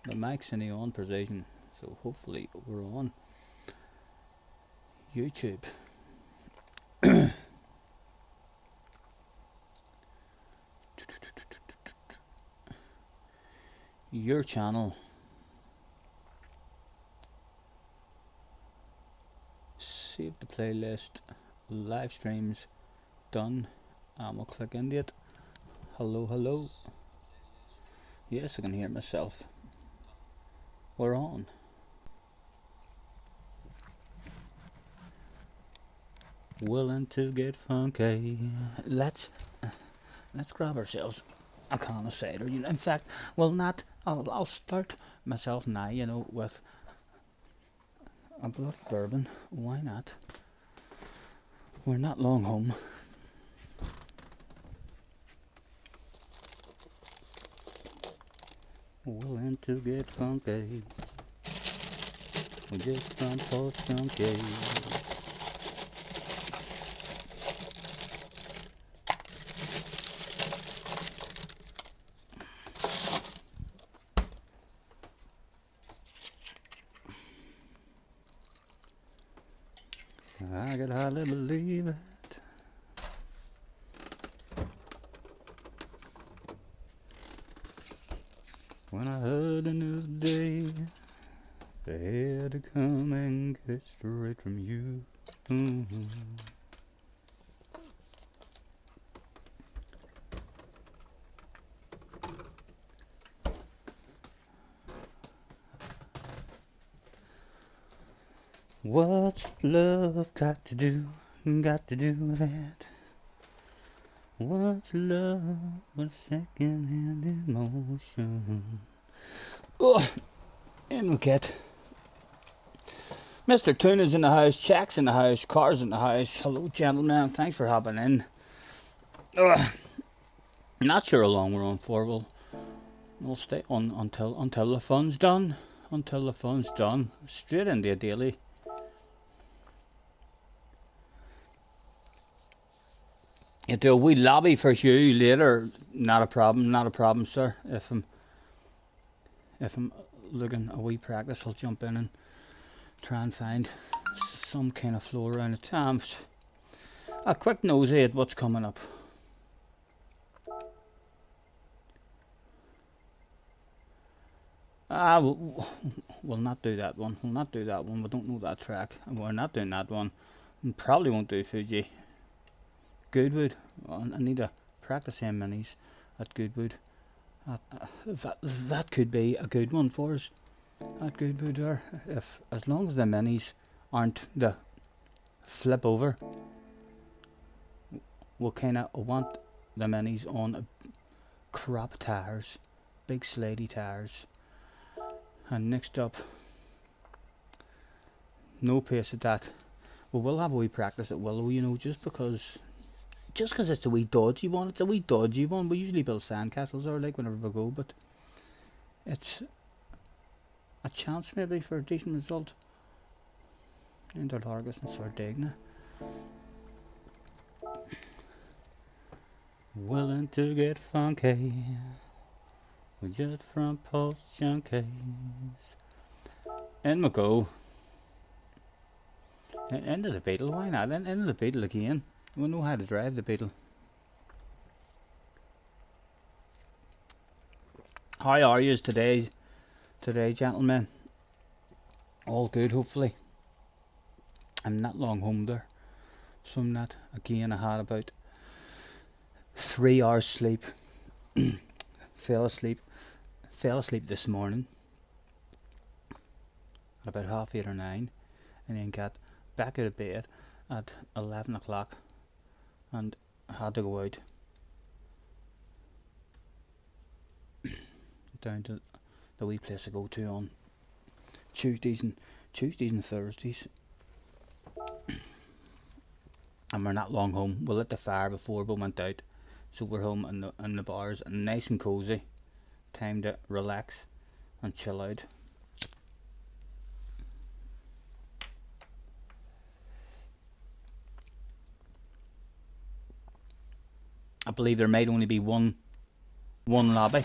the mic's in the on position, so hopefully we're on YouTube. Your channel. Save the playlist. Live streams done. And we'll click into it. Hello, hello. Yes, I can hear myself. We're on. Willing to get funky. Let's grab ourselves a can of cider. In fact, well, not. I'll start myself now. You know, with a bloody bourbon. Why not? We're not long home. Willing to get funky. We just from post funky. I could hardly believe it. When I heard the news today, they had to come and get it straight from you. What's love got to do with it? What's love but second-hand emotion? Oh, in we get. Mr. Tuna's in the house, Jack's in the house, Car's in the house. Hello, gentlemen. Thanks for hopping in. Not sure how long we're on for. We'll stay on until the fun's done. Until the fun's done. Straight into a daily. You do a wee lobby for Hugh later. Not a problem, sir. If I'm looking a wee practice, I'll jump in and try and find some kind of flow around it. A quick nosy at what's coming up. We'll not do that one. We'll not do that one. We don't know that track. We're not doing that one. We probably won't do Fuji. Goodwood. I need to practice them minis at Goodwood. That could be a good one for us at Goodwood there. As long as the minis aren't the flip over, we'll kinda want the minis on crop tires, big slidey tires. And next up, no pace at that. We will have a wee practice at Willow, you know, just because it's a wee dodgy one. It's a wee dodgy one. We usually build sandcastles or like whenever we go, but it's a chance maybe for a decent result. Interlargus and Sardegna. Willing to get funky. We're just from post junkies. In we go. Into the Beetle, why not? Into the Beetle again. We know how to drive the Beetle. How are yous today, gentlemen? All good, hopefully. I'm not long home there, so I'm not. Again, I had about 3 hours sleep. Fell asleep this morning at about 8:30 or 9, and then got back out of bed at 11 o'clock and had to go out down to the wee place I go to on Tuesdays and Thursdays. And we're not long home. We lit the fire before we went out, so we're home in the bars and nice and cozy. Time to relax and chill out. I believe there might only be one lobby.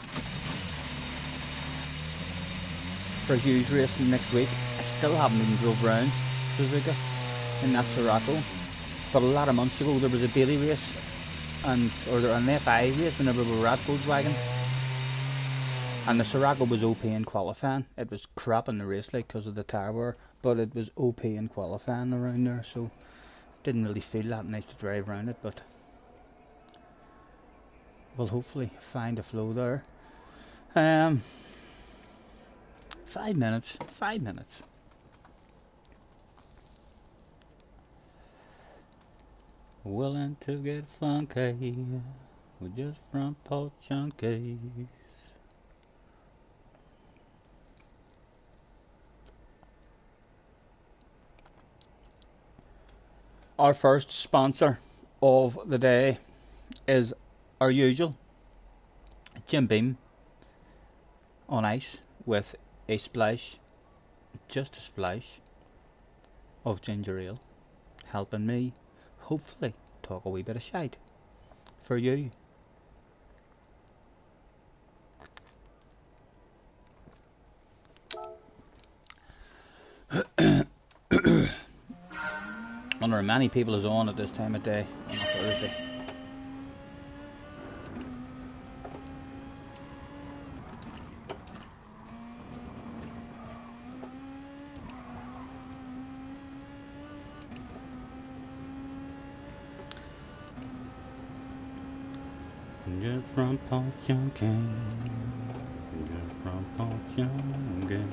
for Hughes racing next week. I still haven't even drove round Suzuka in that Sirocco. But a lot of months ago there was a daily race, or an FI race whenever we were at Volkswagen. And the Sirocco was OP in qualifying. It was crap in the race like because of the tyre wear, but it was OP in qualifying around there, so didn't really feel that nice to drive around it, but we'll hopefully find a flow there. 5 minutes. Willing to get funky with just front porch junkies. Our first sponsor of the day is our usual Jim Beam on ice with a splash, just a splash of ginger ale, helping me hopefully talk a wee bit of shite for you. And there are many people is on at this time of day on a Thursday. Just from Potion King, just from Potion King.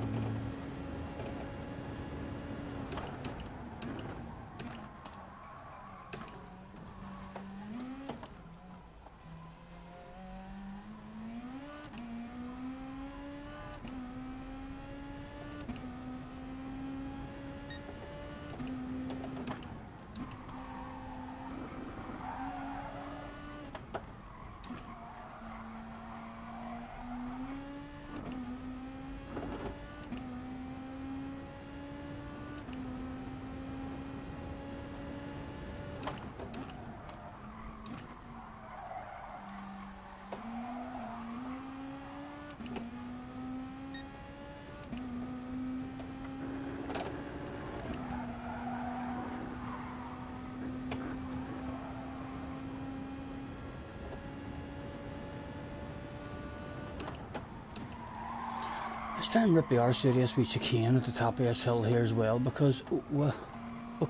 Let's try and rip the arse out of this wee chicane at the top of this hill here as well, because we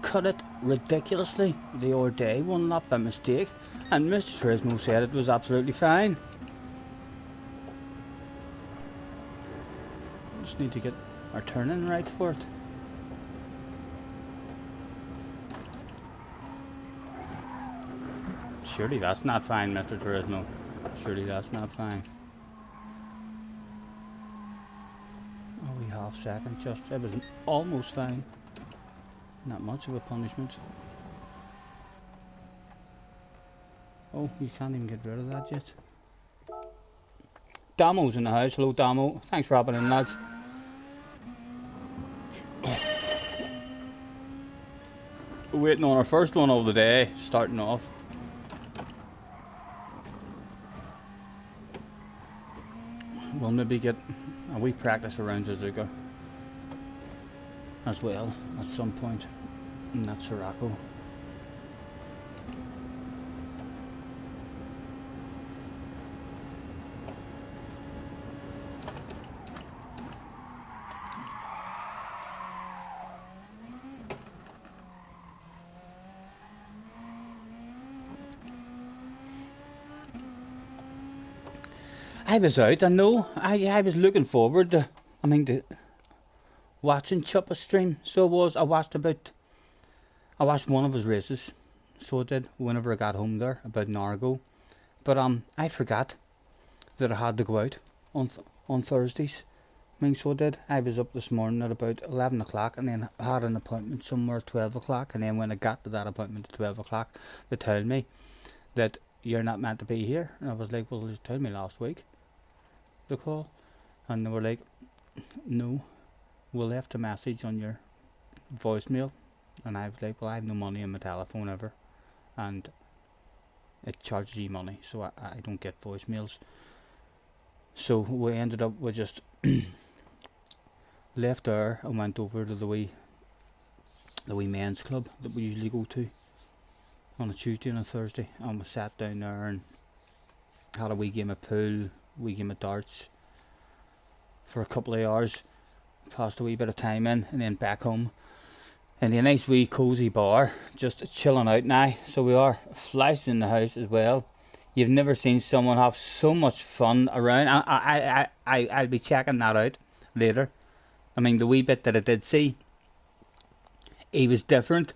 cut it ridiculously the other day, one lap by mistake, and Mr. Turismo said it was absolutely fine. Just need to get our turning right for it. Surely that's not fine, Mr. Turismo. Surely that's not fine. Oh, we half second just. It was almost fine. Not much of a punishment. Oh, you can't even get rid of that yet. Damo's in the house. Hello, Damo. Thanks for hopping in, lads. Waiting on our first one of the day, starting off. We'll maybe get a wee practice around Suzuka as well at some point in that Sirocco. I was out, I know, I was looking forward to, to watching Chuppa's stream, so I watched one of his races, so I did, whenever I got home there, about an hour ago, but I forgot that I had to go out on Thursdays, so I did. I was up this morning at about 11 o'clock, and then I had an appointment somewhere at 12 o'clock, and then when I got to that appointment at 12 o'clock, they told me that you're not meant to be here, and I was like, well, you told me last week. The call, and they were like, no, we left a message on your voicemail, and I was like, well, I have no money on my telephone ever, and it charges you money, so I don't get voicemails. So we ended up with just left there and went over to the wee men's club that we usually go to on a Tuesday and a Thursday, and we sat down there and had a wee game of pool, wee game of darts for a couple of hours, passed a wee bit of time in, and then back home in a nice wee cosy bar, just chilling out now. So we are flies in the house as well. You've never seen someone have so much fun around. I'll be checking that out later. I mean, the wee bit that I did see, he was different.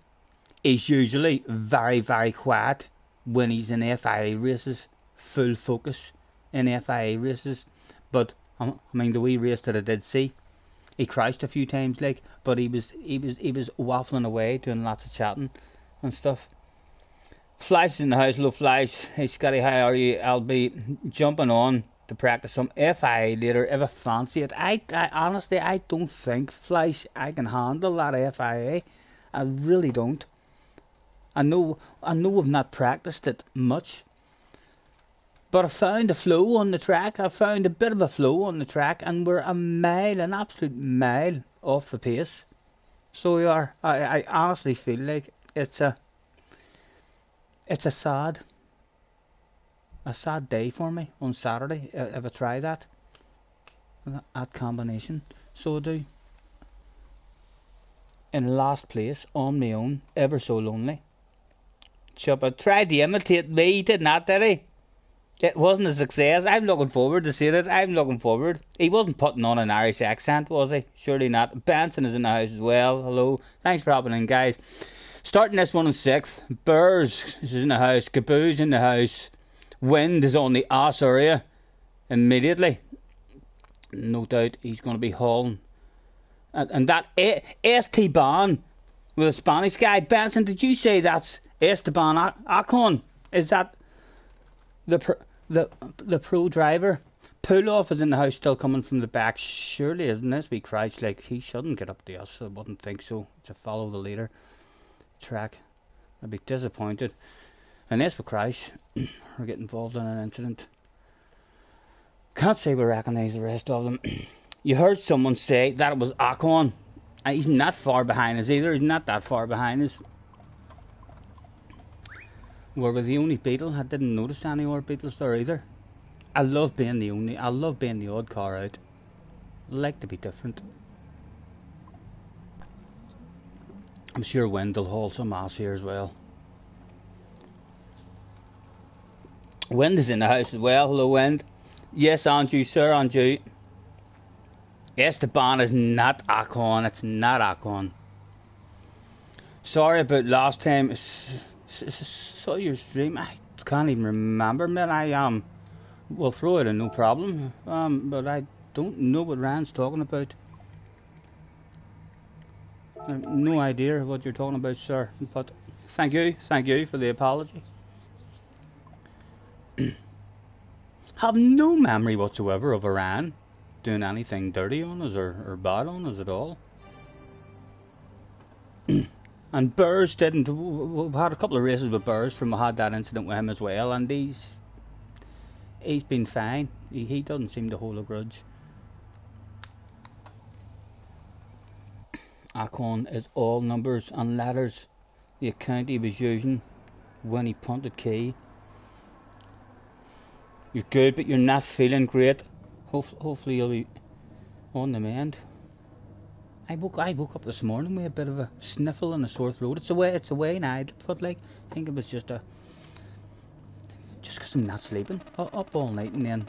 He's usually very, very quiet when he's in FIA races, full focus in FIA races. But I mean, the wee race that I did see, he crashed a few times, like, but he was waffling away, doing lots of chatting and stuff. Flies in the house, hello Flies. Hey Scotty, how are you? I'll be jumping on to practice some FIA later if I fancy it. I honestly, I don't think, Flies, I can handle that FIA. I really don't. I know I've not practiced it much, but I found a flow on the track. I found a bit of a flow on the track, and we're an absolute mile off the pace. So we are. I honestly feel like it's a sad day for me on Saturday if I try that combination. So I do. In last place on my own, ever so lonely. Chopper tried to imitate me, did not, did he? It wasn't a success. I'm looking forward to seeing it. I'm looking forward. He wasn't putting on an Irish accent, was he? Surely not. Benson is in the house as well. Hello. Thanks for hopping in, guys. Starting this one in 6th. Burrs is in the house. Caboo's in the house. Wind is on the ass area immediately. No doubt he's going to be hauling. And that Esteban with a Spanish guy. Benson, did you say that's Esteban Ocon? Is that the pro driver? Pull-off is in the house, still coming from the back. Surely isn't this wee Christ, like, he shouldn't get up to us. I wouldn't think so. To follow the leader track, I'd be disappointed. And as for Christ, or get involved in an incident. Can't say we recognise the rest of them. You heard someone say that it was Ocon. He's not far behind us either. He's not that far behind us. Were we the only Beetle? I didn't notice any more Beetles there either. I love being the odd car out. I like to be different. I'm sure Wind will haul some ass here as well. Wind is in the house as well. Hello, Wind. Yes, Andrew, sir, Andrew. Esteban is not Ocon. It's not Ocon. Sorry about last time. Saw your stream. I can't even remember, man. We'll throw it in, no problem. But I don't know what Rand's talking about. I have no idea what you're talking about, sir. But thank you for the apology. Have no memory whatsoever of Iran doing anything dirty on us or bad on us at all. And Burrs didn't. We've had a couple of races with Burrs from we had that incident with him as well, and he's been fine. He doesn't seem to hold a grudge. Ocon is all numbers and letters. The account he was using when he punted key. You're good, but you're not feeling great. Hopefully you'll be on the mend. I woke up this morning with a bit of a sniffle and a sore throat. It's away now, but like, I think it was just because I'm not sleeping. Up all night and then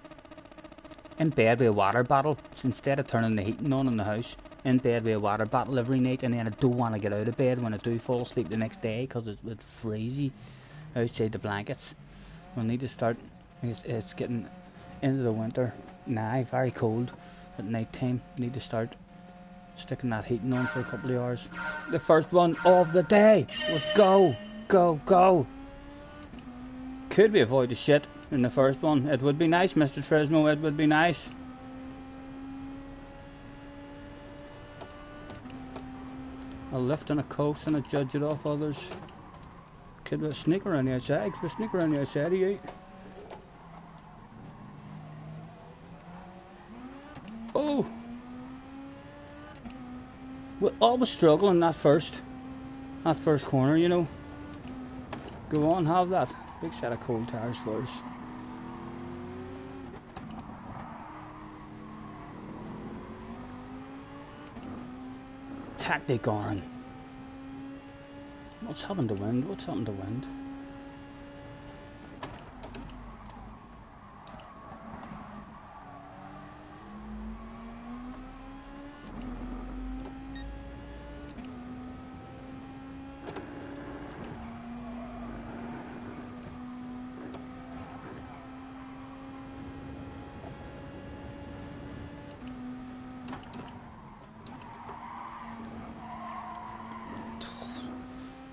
in bed with a water bottle. So instead of turning the heating on in the house, in bed with a water bottle every night, and then I don't want to get out of bed when I do fall asleep the next day because it's freezy outside the blankets. We'll need to start. It's getting into the winter now, very cold at night time. Need to start sticking that heating on for a couple of hours. The first one of the day was go. Could we avoid the shit in the first one? It would be nice, Mr. Tresmo, it would be nice. A lift and a coast and a judge it off others. Could we sneak around the outside? Could we sneak around the outside of you? Oh! We always struggle in that first corner, you know. Go on, have that. Big set of cold tires for us. Hectic on. What's happened to wind? What's happened to wind?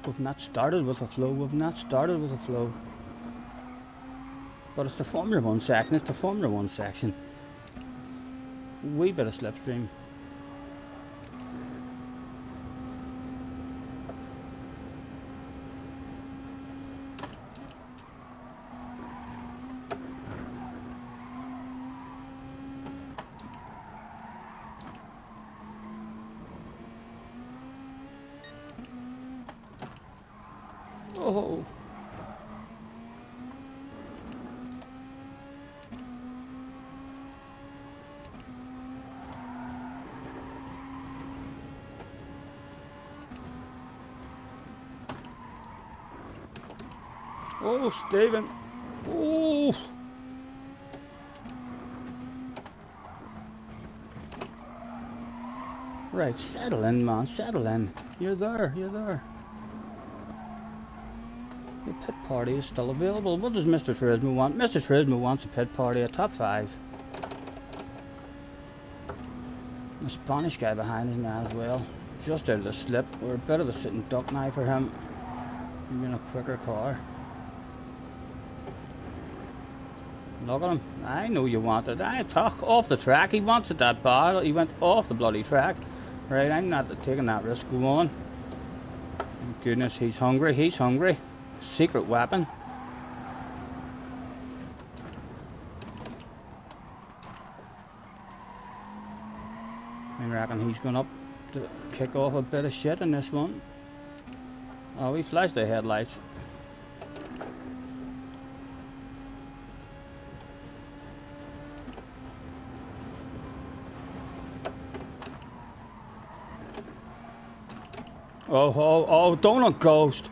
We've not started with a flow, we've not started with a flow. But it's the Formula 1 section, it's the Formula 1 section. Wee bit of slipstream. Oh. Oh, Stephen. Oh. Right, settle in, man, settle in. You're there, you're there. The pit party is still available. What does Mr. Turismo want? Mr. Turismo wants a pit party, a top 5. The Spanish guy behind us now as well. Just out of the slip. We're a bit of a sitting duck now for him. He's in a quicker car. Look at him. I know you want it. I talk off the track. He wants it that bad. He went off the bloody track. Right, I'm not taking that risk. Go on. Thank goodness, he's hungry. He's hungry. Secret weapon. I reckon he's going up to kick off a bit of shit in this one. Oh, he flashed the headlights. Oh, donut ghost.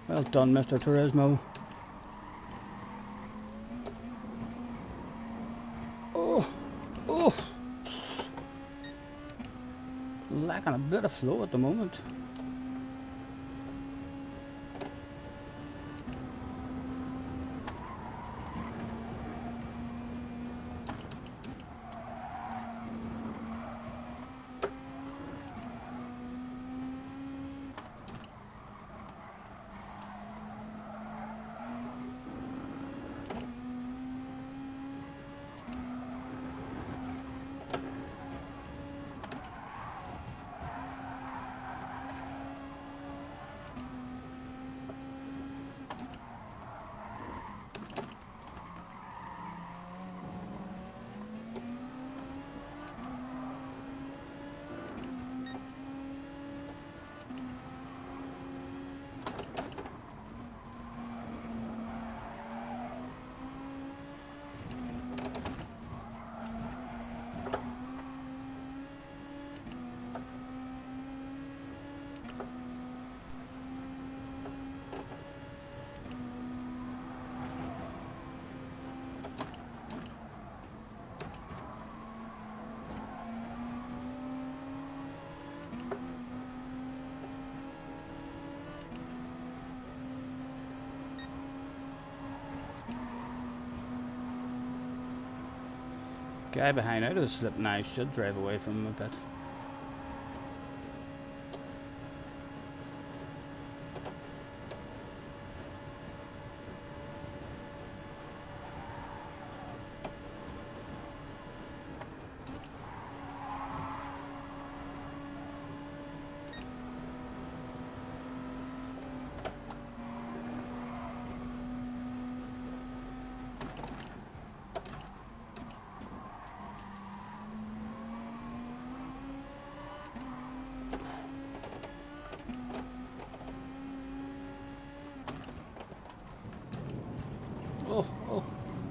Well done, Mr. Turismo. Oh. Lacking a bit of flow at the moment. Guy behind out of the slip now should drive away from him a bit.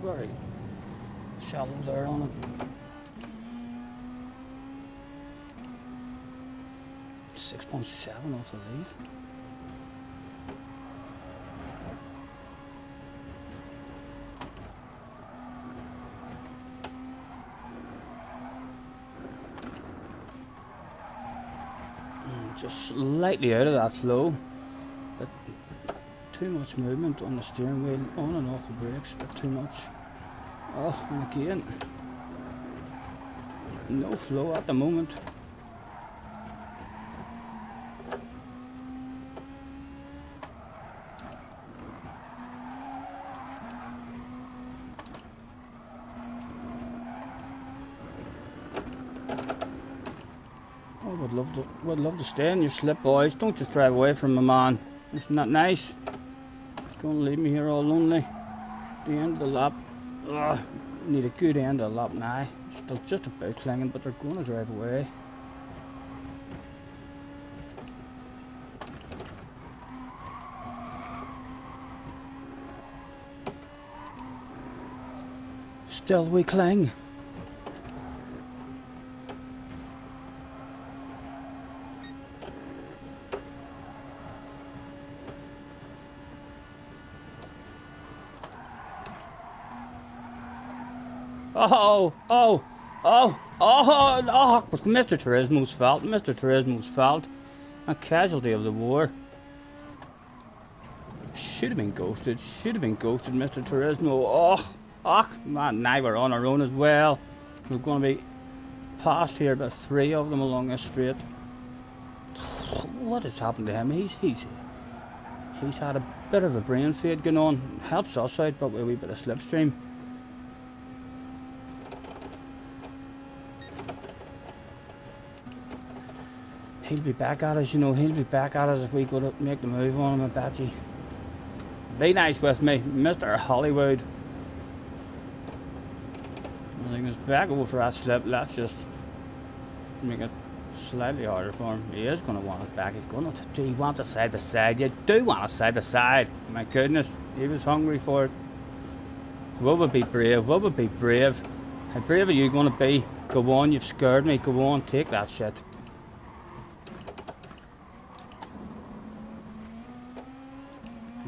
very shallow there on it. 6.7 off the lead. Just slightly out of that flow, but too much movement on the steering wheel, on and off the brakes, but too much. Oh, and again, no flow at the moment. Would love to stay in your slip, boys. Don't just drive away from my man. Isn't that nice? It's going to leave me here all lonely. The end of the lap. Ugh, need a good end of the lap now. Still just about clinging, but they're going to drive away. Still we cling. It was Mr. Turismo's fault. Mr. Turismo's fault. A casualty of the war. Should have been ghosted. Should have been ghosted, Mr. Turismo. Man, now we're on our own as well. We're going to be passed here by 3 of them along this straight. What has happened to him? He's had a bit of a brain fade going on. Helps us out, but with a wee bit of slipstream. He'll be back at us, you know, he'll be back at us if we go to make the move on him, I bet you. Be nice with me, Mr. Hollywood. I think it's back over for that slip. Let's just make it slightly harder for him. He is going to want it back. He's going to. Do he want a side by side? You do want a side by side. My goodness, he was hungry for it. What would be brave? What would be brave? How brave are you going to be? Go on, you've scared me. Go on, take that shit.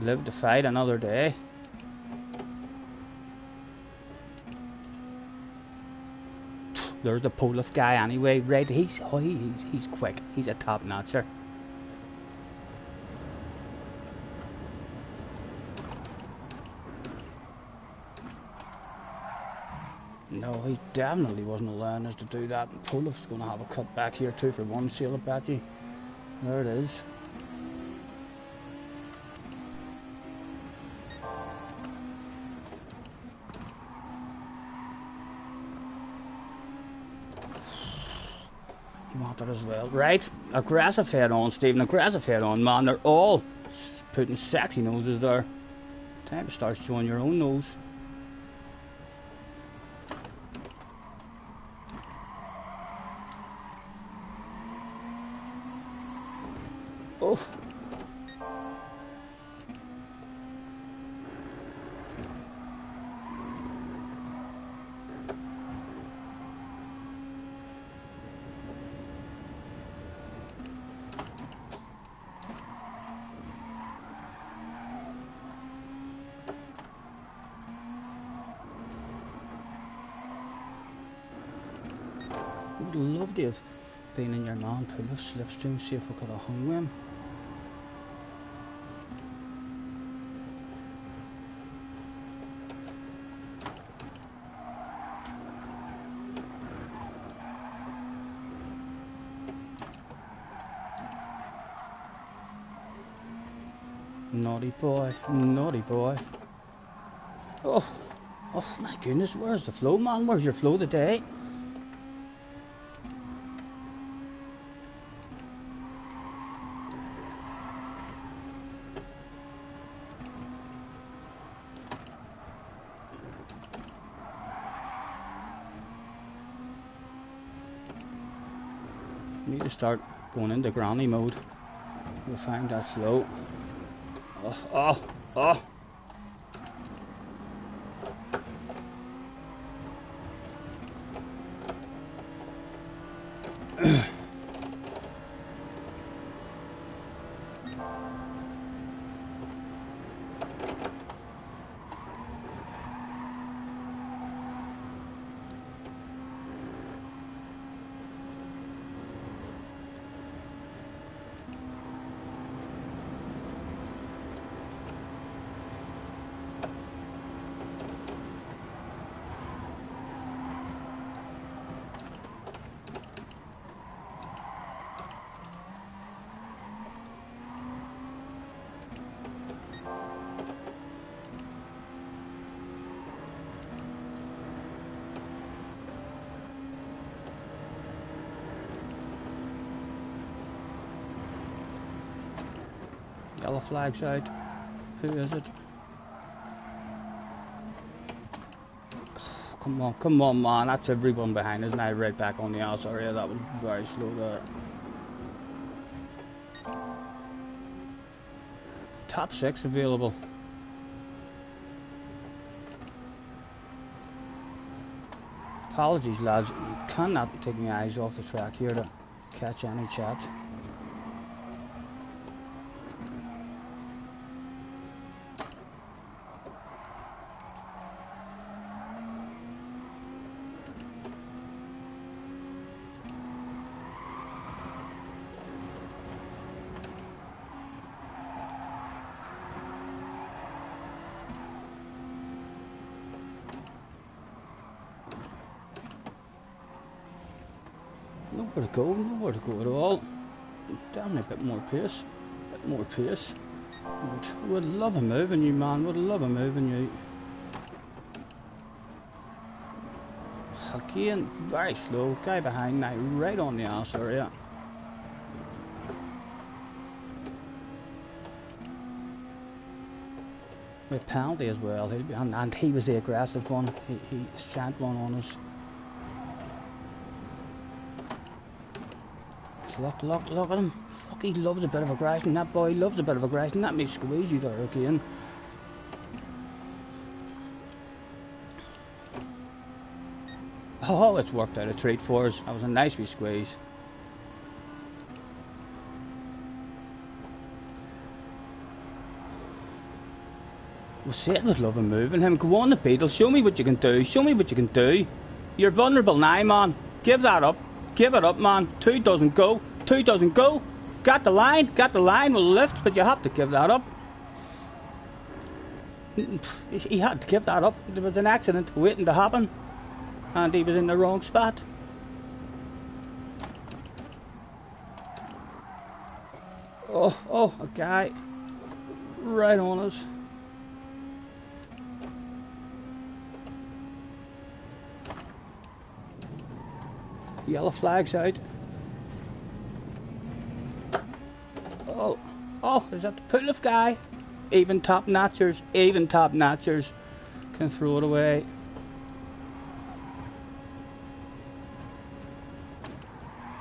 Live to fight another day. There's the Polish guy anyway, right? He's quick. He's a top notcher. No, he definitely wasn't allowing us to do that. Polof's going to have a cut back here, 2 for 1 seal of Patty. There it is. As well, right? Aggressive head on, Stephen. Aggressive head on, man. They're all putting sexy noses there. Time to start showing your own nose. Oh. Would love to have been in your man pool of slipstream, see if we could have hung with him. Naughty boy, naughty boy. Oh my goodness, where's the flow, man? Where's your flow today? Need to start going into granny mode. We'll find that slow. Yellow flag's out. Who is it? Oh, come on, man. That's everyone behind us now, right back on the outs area. That was very slow there. Top 6 available. Apologies, lads. You cannot take my eyes off the track here to catch any chat. Nowhere to go at all. Damn, a bit more pace. Would love a moving you, man. Would love a moving you. Again, very slow. Guy behind now, right on the ass area. With penalty as well. And he was the aggressive one. He sent one on us. Look at him. Fuck, he loves a bit of aggression. That boy loves a bit of aggression. That may squeeze you there again. Oh, it's worked out a treat for us. That was a nice wee squeeze. Well, Satan was loving moving him. Go on the pedal. Show me what you can do. Show me what you can do. You're vulnerable now, man. Give that up. Give it up, man. 2 doesn't go. 2 doesn't go. Got the line will lift, but you have to give that up. He had to give that up. There was an accident waiting to happen, and he was in the wrong spot. Oh, a guy right on us. Yellow flag's out. Oh, is that the Pulif guy? Even top notchers can throw it away.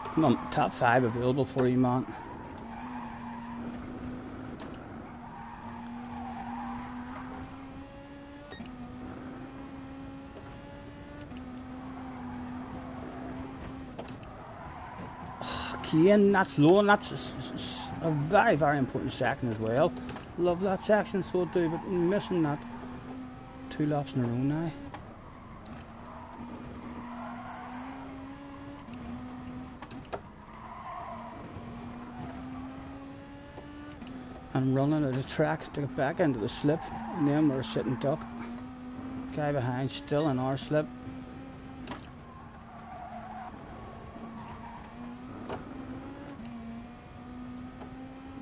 Come on, top 5 available for you, man. Again, that's low, and that's a very, very important section as well. Love that section, so do, but missing that 2 laps in a row now. And running at the track to get back into the slip, and then we're sitting duck. Guy behind still in our slip.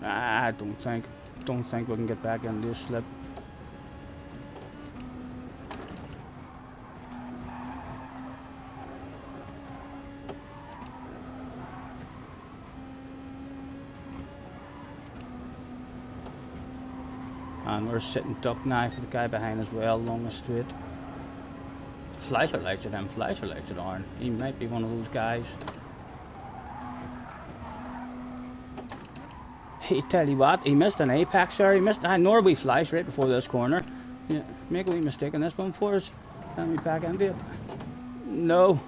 I don't think we can get back in this slip. And we're sitting duck now for the guy behind as well, along the straight. Flasher lights at him, flasher lights at Arn. He might be one of those guys. He tell you what, he missed an apex there. He missed a Norway flash right before this corner. Yeah, make a wee mistake on this one for us. Let me back into it. No,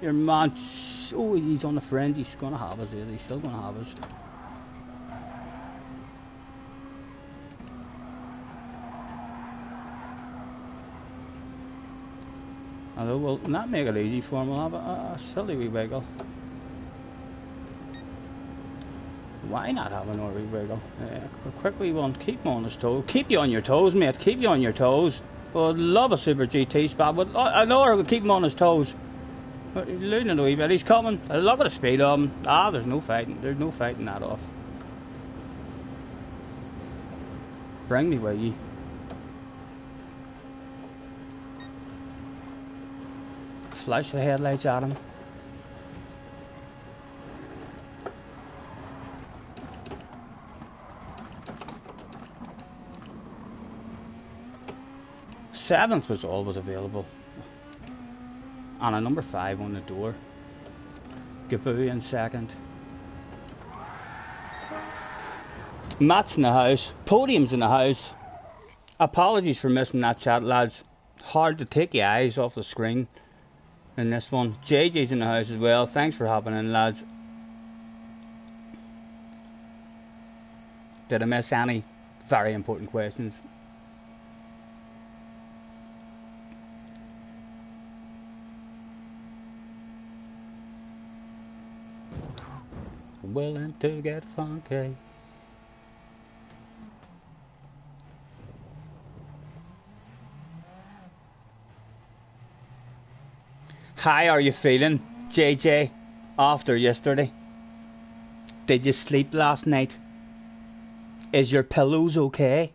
Your man, oh, he's on the fringe. He's gonna have us. He's still gonna have us. Although we'll not make it easy for him. We'll have a silly wee wiggle. Why not have a wee wiggle? Quick wee one. Keep him on his toes. Keep you on your toes, mate. Keep you on your toes. Well, love a Super GT spot, but I know I would keep him on his toes. But he's losing a wee bit. He's coming. Look at the speed of him. Ah, there's no fighting. There's no fighting that off. Bring me with you. Flash the headlights at him. Seventh was always available. And a number 5 on the door. Gaboo in second. Matt's in the house. Podium's in the house. Apologies for missing that chat, lads. Hard to take your eyes off the screen in this one. JJ's in the house as well. Thanks for hopping in, lads. Did I miss any very important questions? Willing to get funky. How are you feeling, JJ, after yesterday? Did you sleep last night? Is your pillows okay?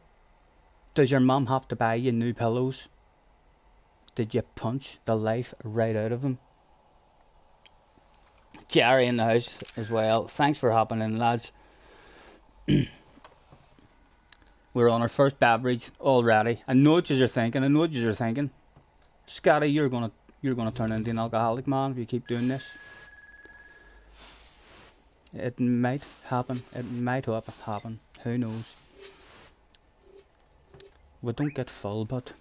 Does your mum have to buy you new pillows? Did you punch the life right out of them? Jerry in the house as well. Thanks for hopping in, lads. We're on our first beverage already. I know what you're thinking. Scotty, you're gonna turn into an alcoholic, man, if you keep doing this. It might happen. It might happen. Who knows? We don't get full, but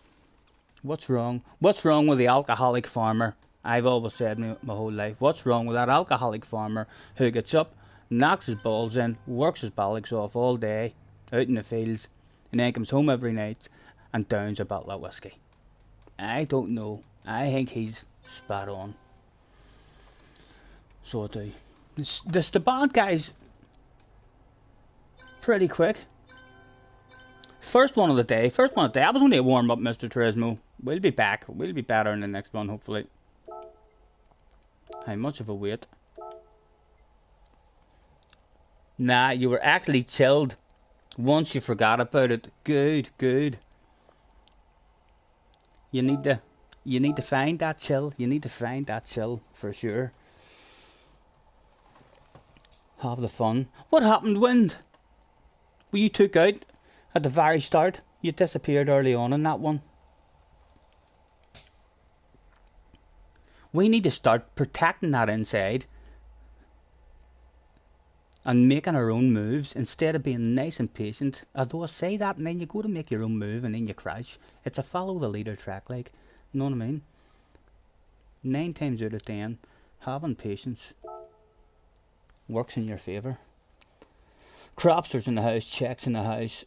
what's wrong? What's wrong with the alcoholic farmer? I've always said my whole life, what's wrong with that alcoholic farmer who gets up, knocks his balls in, works his bollocks off all day, out in the fields, and then comes home every night and downs a bottle of whiskey? I don't know. I think he's spot on. So I do. The band, guys, pretty quick. First one of the day. I was only a warm up, Mr. Turismo. We'll be back. We'll be better in the next one, hopefully. How much of a wait? Nah, you were actually chilled once you forgot about it. Good. You need to find that chill. You need to find that chill for sure. Have the fun. What happened, Wind? Well, you took out at the very start. You disappeared early on in that one. We need to start protecting that inside and making our own moves instead of being nice and patient. Although I say that and then you go to make your own move and then you crash. It's a follow the leader track, like, you know what I mean? 9 times out of 10, having patience works in your favour. Cropsters in the house, checks in the house.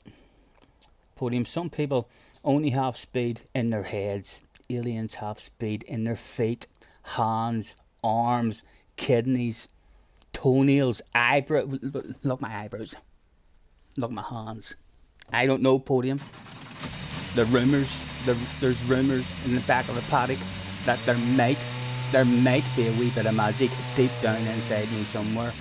Podium, some people only have speed in their heads. Aliens have speed in their feet, hands, arms, kidneys, toenails, eyebrows. Look my eyebrows. Look my hands. I don't know, Podium. There's rumours in the back of the paddock that there might be a wee bit of magic deep down inside me somewhere.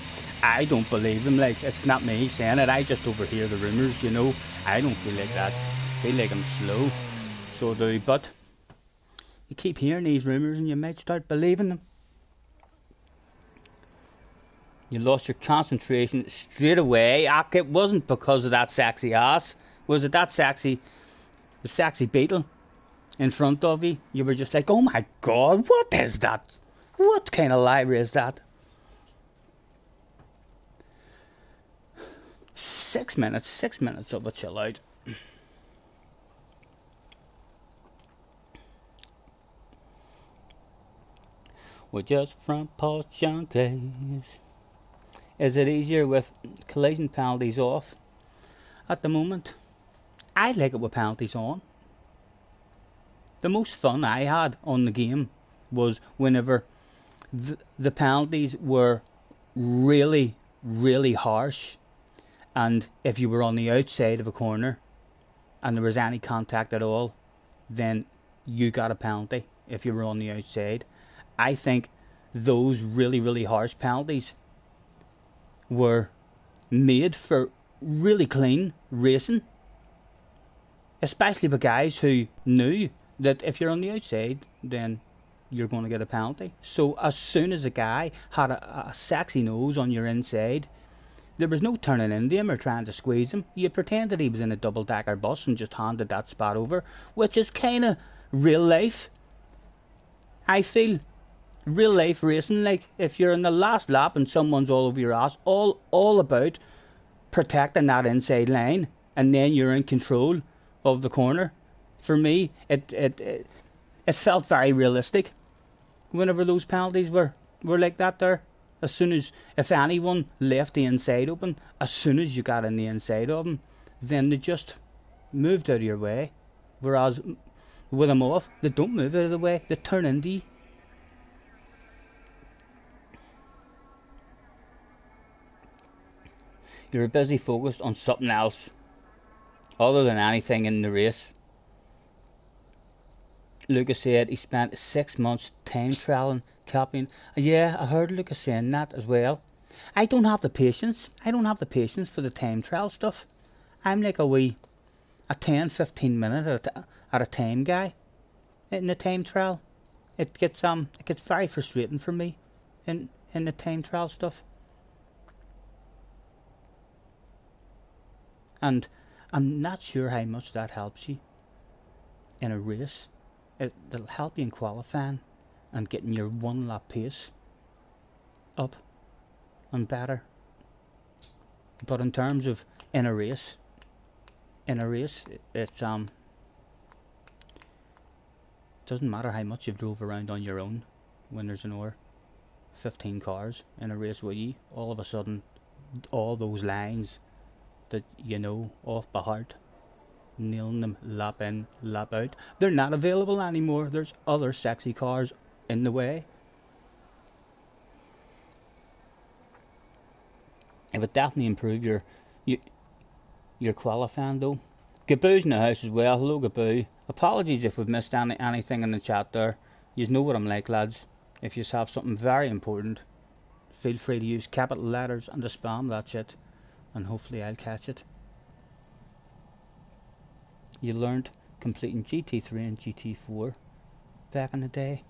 I don't believe them, like, it's not me saying it, I just overhear the rumours, you know. I don't feel like that. I feel like I'm slow. So do, but you keep hearing these rumours and you might start believing them. You lost your concentration straight away. It wasn't because of that sexy ass. Was it that sexy, the sexy beetle in front of you? You were just like, oh my god, what is that? What kind of library is that? 6 minutes of a chill out. We're just front paw junkies. Is it easier with collision penalties off? At the moment, I like it with penalties on. The most fun I had on the game was whenever the penalties were really, really harsh, and if you were on the outside of a corner and there was any contact at all, then you got a penalty if you were on the outside. I think those really, really harsh penalties were made for really clean racing, especially for guys who knew that if you're on the outside, then you're going to get a penalty. So as soon as a guy had a sexy nose on your inside, there was no turning into him or trying to squeeze him. You pretended he was in a double-decker bus and just handed that spot over, which is kind of real life. I feel real life racing, like if you're in the last lap and someone's all over your ass, all about protecting that inside line, and then you're in control of the corner. For me, it felt very realistic whenever those penalties were like that there. As soon as, if anyone left the inside open, as soon as you got in the inside of them, then they just moved out of your way. Whereas with them off, they don't move out of the way, they turn into you. You're busy focused on something else other than anything in the race. Lucas said he spent 6 months time trialing, copying. Yeah, I heard Lucas saying that as well. I don't have the patience. I don't have the patience for the time trial stuff. I'm like a 10-15 minute at a time guy in the time trial. It gets very frustrating for me in the time trial stuff. And I'm not sure how much that helps you in a race. It'll help you in qualifying and getting your one lap pace up and better. But in terms of in a race, it's doesn't matter how much you've drove around on your own when there's another 15 cars in a race with you. All of a sudden, all those lines that you know off by heart, nailing them lap in, lap out, they're not available anymore. There's other sexy cars in the way. It would definitely improve your qualifying though. Gaboo's in the house as well. Hello Gaboo. Apologies if we've missed anything in the chat there. You know what I'm like, lads. If you have something very important, feel free to use capital letters and to spam that shit, and hopefully I'll catch it. You learned completing GT3 and GT4 back in the day.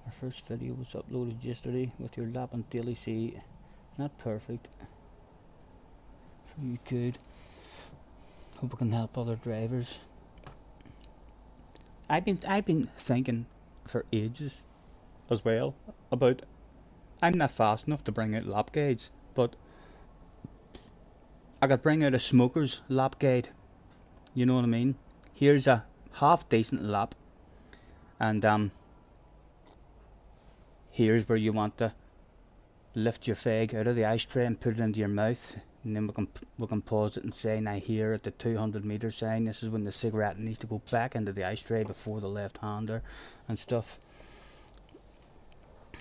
Our first video was uploaded yesterday with your lap and daily C. Not perfect. Pretty good. Hope we can help other drivers. I've been thinking for ages as well about, I'm not fast enough to bring out lap guides, but I could bring out a smoker's lap guide. You know what I mean? Here's a half decent lap, and here's where you want to lift your fag out of the ashtray and put it into your mouth, and then we can pause it and say, now here at the 200 meter sign, this is when the cigarette needs to go back into the ashtray before the left hander and stuff. I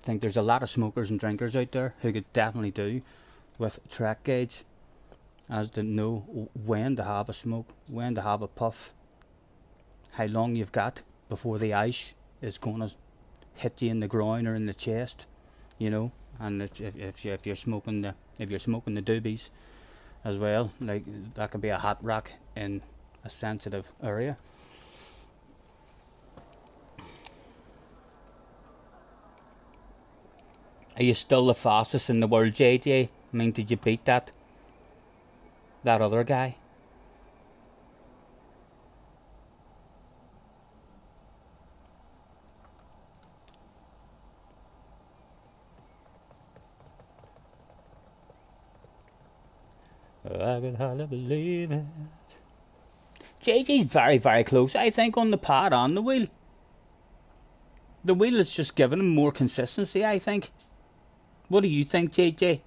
think there's a lot of smokers and drinkers out there who could definitely do with track guides, as to know when to have a smoke, when to have a puff, how long you've got before the ice is going to hit you in the groin or in the chest, you know. And if you're smoking the doobies as well, like that could be a hot rock in a sensitive area. Are you still the fastest in the world, JJ? I mean, did you beat that other guy? I could hardly believe it. JJ's very, very close, I think, on the pad and the wheel. The wheel is just giving him more consistency, I think. What do you think, JJ?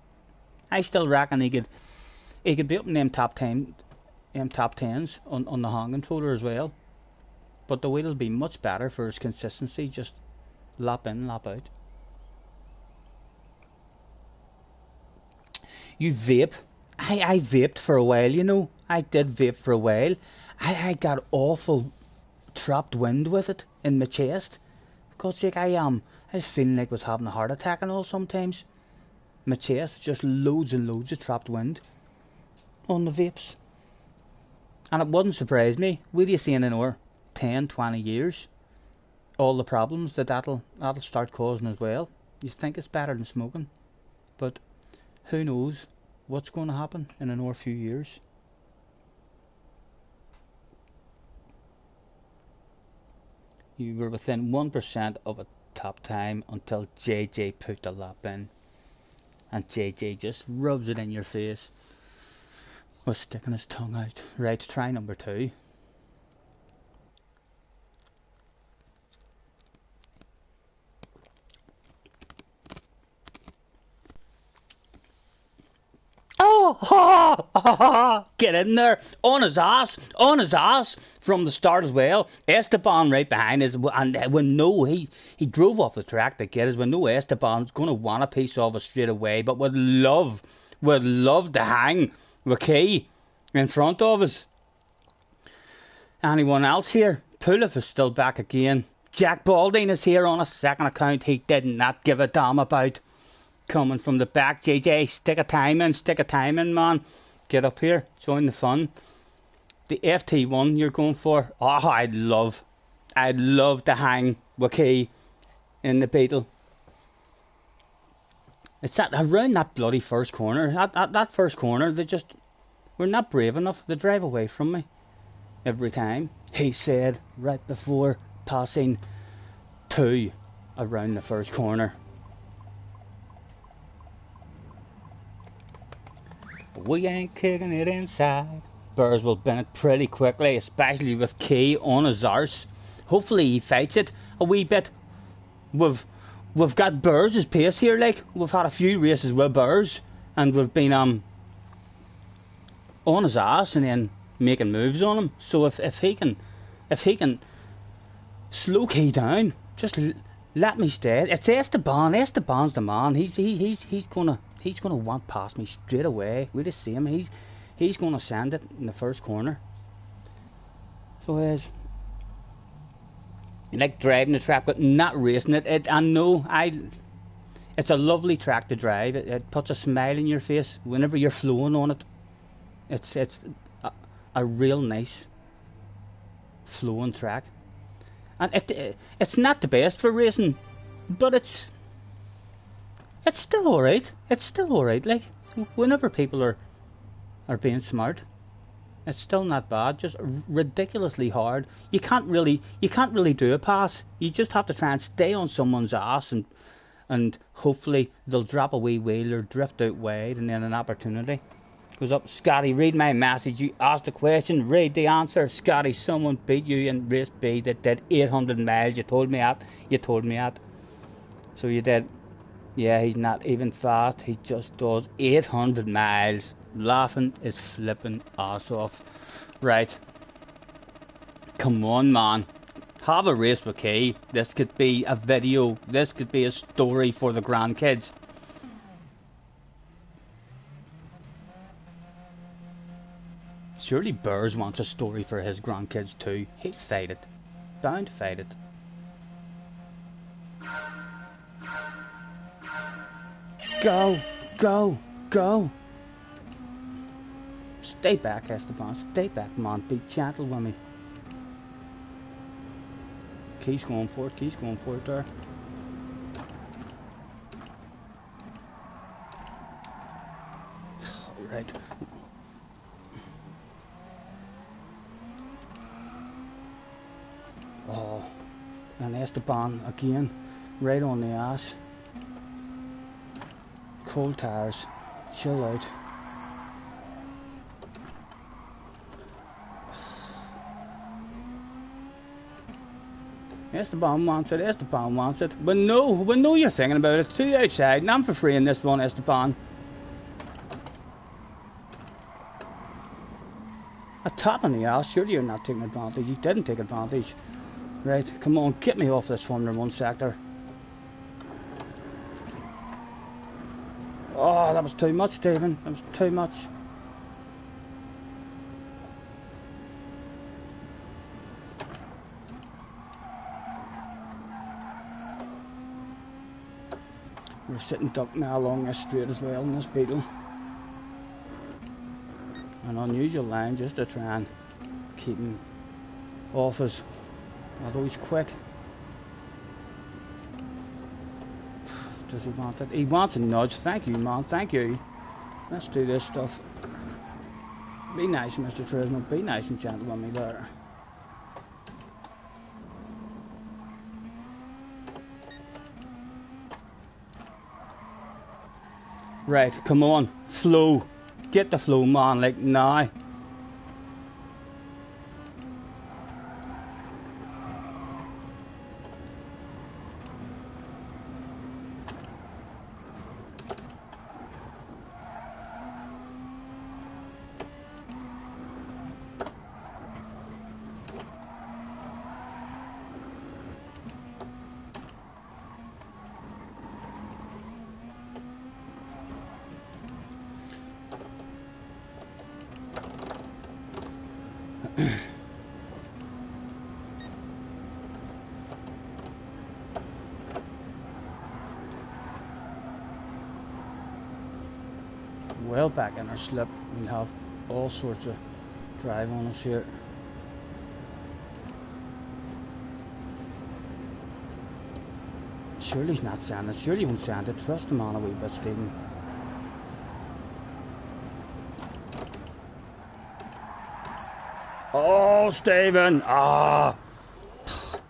I still reckon he could be up in them top 10s on the hand controller as well. But the wheel will be much better for his consistency, just lap in, lap out. You vape. I vaped for a while, you know. I did vape for a while. I got awful trapped wind with it in my chest. For God's sake, I was feeling like I was having a heart attack and all sometimes. My chest, just loads and loads of trapped wind on the vapes. And it wouldn't surprise me. Will you see in another 10, 20 years all the problems that'll start causing as well? You think it's better than smoking, but who knows what's going to happen in another few years. You were within 1% of a top time until JJ put the lap in, and JJ just rubs it in your face with sticking his tongue out. Right, try number 2. Get in there, on his ass from the start as well. Esteban right behind us, and we know he drove off the track to get us. We know Esteban's going to want a piece of us straight away, but would love to hang with Key in front of us. Anyone else here? Pulif is still back again. Jack Balding is here on a second account. He did not give a damn about coming from the back. JJ, stick a time in, man. Get up here, join the fun. The FT1 you're going for? Oh, I'd love to hang with Key in the Beetle. It's that around that bloody first corner. That first corner, we're not brave enough. They drive away from me every time. He said right before passing 2 around the first corner. We ain't kicking it inside. Burrs will bin it pretty quickly, especially with Key on his arse. Hopefully he fights it a wee bit. We've got Burrs' pace here, like we've had a few races with Burrs, and we've been on his ass and then making moves on him. So if he can slow Key down, just let me stay. It's Esteban. Esteban's the man. He's gonna want past me straight away. We just see him. He's gonna send it in the first corner. So you like driving the track, but not racing it. I know it's a lovely track to drive. It puts a smile in your face whenever you're flowing on it. It's a real nice flowing track, and it's not the best for racing, but it's still alright. It's still alright. Like whenever people are being smart, it's still not bad. Just ridiculously hard. You can't really do a pass. You just have to try and stay on someone's ass, and hopefully they'll drop a wee wheel or drift out wide, and then an opportunity goes up. Scotty, read my message. You asked the question, read the answer. Scotty, someone beat you in race B that did 800 miles. You told me that. So you did. Yeah, he's not even fast. He just does 800 miles. Laughing his flipping ass off. Right. Come on, man. Have a race with Key. This could be a video. This could be a story for the grandkids. Surely Burrs wants a story for his grandkids too. He'd fight it. Bound to fight it. Go, go, go. Stay back, Esteban. Stay back, man. Be gentle with me. Key's going for it there. Right. Oh, and Esteban again, right on the ass. Cold tires, chill out. Esteban wants it, Esteban wants it. We know you're thinking about it. To the outside, and I'm for free in this one, Esteban. A tap on the ass, surely you're not taking advantage. He didn't take advantage. Right, come on, get me off this Formula 1 sector. Oh, that was too much, Stephen. That was too much. We're sitting duck now along this straight as well in this beetle. An unusual line just to try and keep him off us. Although he's quick. Does he want it? He wants a nudge. Thank you, man. Thank you. Let's do this stuff. Be nice, Mr. Trismo. Be nice and gentle with me there. Right, come on. Flow. Get the flow, man. Like now. Well back in our slip, we'll have all sorts of drive on us here. Surely he's not sanding it, surely he won't sand it. Trust him on a wee bit, Stephen. Oh, Stephen! Ah!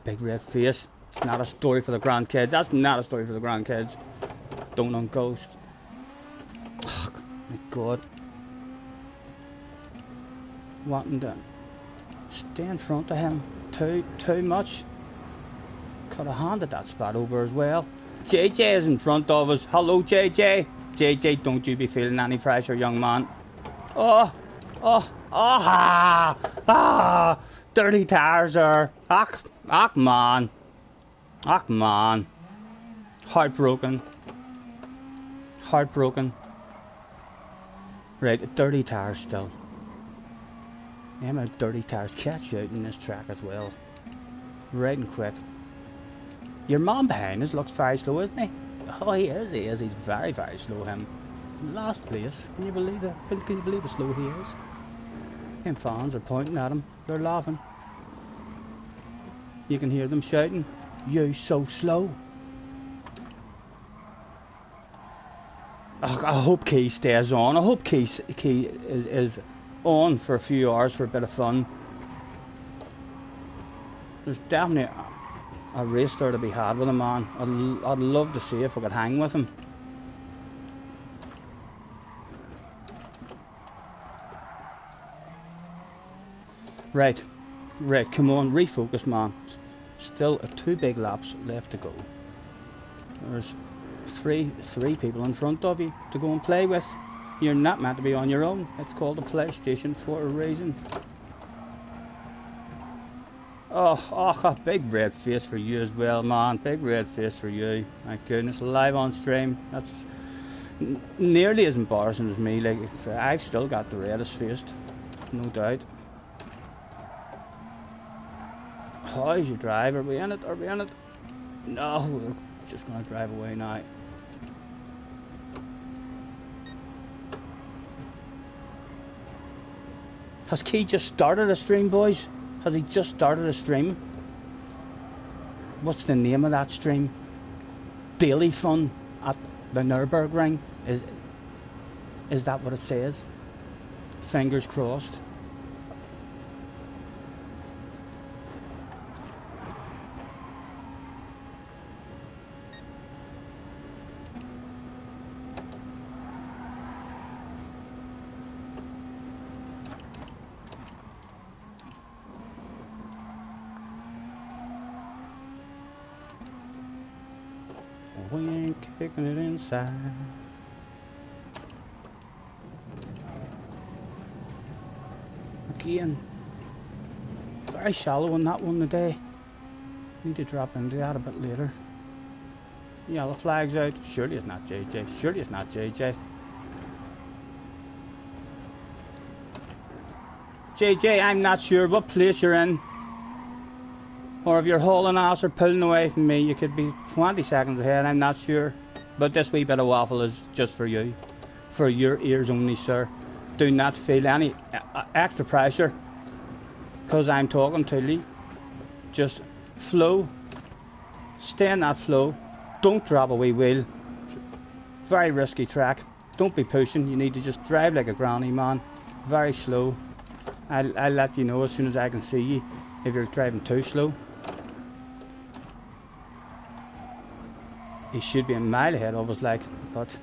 Big red face. It's not a story for the grandkids. That's not a story for the grandkids. Don't on ghost. Oh, my God. Wanting to stay in front of him too much. Could have handed that spot over as well. JJ is in front of us. Hello, JJ. JJ, don't you be feeling any pressure, young man. Oh, dirty tires there. Ach man. Heartbroken. Right, dirty tires still. Yeah, my dirty tires catch you out in this track as well. Right and quick. Your man behind us looks very slow, isn't he? Oh, he is. He's very, very slow, him. Last place. Can you believe it? Can you believe how slow he is? Them fans are pointing at him. They're laughing. You can hear them shouting, "You so slow." I hope Key stays on. I hope Key is on for a few hours for a bit of fun. There's definitely a race there to be had with him, man. I'd love to see if I could hang with him. Right, come on, refocus, man. Still 2 big laps left to go. There's three people in front of you to go and play with. You're not meant to be on your own. It's called a PlayStation for a reason. Oh, a big red face for you as well, man. Big red face for you. My goodness, live on stream. That's nearly as embarrassing as me. Like, I've still got the reddest face, no doubt. How's your drive? Are we in it? No, we're just going to drive away now. Has Key just started a stream, boys? Has he just started a stream? What's the name of that stream? Daily Fun at the Nürburgring? Is that what it says? Fingers crossed. Kicking it inside. Again, very shallow on that one today. Need to drop into that a bit later. Yellow flag's out. Surely it's not JJ. Surely it's not JJ. JJ, I'm not sure what place you're in. Or if you're hauling ass or pulling away from me, you could be 20 seconds ahead, I'm not sure. But this wee bit of waffle is just for you. For your ears only, sir. Do not feel any extra pressure. Because I'm talking to you. Just flow. Stay in that flow. Don't drop a wee wheel. Very risky track. Don't be pushing. You need to just drive like a granny, man. Very slow. I'll let you know as soon as I can see you if you're driving too slow. He should be a mile ahead of us, like, but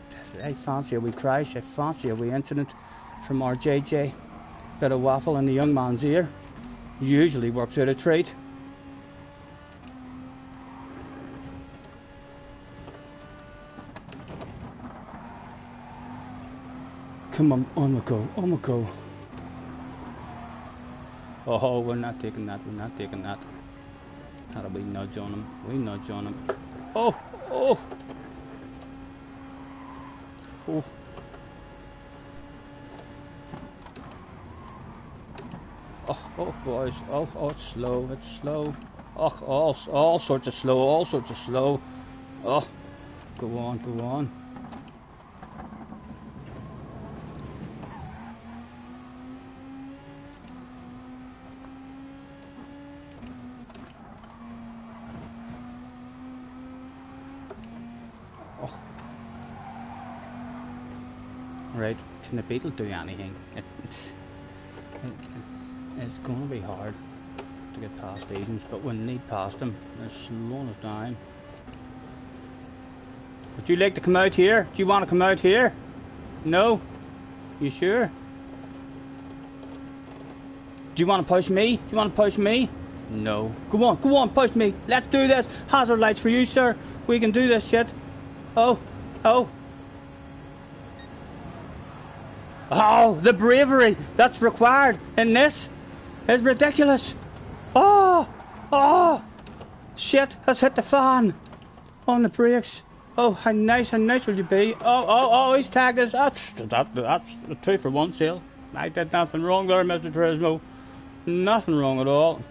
I fancy a wee crash. I fancy a wee incident from our JJ. Bit of waffle in the young man's ear. Usually works out a treat. Come on we go, on we go. Oh, we're not taking that, we're not taking that. Had a wee nudge on him, wee nudge on him. Oh, oh! Oh. Oh, boys, oh, it's slow, it's slow. Oh, all sorts of slow, all sorts of slow. Oh, go on, go on. Right, can the beetle do anything? It's going to be hard to get past Edens, but we need past them. They're slowing us down. Would you like to come out here? Do you want to come out here? No? You sure? Do you want to push me? Do you want to push me? No. Go on, push me. Let's do this. Hazard lights for you, sir. We can do this shit. Oh, oh. Oh, the bravery that's required in this is ridiculous. Oh, shit has hit the fan on the brakes. Oh, how nice will you be? Oh, he's tagged us. That's a 2-for-1 sale. I did nothing wrong there, Mr. Turismo. Nothing wrong at all.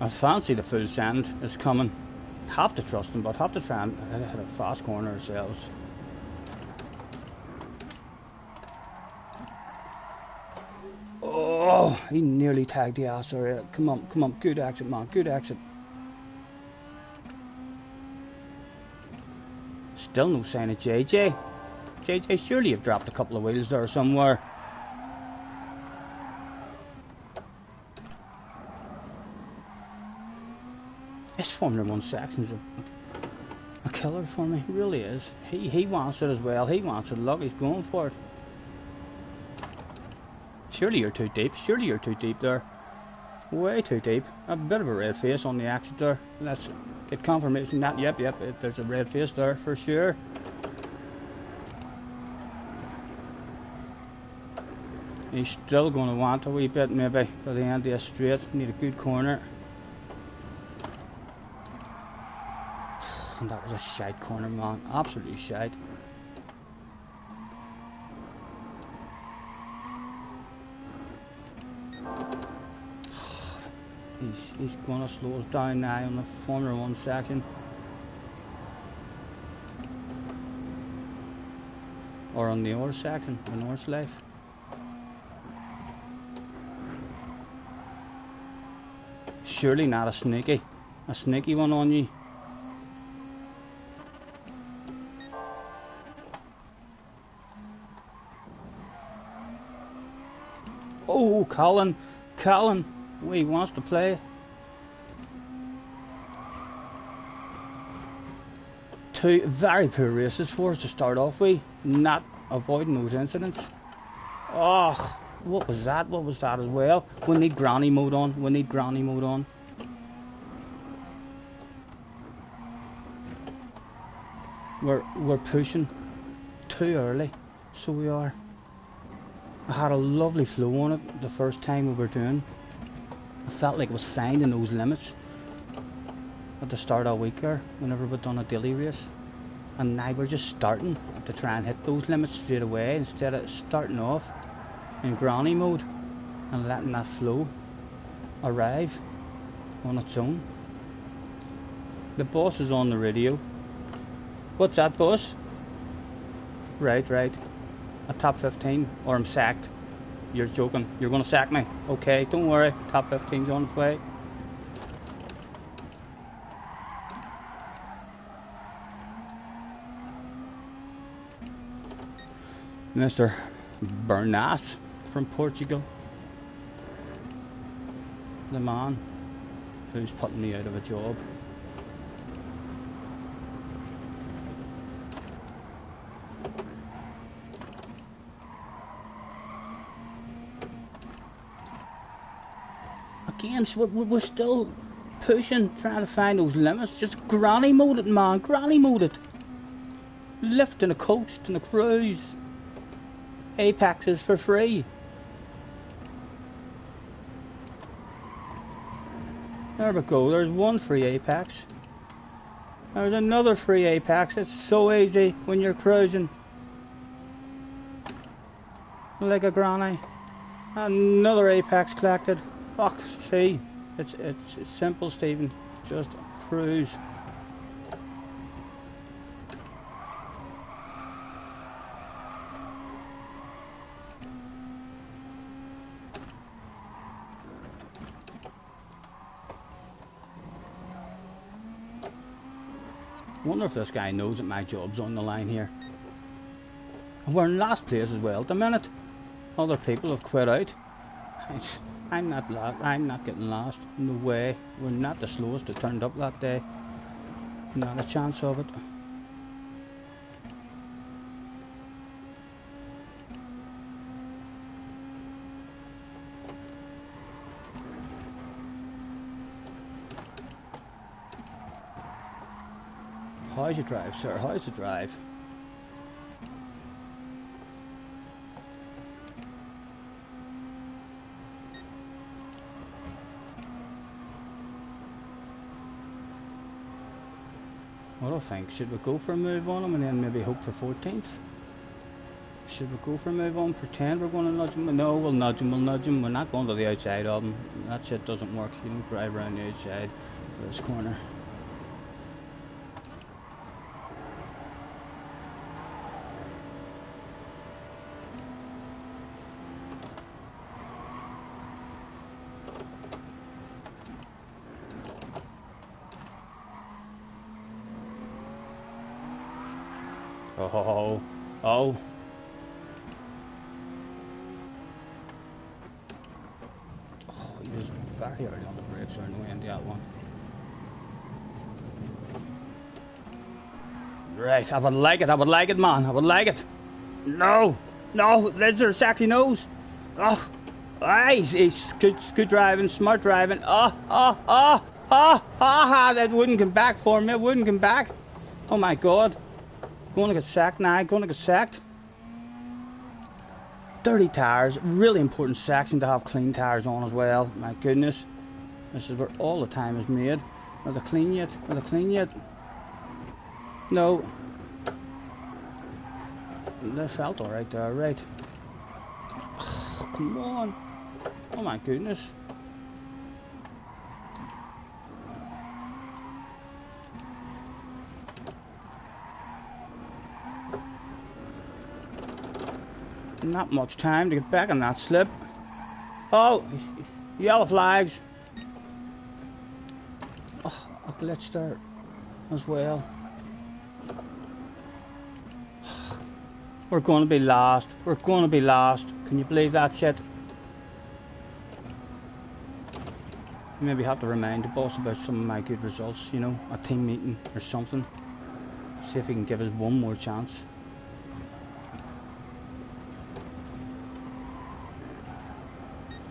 I fancy the full send is coming. Have to trust him, but have to try and hit a fast corner ourselves. Oh, he nearly tagged the ass area. Come on, good exit, man, good exit. Still no sign of JJ. JJ, surely you've dropped a couple of wheels there somewhere. This Formula 1 section's a killer for me, it really is. He wants it as well, he wants it. Look, he's going for it. Surely you're too deep there. Way too deep. A bit of a red face on the exit there. Let's get confirmation that, yep, there's a red face there for sure. He's still going to want a wee bit maybe by the end of the straight. Need a good corner. And that was a shite corner, man. Absolutely shite. He's going to slow us down now on the Formula 1 section. Or on the other section, the North Life. Surely not a sneaky one on you. Oh, Colin, he wants to play. Two very poor races for us to start off with, not avoiding those incidents. Oh, what was that as well? We need granny mode on, We're pushing too early, so we are. I had a lovely flow on it the first time we were doing. I felt like I was finding those limits at the start of the week there, whenever we'd done a daily race. And now we're just starting to try and hit those limits straight away, instead of starting off in granny mode and letting that flow arrive on its own. The boss is on the radio. What's that, boss? Right. A top 15 or I'm sacked. You're joking. You're gonna sack me. Okay, don't worry. Top 15's on its way. Mr. Bernas from Portugal. The man who's putting me out of a job. Again, so we're still pushing, trying to find those limits. Just granny mode it, man. Granny mode it. Lifting a coast and a cruise. Apex is for free. There we go, there's one free Apex. There's another free Apex. It's so easy when you're cruising. Like a granny. Another Apex collected. Fuck, see. It's simple, Stephen. Just cruise. I wonder if this guy knows that my job's on the line here. And we're in last place as well at the minute. Other people have quit out. I'm not getting last. No way. We're not the slowest that turned up that day. Not a chance of it. How's your drive, sir? How's the drive? What do I think? Should we go for a move on him and then maybe hope for 14th? Should we go for a move on? Pretend we're going to nudge him? No, we'll nudge him. We're not going to the outside of him. That shit doesn't work. You don't drive around the outside of this corner. Oh. Oh, he was very early on the brakes or no end that one. Right, I would like it, man. I would like it. No, Lizard, sexy nose. Oh, he's good driving, smart driving. That wouldn't come back for me. It wouldn't come back. Oh my God. Going to get sacked now, going to get sacked. Dirty tyres, really important section to have clean tyres on as well. My goodness, this is where all the time is made. Are they clean yet? No. They felt alright there, right. Oh, come on. Oh my goodness. Not much time to get back on that slip. Oh, yellow flags. Oh, a glitch there as well. We're going to be last. Can you believe that shit? Maybe have to remind the boss about some of my good results, you know, a team meeting or something. See if he can give us one more chance.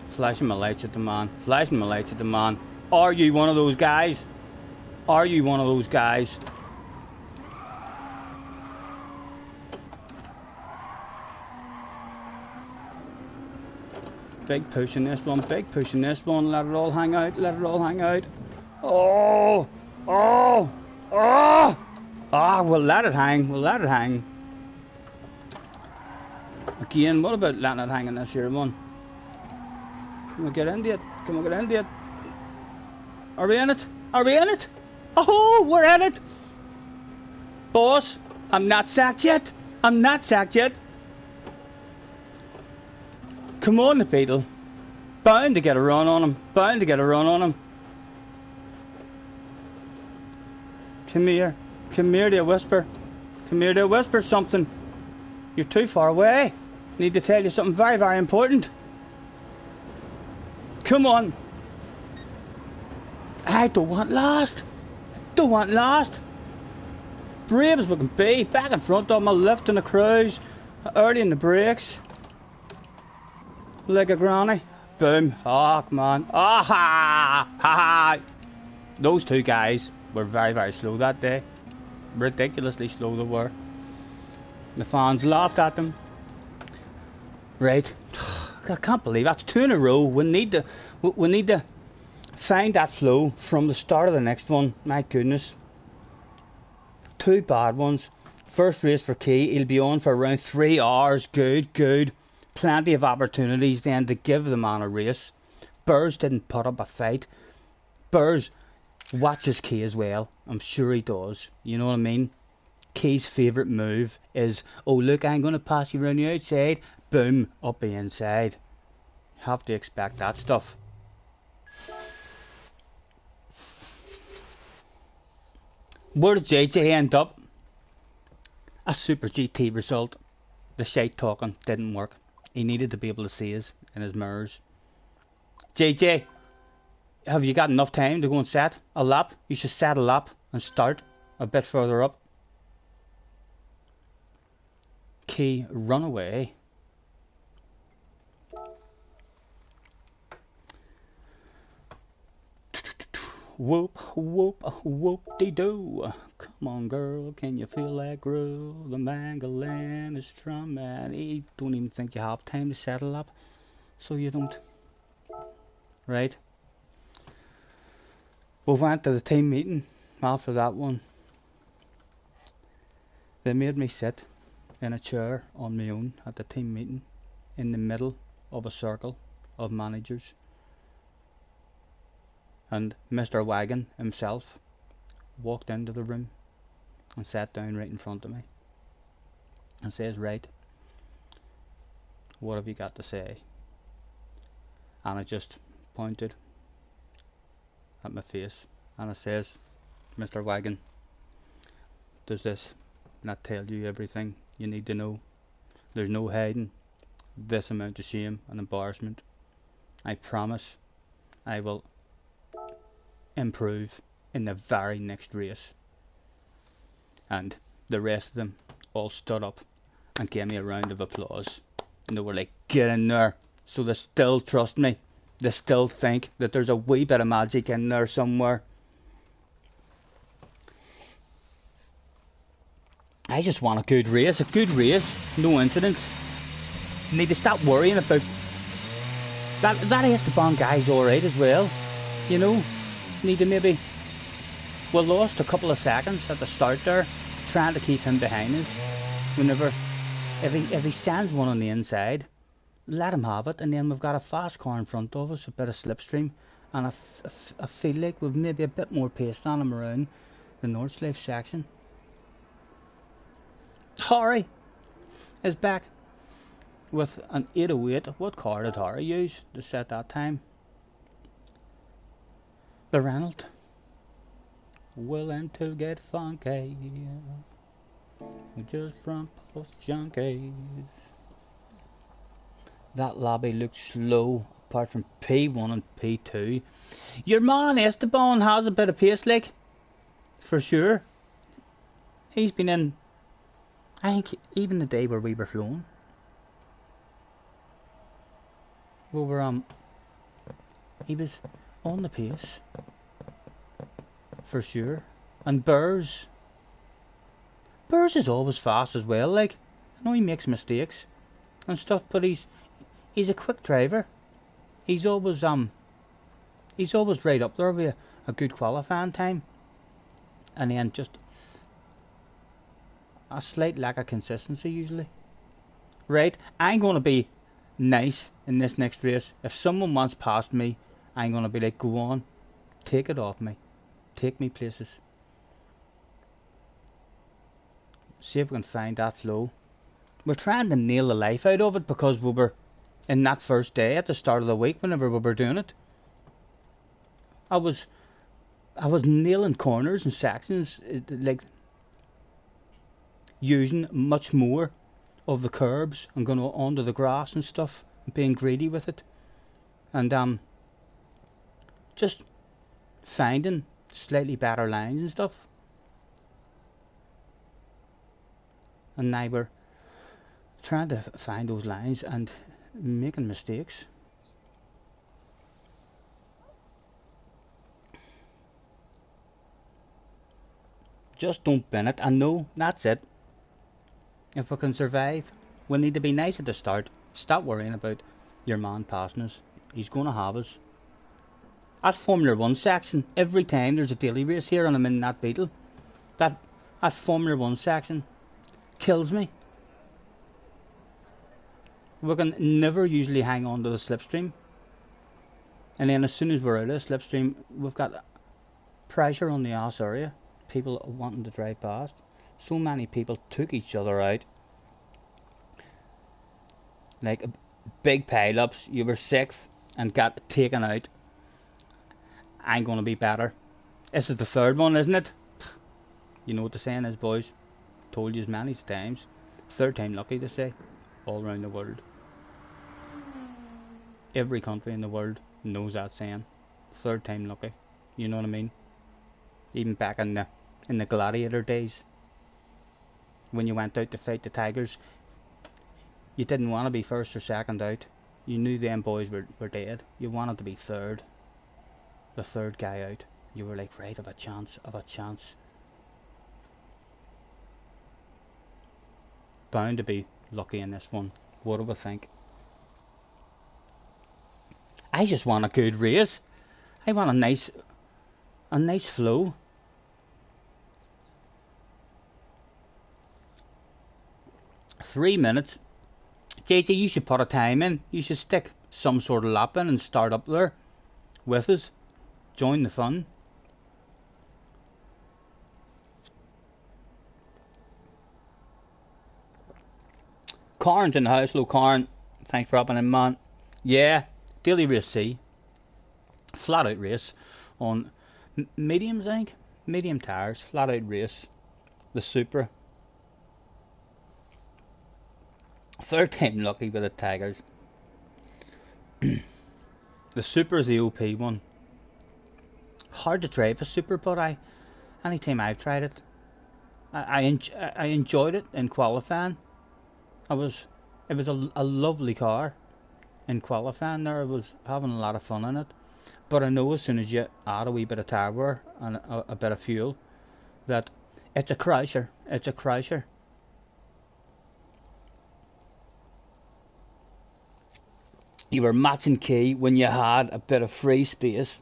Flashing my lights at the man. Are you one of those guys? Big push in this one, big push in this one. Let it all hang out, let it all hang out. Oh! Oh! Oh! Ah, we'll let it hang, we'll let it hang. Again, what about letting it hang in this here one? Can we get into it? Can we get into it? Are we in it? Are we in it? Oh, we're in it! Boss, I'm not sacked yet. I'm not sacked yet. Come on, the Beetle. Bound to get a run on him. Bound to get a run on him. Come here. Come here to whisper. Come here to whisper something. You're too far away. Need to tell you something very, very important. Come on. I don't want last. I don't want last. Brave as we can be. Back in front of him. Lifting the cruise. Early in the brakes. Like a granny. Boom. Oh, come on. Ah, ha, ha, ha. Those two guys were very, very slow that day. Ridiculously slow they were. The fans laughed at them. Right. I can't believe that's 2 in a row. We need to find that flow from the start of the next one. My goodness. 2 bad ones. First race for Key. He'll be on for around 3 hours. Good, good. Plenty of opportunities then to give the man a race. Burrs didn't put up a fight. Burrs watches Key as well. I'm sure he does. You know what I mean? Key's favourite move is, oh look, I'm going to pass you around the outside. Boom, up the inside. Have to expect that stuff. Where did JJ end up? A Super GT result. The shite talking didn't work. He needed to be able to see us in his mirrors. JJ, have you got enough time to go and set a lap? You should set a lap and start a bit further up. Key, run away. Whoop, whoop, whoop-de-doo. Come on, girl, can you feel that groove? The mandolin is strumming. You don't even think you have time to settle up, so you don't. Right? We went to the team meeting after that one. They made me sit in a chair on my own at the team meeting in the middle of a circle of managers. And Mr. Wagon himself walked into the room and sat down right in front of me and says, right, what have you got to say? And I just pointed at my face and I says, Mr. Wagon, does this not tell you everything you need to know? There's no hiding this amount of shame and embarrassment. I promise I will improve in the very next race. And the rest of them all stood up and gave me a round of applause, and they were like, get in there. So they still trust me. They still think that there's a wee bit of magic in there somewhere. I just want a good race, no incidents. Need to stop worrying about that. Esteban guy's alright as well, you know. Need to maybe, we lost a couple of seconds at the start there, trying to keep him behind us. Whenever, if he sends one on the inside, let him have it, and then we've got a fast car in front of us, a bit of slipstream, and I feel like we've maybe a bit more pace on him around the Nordschleife section. Harry is back with an 808. What car did Harry use to set that time? The Reynolds. Willing to get funky. Just from post junkies. That lobby looks slow, apart from P1 and P2. Your man Esteban has a bit of pace, like, for sure. He's been in, I think, even the day where we were flown. We were, he was on the pace, for sure. And Burrs is always fast as well, like, I know he makes mistakes and stuff, but he's a quick driver. he's always right up there with a good qualifying time, and then just a slight lack of consistency usually. Right, I'm gonna be nice in this next race. If someone wants past me, I'm gonna be like, go on, take it off me, take me places. See if we can find that flow. We're trying to nail the life out of it because we were in that first day at the start of the week. Whenever we were doing it, I was nailing corners and sections, like using much more of the curbs and going onto the grass and stuff, and being greedy with it, and just finding slightly better lines and stuff. And now we're trying to find those lines and making mistakes. Just don't bin it, and no, that's it. If we can survive, we need to be nice at the start. Stop worrying about your man passing us. He's going to have us. That Formula 1 section, every time there's a daily race here and I'm in that Beetle, that Formula 1 section kills me. We can never usually hang on to the slipstream, and then as soon as we're out of the slipstream, we've got pressure on the ass area. People wanting to drive past. So many people took each other out, like big pile-ups. You were sixth and got taken out. I'm gonna be better. This is the third one, isn't it? You know what the saying is, boys. Told you as many times. Third time lucky, they say, all around the world. Every country in the world knows that saying. Third time lucky. You know what I mean? Even back in the gladiator days, when you went out to fight the tigers, you didn't want to be first or second out. You knew them boys were dead. You wanted to be third. The third guy out. You were like, right, I've a chance, I've a chance. Bound to be lucky in this one. What do we think? I just want a good race. I want a nice flow. Three minutes. JJ, you should put a time in. You should stick some sort of lap in and start up there with us. Join the fun. Karn's in the house. Hello, Karn. Thanks for hopping in, man. Yeah, daily race C. Flat out race on mediums, I think. Medium tyres. Flat out race. The Supra. Third time lucky with the Tigers. The Supra is the OP one. Hard to drive a Supra, but anytime I've tried it, I enjoyed it in qualifying. It was a lovely car in qualifying there. I was having a lot of fun in it. But I know as soon as you add a wee bit of tyre wear and a bit of fuel, that it's a crasher. It's a crasher. You were matching key when you had a bit of free space.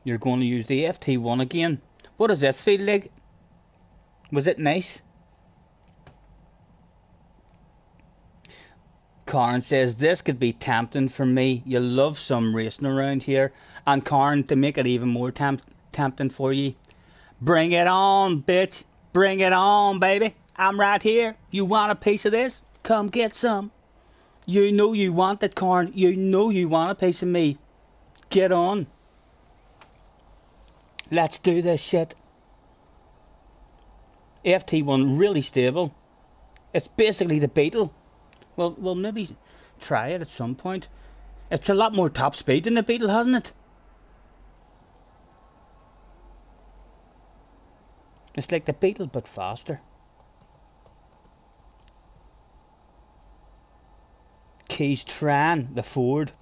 You're going to use the FT1 again. What does this feel like? Was it nice? Karn says, this could be tempting for me. You love some racing around here. And Karn, to make it even more tempting for you, bring it on, bitch. Bring it on, baby. I'm right here. You want a piece of this? Come get some. You know you want it, Karn. You know you want a piece of me. Get on. Let's do this shit. FT1 really stable. It's basically the Beetle. Well, we'll maybe try it at some point. It's a lot more top speed than the Beetle, hasn't it? It's like the Beetle, but faster. Keys Tran, the Ford.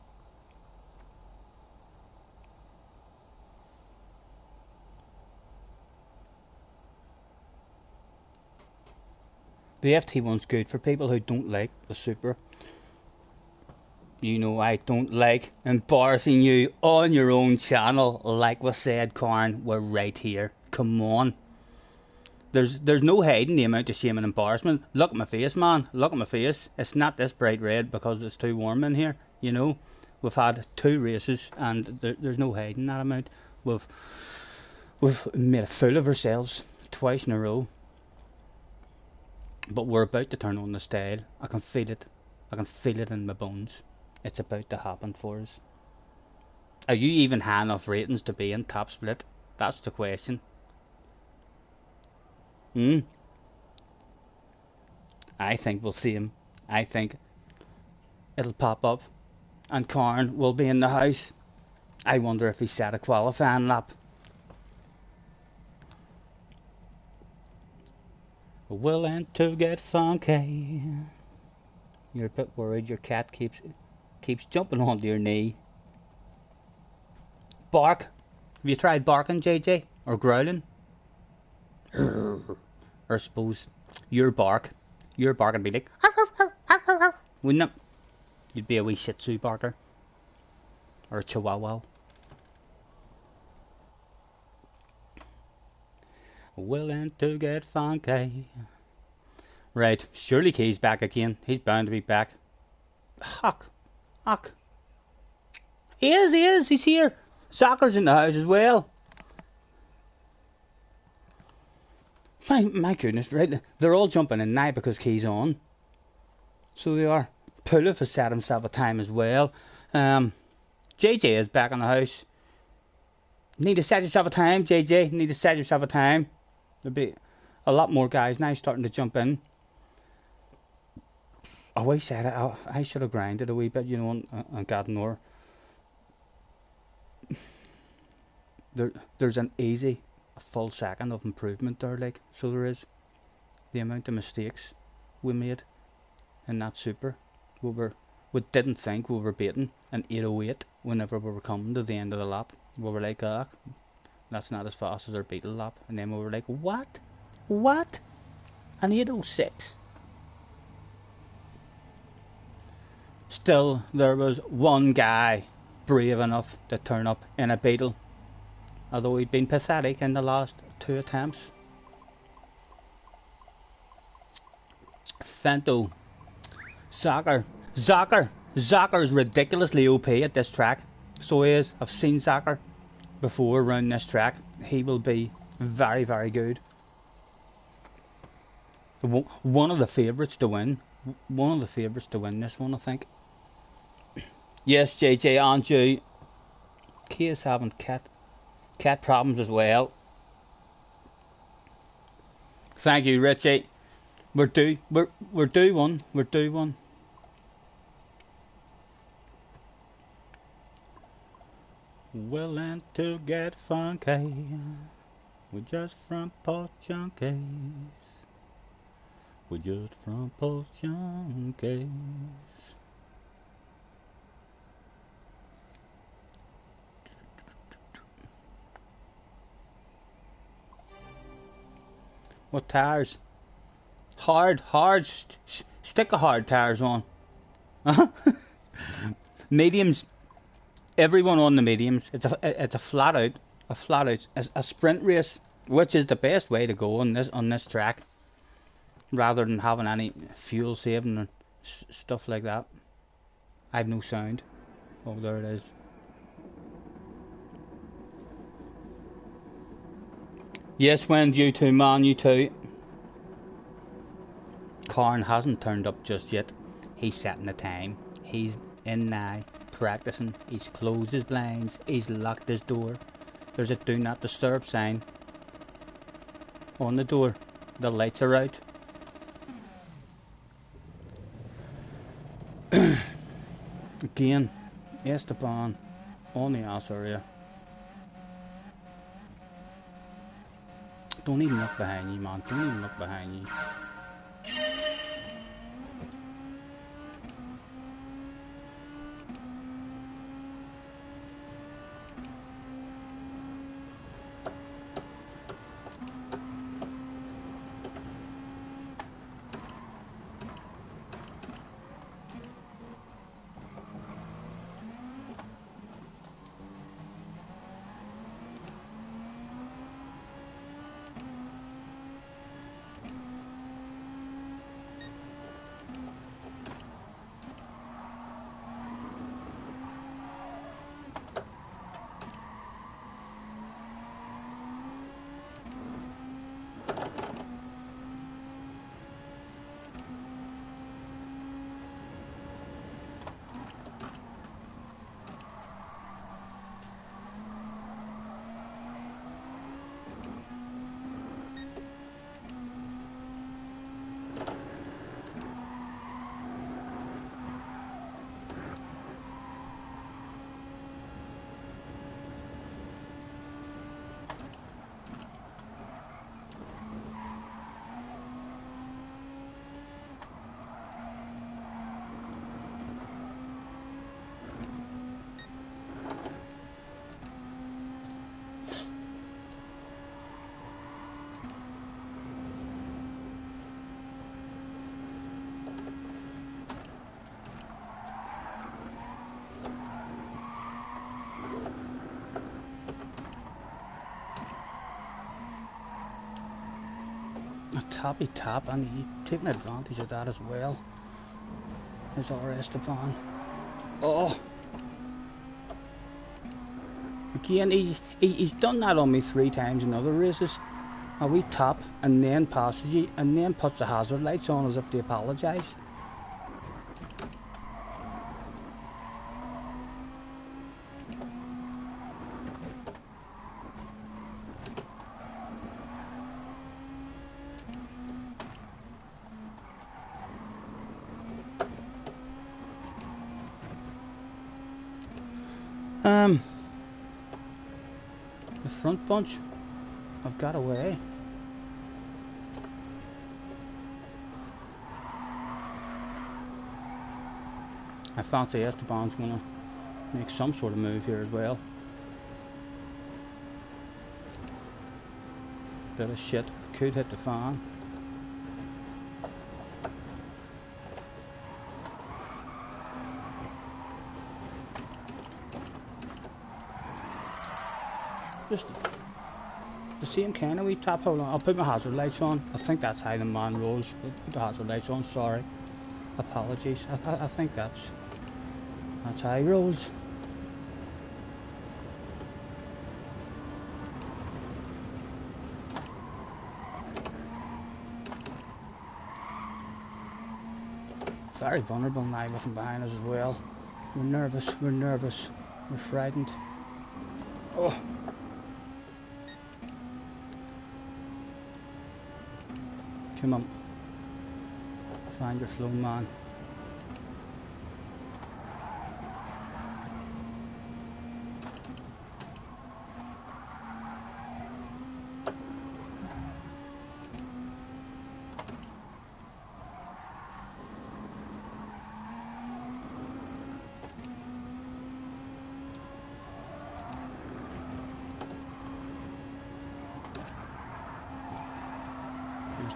The FT1's good for people who don't like the Supra. You know I don't like embarrassing you on your own channel. Like we said, Corn, we're right here. Come on. There's no hiding the amount of shame and embarrassment. Look at my face, man. Look at my face. It's not this bright red because it's too warm in here. You know, we've had 2 races and there's no hiding that amount. We've made a fool of ourselves twice in a row. But we're about to turn on the style. I can feel it. I can feel it in my bones. It's about to happen for us. Are you even high enough ratings to be in top split? That's the question. I think we'll see him. I think it'll pop up and Corn will be in the house. I wonder if he set a qualifying lap. Willing to get funky. You're a bit worried your cat keeps jumping onto your knee. Bark. Have you tried barking, JJ? Or growling? Or I suppose your bark would be like, wouldn't it? You'd be a wee Shih Tzu barker. Or a Chihuahua. Willing to get funky. Right, surely Key's back again. He's bound to be back. Huck. He is, he's here. Soccer's in the house as well. My goodness, right? They're all jumping in now because Key's on. So they are. Pulif has set himself a time as well. JJ is back in the house. Need to set yourself a time, JJ. Need to set yourself a time. There'll be a lot more guys now starting to jump in. Oh, I said it. I should have grinded a wee bit, you know, and gotten more. There's an easy, a full second of improvement there, like, so there is. The amount of mistakes we made in that super. We didn't think we were beating an 808 whenever we were coming to the end of the lap. We were like, ah, that's not as fast as our Beetle lap. And then we were like, what? An 806? Still, there was one guy brave enough to turn up in a Beetle. Although he'd been pathetic in the last 2 attempts. Fento. Zocker is ridiculously OP at this track. So he is. I've seen Zocker before around this track. He will be very, very good. One of the favourites to win. One of the favourites to win this one, I think. Yes, JJ, aren't you? Key is having cat problems as well. Thank you, Richie. We're due one. Willing to get funky. We're just front porch junkies. What tires? Hard. Stick a hard tires on. Mediums. Everyone on the mediums. It's a flat out a sprint race, which is the best way to go on this track, rather than having any fuel saving and stuff like that. I have no sound. Oh, there it is. Yes, when you too, man, you too. Corn hasn't turned up just yet. He's setting the time. He's in now, practicing. He's closed his blinds. He's locked his door. There's a do not disturb sign on the door. The lights are out. Again, Esteban on the ass area. Don't even look behind you, man. Don't even look behind you. a toppy top, and he's taking advantage of that as well. There's our Esteban. Oh! Again, he's done that on me 3 times in other races. A wee top, and then passes you, and then puts the hazard lights on as if to apologise. The front bunch have got away. I fancy Esteban's gonna make some sort of move here as well. Bit of shit, could hit the fan. Just the same kind of wee tap. Hold on, I'll put my hazard lights on. I think that's how the man rolls. Put the hazard lights on, sorry. Apologies. I think that's how he rolls. Very vulnerable now with him behind us as well. We're nervous, we're frightened. Oh! Come on. Find your flow, man.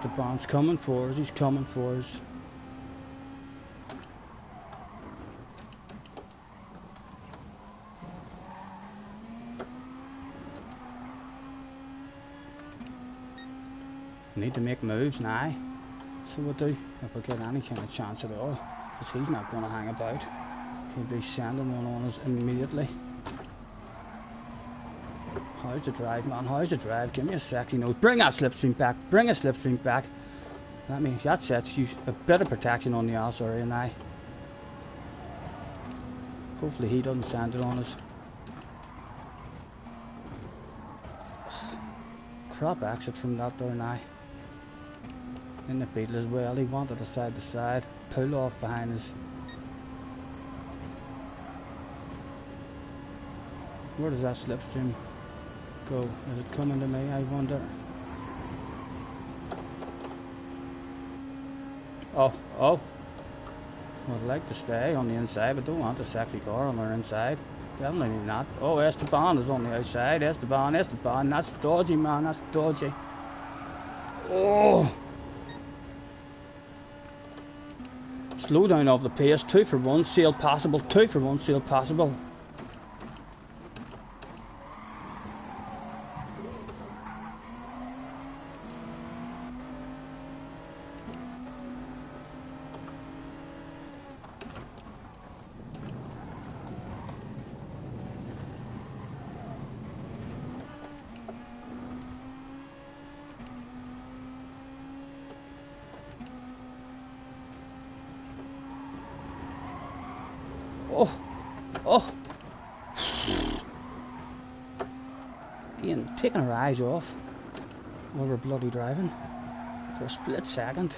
The bomb's coming for us, he's coming for us. We need to make moves now, so we'll do, if we get any kind of chance at all, because he's not going to hang about. He'll be sending one on us immediately. How's the drive, man? How's the drive? Give me a sexy note. Bring that slipstream back. Bring a slipstream back. That means that sets you a bit of protection on the ass area now. Hopefully he doesn't send it on us. Crap exit from that door now. In the beetle as well. He wanted a side to side. Pull off behind us. Where does that slipstream go? Is it coming to me, I wonder? Oh. I'd like to stay on the inside, but don't want a sexy car on our inside. Definitely not. Oh, Esteban is on the outside. Esteban, that's dodgy, man, that's dodgy. Oh! Slow down off the pace. 2 for 1, sail possible. 2 for 1, sail possible. Oh! Again, taking our eyes off while we're bloody driving for a split second.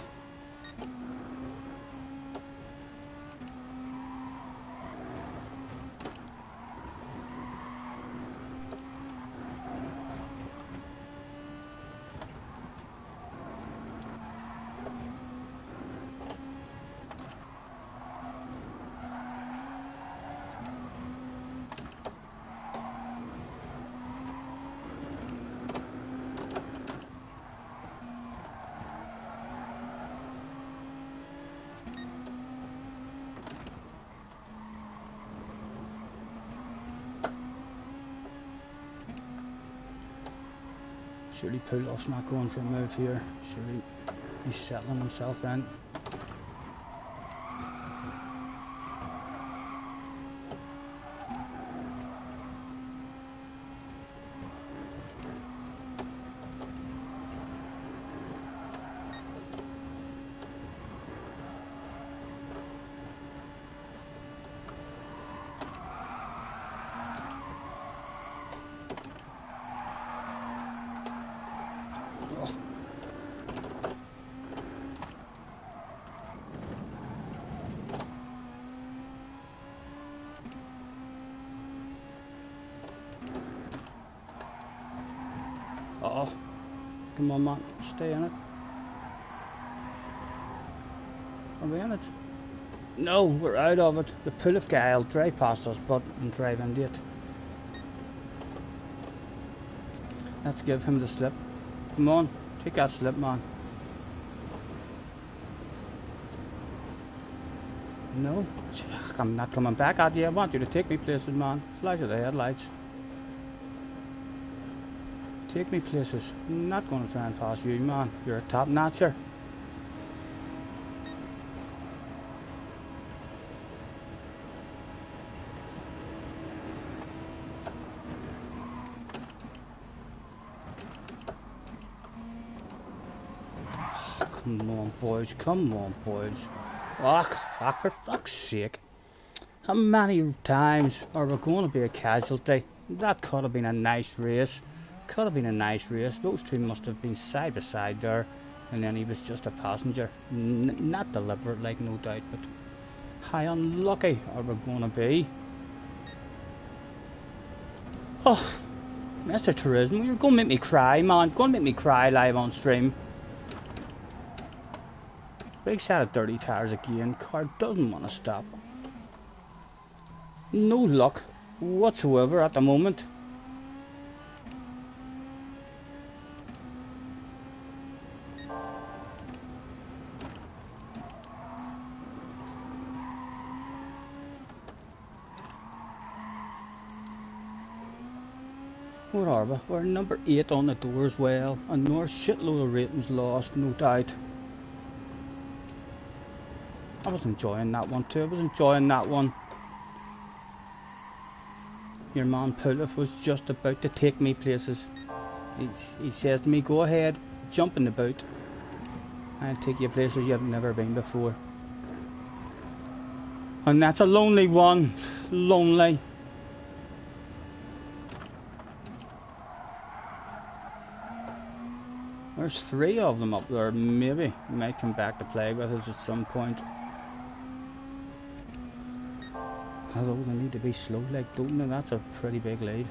Surely pull-off's not going for a move here. Surely He's settling himself in. Oh, come on, man, stay in it. Are we in it? No, we're out of it. The pull-off guy will drive past us, but and drive into it. Let's give him the slip. Come on, take that slip, man. No, I'm not coming back at you. I want you to take me places, man. Flash of the headlights. Take me places. I'm not going to try and pass you, man. You're a top notcher. Come on, boys. Come on, boys. Oh, fuck, for fuck's sake. How many times are we going to be a casualty? That could have been a nice race. Could have been a nice race. Those two must have been side by side there, and then he was just a passenger. Not deliberate, like, no doubt, but how unlucky are we going to be? Oh, Mr. Turismo, you're going to make me cry, man. Going to make me cry live on stream. Big set of dirty tires again. Car doesn't want to stop. No luck whatsoever at the moment. What are we? We're number 8 on the door as well, and no shitload of ratings lost, no doubt. I was enjoying that one too. I was enjoying that one. Your man Puloff was just about to take me places. He says to me, go ahead, jump in the boot. I'll take you places you've never been before. And that's a lonely one. Lonely. There's 3 of them up there. Maybe might come back to play with us at some point. Although they need to be slow, like, don't they? That's a pretty big lead.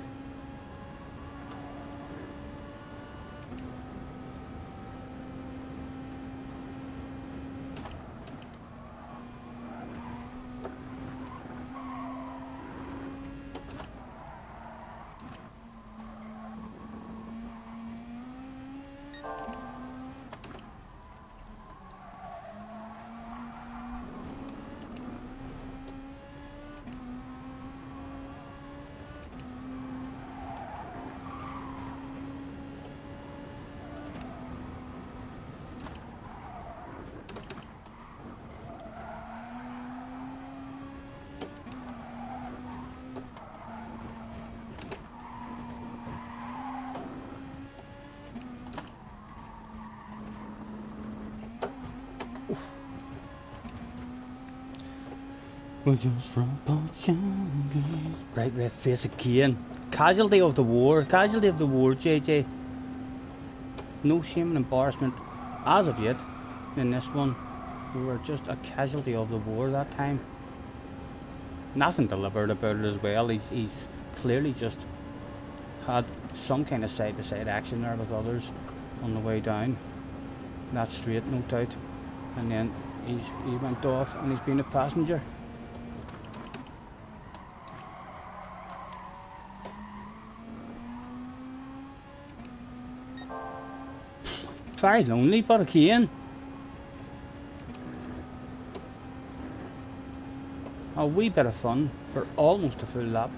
We're just from bright red face again. Casualty of the war. Casualty of the war, JJ. No shame and embarrassment as of yet in this one. We were just a casualty of the war that time. Nothing deliberate about it as well. He's clearly just had some kind of side-to-side action there with others on the way down. That's straight, no doubt. And then he's went off and he's been a passenger. Very lonely, but again, a wee bit of fun for almost a full lap.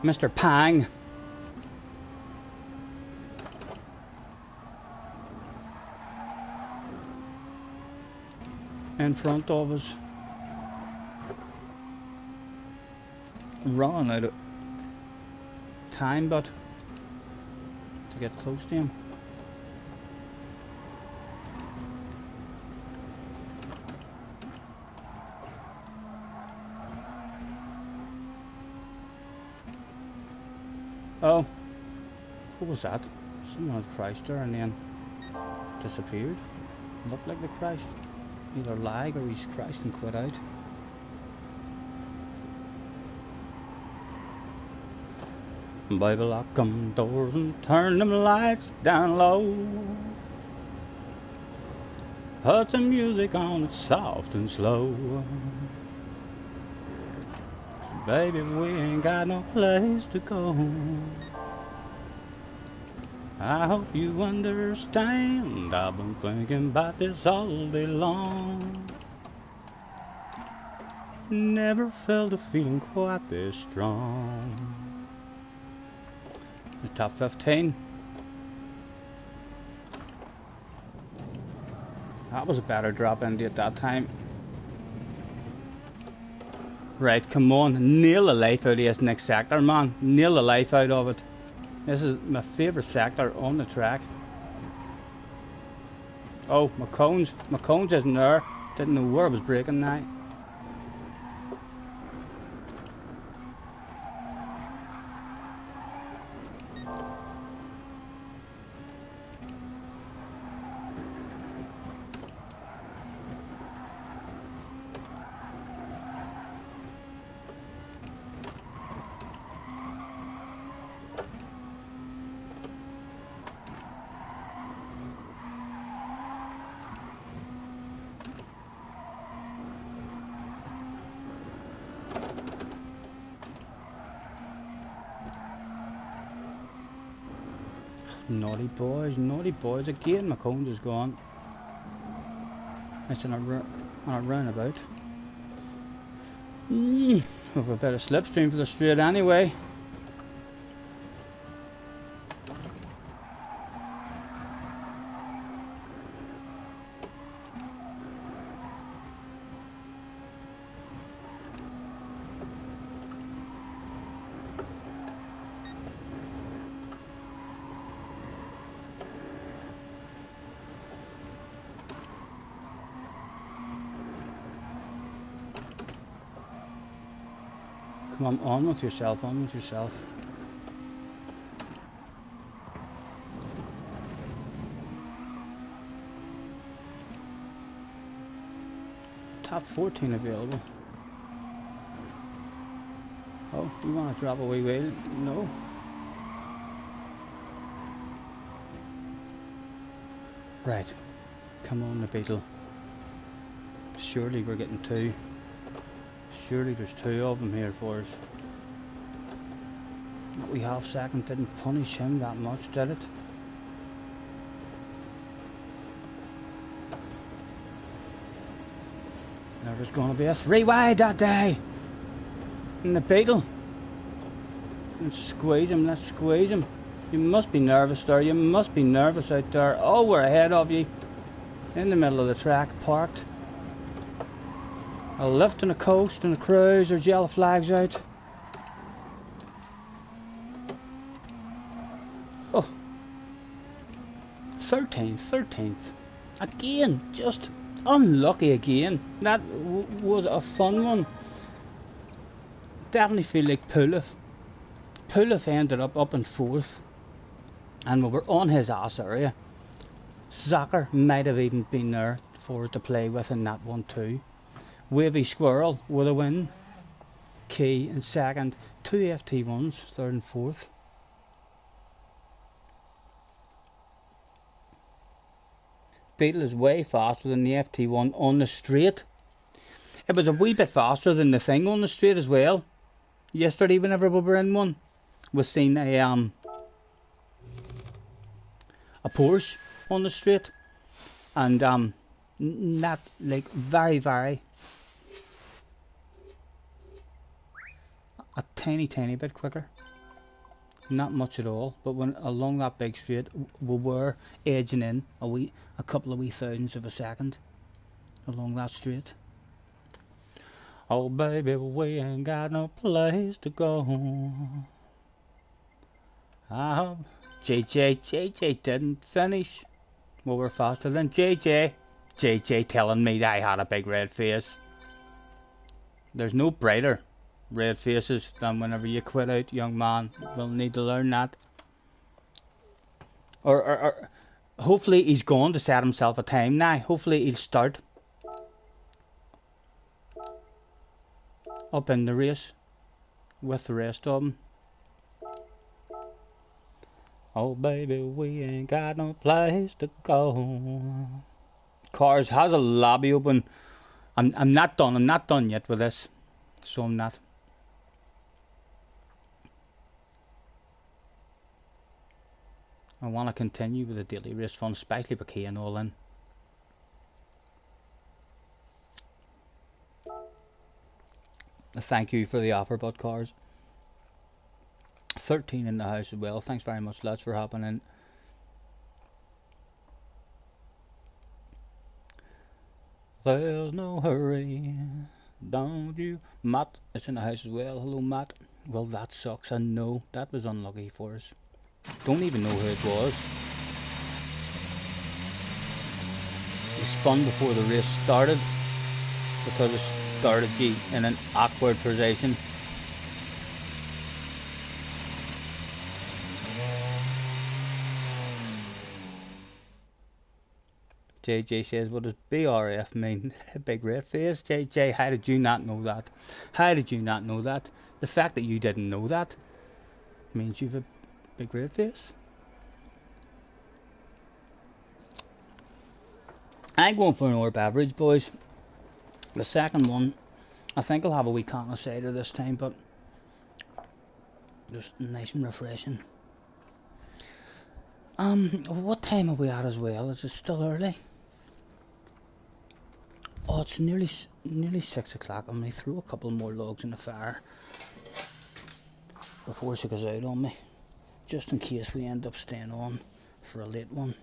Mr. Pang. In front of us. Running out of time, but to get close to him. Oh, what was that? Someone had crashed there and then disappeared. Looked like they crashed. Either lag or he's crashed and quit out. Baby, lock them doors and turn them lights down low. Put the music on it soft and slow. Baby, we ain't got no place to go. I hope you understand. I've been thinking about this all day long. Never felt a feeling quite this strong. The top 15. That was a better drop in at that time. Right, come on, nail the life out of this next sector, man. Nail the life out of it. This is my favourite sector on the track. Oh, my cones isn't there. Didn't know where I was braking now. Naughty boys again. My cones is gone. It's on a roundabout. Have a better slipstream for the straight anyway. Come on with yourself, on with yourself. Top 14 available. Oh, you want to drop a wee wheel? No. Right. Come on, the beetle. Surely we're getting two. Surely there's two of them here for us. That wee half second didn't punish him that much, did it? There was going to be a 3 wide that day. And the beetle. Let's squeeze him, let's squeeze him. You must be nervous there, you must be nervous out there. Oh, we're ahead of you. In the middle of the track, parked. A lift and a coast and a cruise, there's yellow flags out. Oh, 13th. Again, just unlucky again. That was a fun one. Definitely feel like Pulif ended up in 4th. And we were on his ass area. Zucker might have even been there for us to play with in that one too. Wavy Squirrel with a win. Key in 2nd. 2 FT1s, 3rd and 4th. Beetle is way faster than the FT1 on the straight. It was a wee bit faster than the thing on the straight as well. Yesterday whenever we were in one, we seen a Porsche on the straight. And not like very a tiny bit quicker. Not much at all. But when along that big straight, we were edging in a couple of wee thousandths of a second along that straight. Oh baby, we ain't got no place to go. JJ didn't finish. We were faster than JJ. JJ telling me I had a big red face. There's no brighter red faces than whenever you quit out, young man. We'll need to learn that. Or hopefully he's going to set himself a time now. Hopefully he'll start up in the race with the rest of them. Oh baby, we ain't got no place to go. Cars has a lobby open. I'm not done yet with this. So I'm not. I want to continue with the daily race fun, especially with Key and all in. Thank you for the offer, bud cars. 13 in the house as well. Thanks very much, lads, for hopping in. There's no hurry, don't you? Matt is in the house as well. Hello, Matt. Well, that sucks. I know that was unlucky for us. Don't even know who it was. He spun before the race started because it started you in an awkward position. JJ says, what does BRF mean? Big red face. JJ, how did you not know that? How did you not know that? The fact that you didn't know that means you've a big red face. I'm going for an orb average, boys. The second one, I think I'll have a wee comn cider this time, but just nice and refreshing. What time are we at as well? Is it still early? Oh, it's nearly 6 o'clock. I'm going to throw a couple more logs in the fire before she goes out on me, just in case we end up staying on for a late one.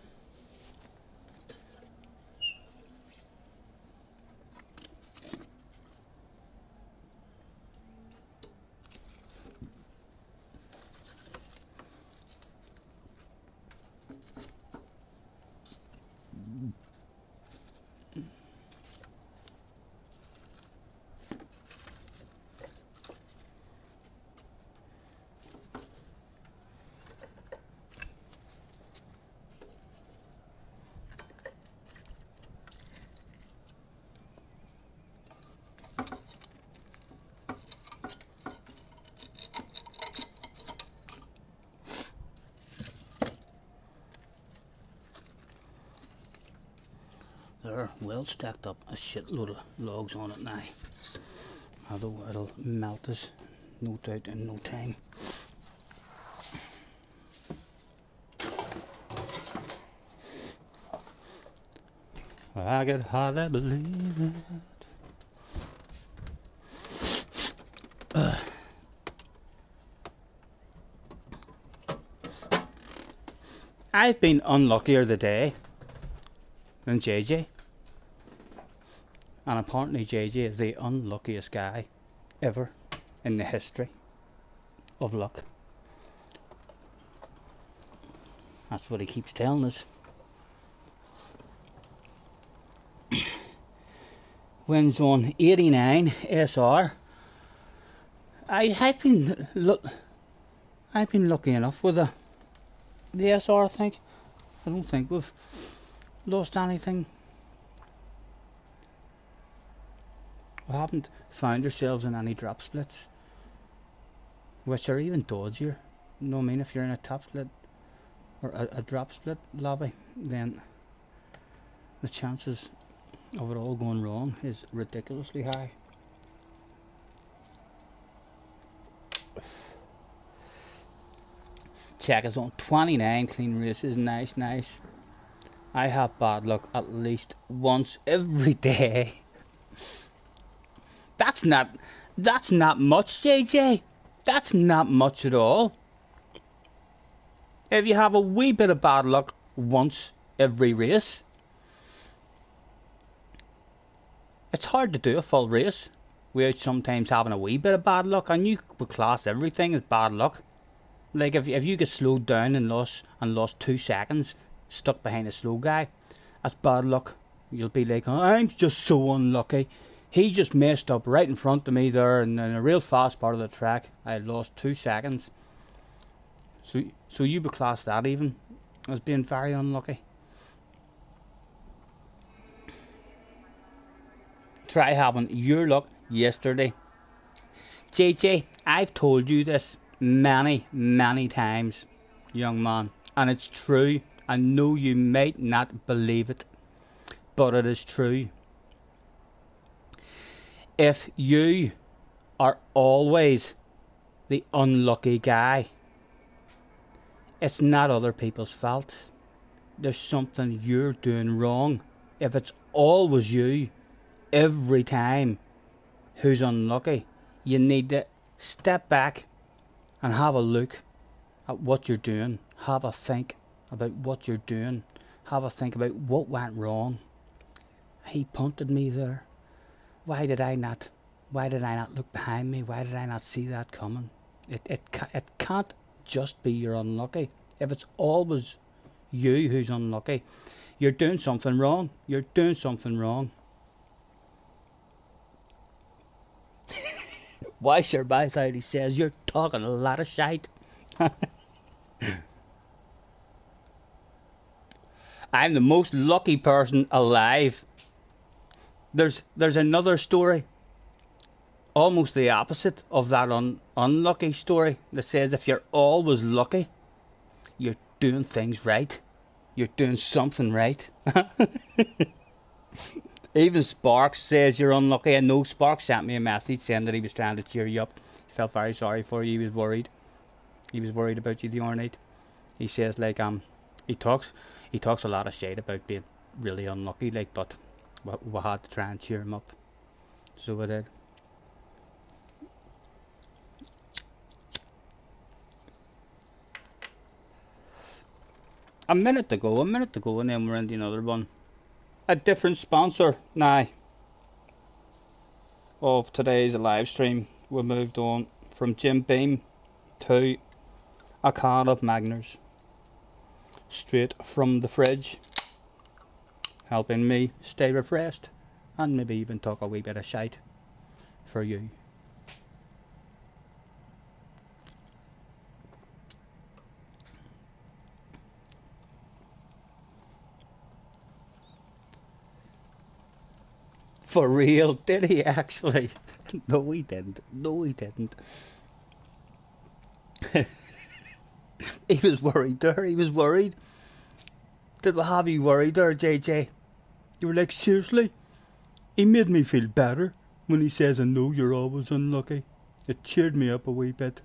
They're well stacked up, a shitload of logs on it now. Although it'll melt us, no doubt, in no time. I could hardly believe it. I've been unluckier today than JJ, and apparently JJ is the unluckiest guy ever in the history of luck. That's what he keeps telling us. Wins on 89 SR. I've been lucky enough with the SR. I don't think we've lost anything. We haven't found ourselves in any drop splits, which are even dodgier. You know what I mean? If you're in a top split or a drop split lobby, then the chances of it all going wrong is ridiculously high. Check is on 29 clean races. Nice. I have bad luck at least once every day. That's not much, JJ. That's not much at all. If you have a wee bit of bad luck once every race, it's hard to do a full race without sometimes having a wee bit of bad luck, and you would class everything as bad luck. Like if you get slowed down and lost 2 seconds stuck behind a slow guy, that's bad luck. You'll be like, oh, I'm just so unlucky. He just messed up right in front of me there in a real fast part of the track. I lost 2 seconds. So you would class that even as being very unlucky. Try having your luck yesterday. JJ, I've told you this many, many times, young man, and it's true. I know you might not believe it, but it is true. If you are always the unlucky guy, it's not other people's fault. There's something you're doing wrong. If it's always you, every time, who's unlucky, you need to step back and have a look at what you're doing. Have a think about what you're doing. Have a think about what went wrong. He punted me there. Why did I not look behind me? Why did I not see that coming? It can't just be you're unlucky. If it's always you who's unlucky, you're doing something wrong. You're doing something wrong. Why, sir, by thought he says, you're talking a lot of shite. I'm the most lucky person alive. There's another story, almost the opposite of that unlucky story, that says if you're always lucky, you're doing things right. You're doing something right. Even Sparks says you're unlucky. I know Sparks sent me a message saying that he was trying to cheer you up. He felt very sorry for you. He was worried. He was worried about you the other night. He says like he talks a lot of shit about being really unlucky, like, but we had to try and cheer him up. So we did. A minute to go, and then we're in the another one. A different sponsor now of today's live stream. We moved on from Jim Beam to a can of Magners, straight from the fridge, helping me stay refreshed and maybe even talk a wee bit of shite for you. For real, did he actually? No, he didn't. No, he didn't. He was worried there. He was worried. Did we have you worried there, JJ? You were like, seriously? He made me feel better when he says, I know you're always unlucky. It cheered me up a wee bit.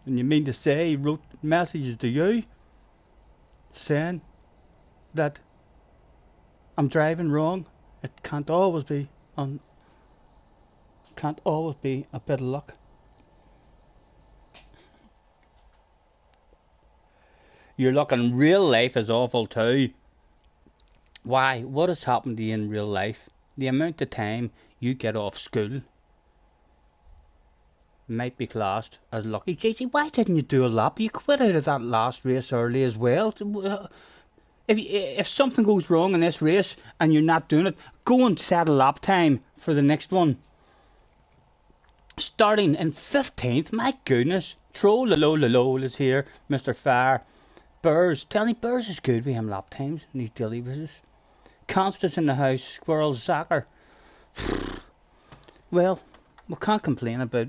And you mean to say he wrote messages to you saying that I'm driving wrong? It can't always be a bit of luck. Your luck in real life is awful too. Why? What has happened to you in real life? The amount of time you get off school might be classed as lucky. JJ, why didn't you do a lap? You quit out of that last race early as well. If something goes wrong in this race and you're not doing it, go and set a lap time for the next one. Starting in 15th, my goodness. Troll is here, Mr. Fire. Burrs, tell me Burrs is good with him lap times in these daily races. Constance in the house, Squirrel Soccer. Well, we can't complain about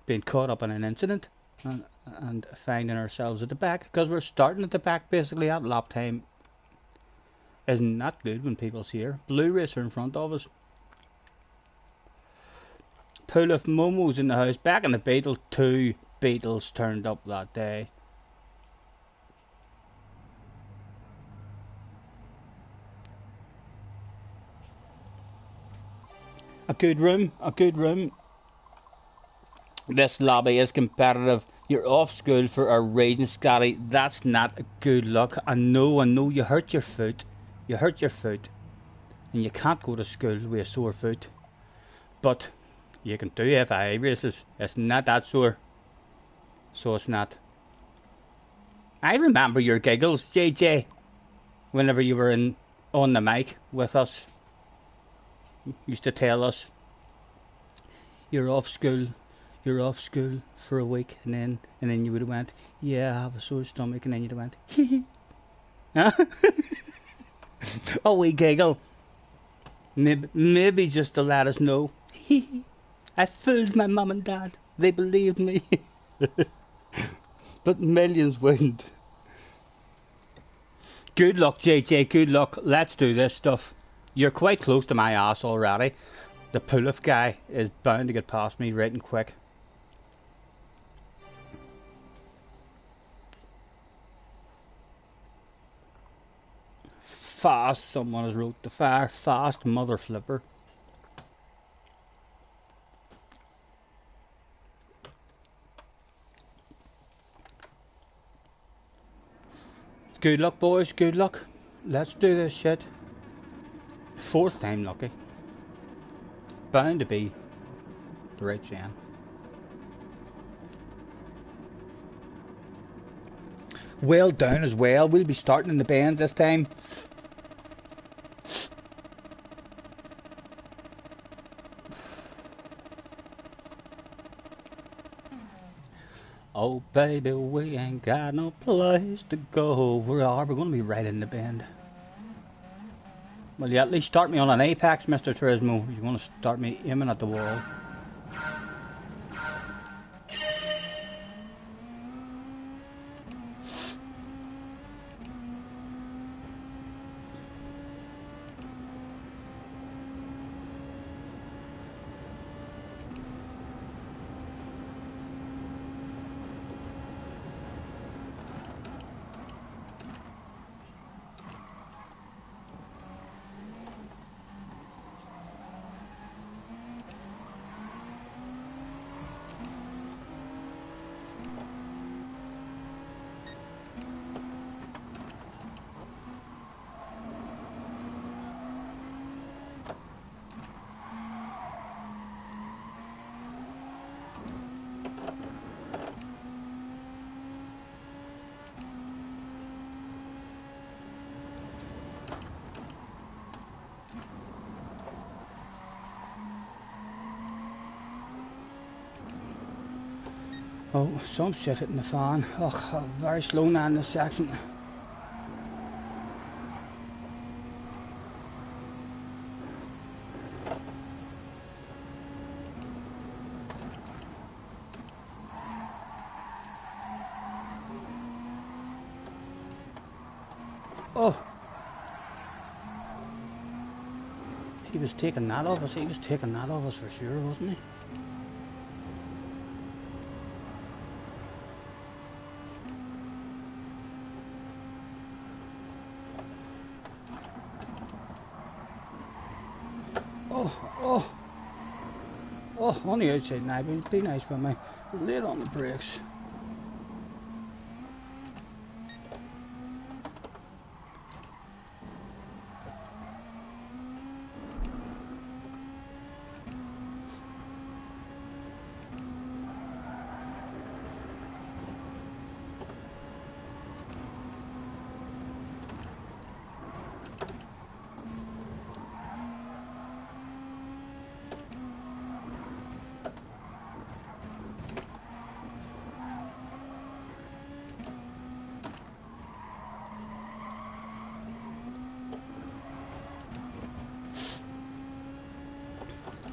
being caught up in an incident and finding ourselves at the back, because we're starting at the back basically. At lap time is not good when people's here. Blue Racer in front of us. Pool of Momo's in the house. Back in the Beetle, 2 Beetles turned up that day. A good room. This lobby is competitive. You're off school for a reason, Scotty. That's not a good luck. I know you hurt your foot. You hurt your foot. And you can't go to school with a sore foot. But you can do FIA races. It's not that sore. So it's not. I remember your giggles, JJ. Whenever you were on the mic with us. You used to tell us. You're off school for a week, and then you would have went, yeah, I have a sore stomach, and then you'd have went, hee hee. Huh? Oh, we giggle. Maybe just to let us know. Hee hee. I fooled my mum and dad. They believed me. But millions wouldn't. Good luck, JJ, good luck. Let's do this stuff. You're quite close to my ass already. The pull-off guy is bound to get past me right and quick. Fast, someone has wrote the fire. Fast mother flipper. Good luck, boys, good luck. Let's do this shit. 4th time lucky. Bound to be the right saying. Well down as well. We'll be starting in the bends this time. Oh baby, we ain't got no place to go. We're going to be right in the bend. Well, you at least start me on an apex, Mr. Turismo. You want to start me aiming at the wall. Oh, some shit hitting the fan. Oh, very slow now in this section. Oh! He was taking that off us. He was taking that off us for sure, wasn't he? Oh, on the outside now, but be nice with me. Late on the brakes.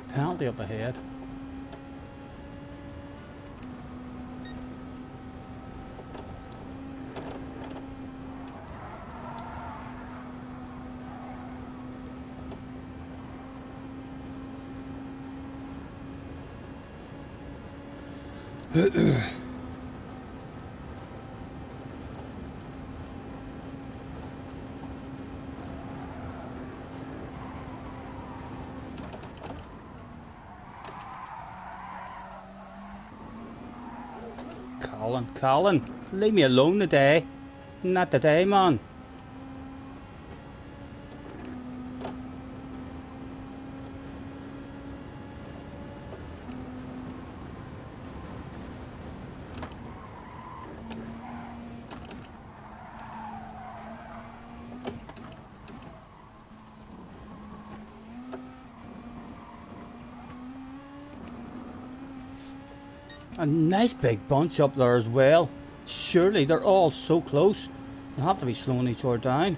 Penalty up ahead. Colin, leave me alone today. Not today, man. A nice big bunch up there as well. Surely they're all so close. They'll have to be slowing each other down.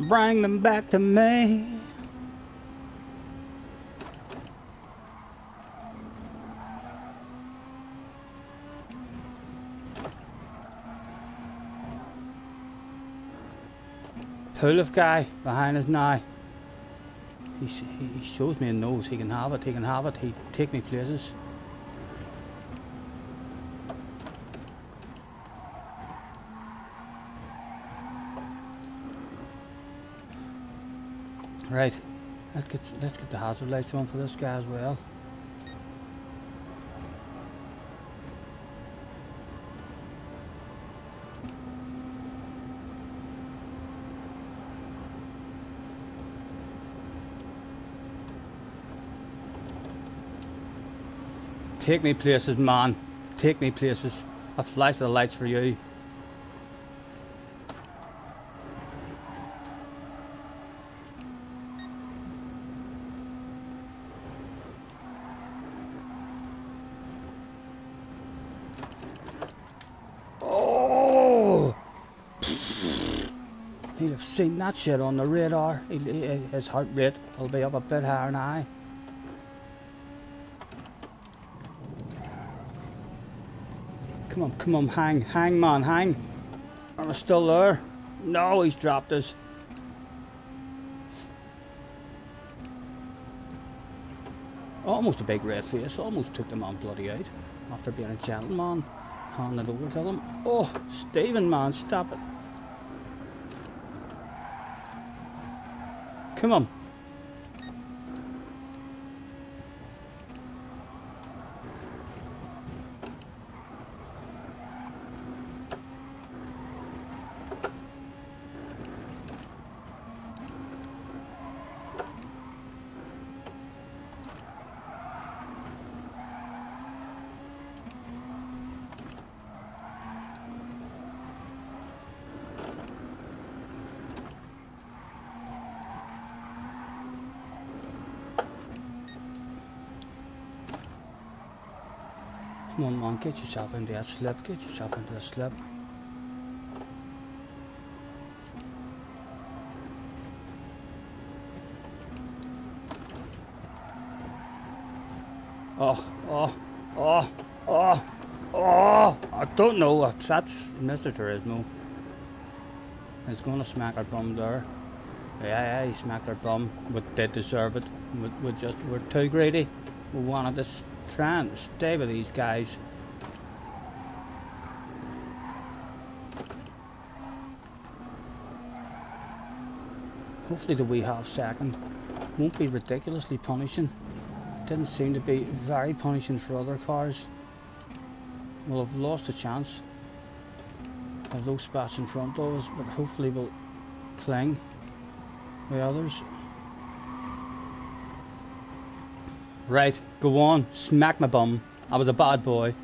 Bring them back to me. Pull-off guy behind us now. He shows me a nose. He can have it. He can have it. He take me places. Right, let's get the hazard lights on for this guy as well. Take me places, man. Take me places. A flash of the lights for you. He'll have seen that shit on the radar. His heart rate will be up a bit higher now. Come on, hang man, hang. Are we still there? No, he's dropped us. Almost a big red face, almost took the man bloody out. After being a gentleman, handed over to him. Oh, Stephen man, stop it. Come on. Come on man, get yourself into that slip, get yourself into the slip. Oh, I don't know, that's Mr. Turismo. He's gonna smack our bum there. Yeah, he smacked our bum, but did deserve it. We're too greedy. We wanted to try and stay with these guys. Hopefully the wee half second won't be ridiculously punishing. It didn't seem to be very punishing for other cars. We'll have lost a chance of those spots in front of us, but hopefully we'll cling with others. Right, go on, smack my bum. I was a bad boy.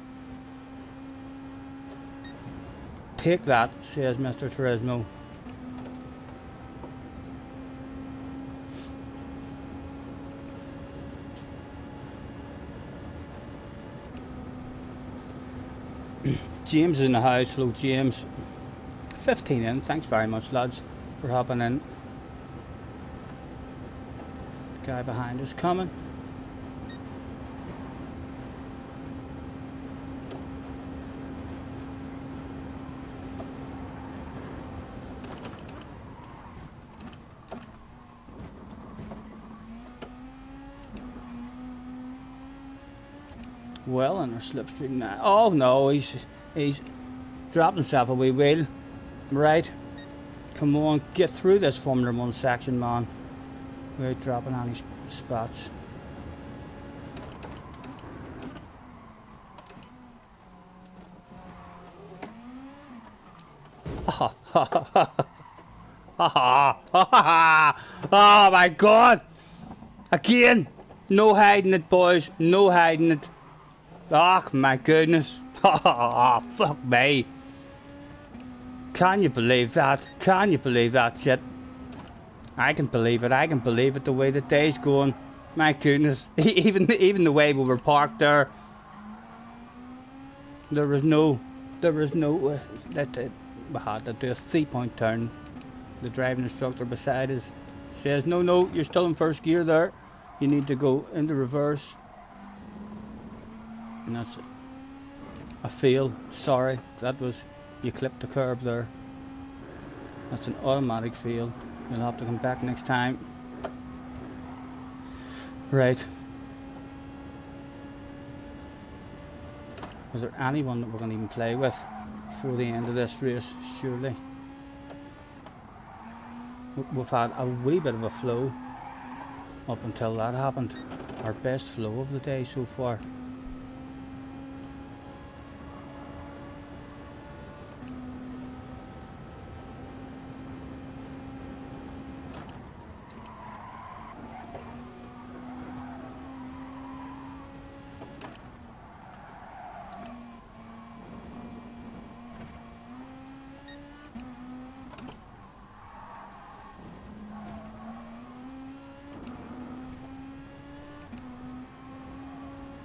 Take that, says Mr. Turismo. James is in the house. Hello James. 15 in, thanks very much lads for hopping in. Guy behind us coming. Well, in our slipstream now. Oh no, he's dropped himself a wee wheel. Right. Come on, get through this Formula 1 section, man. Without dropping any spots. Oh my god! Again! No hiding it, boys. No hiding it. Oh my goodness. Oh, fuck me. Can you believe that? Can you believe that shit? I can believe it. I can believe it the way the day's going. My goodness. Even the way we were parked there. There was no that we had to do a 3-point turn. The driving instructor beside us says, no, you're still in first gear there. You need to go into reverse. And that's it. I feel sorry. That was, you clipped the curb there. That's an automatic fail. You'll have to come back next time. Right. Is there anyone that we're going to even play with before the end of this race? Surely. We've had a wee bit of a flow up until that happened. Our best flow of the day so far.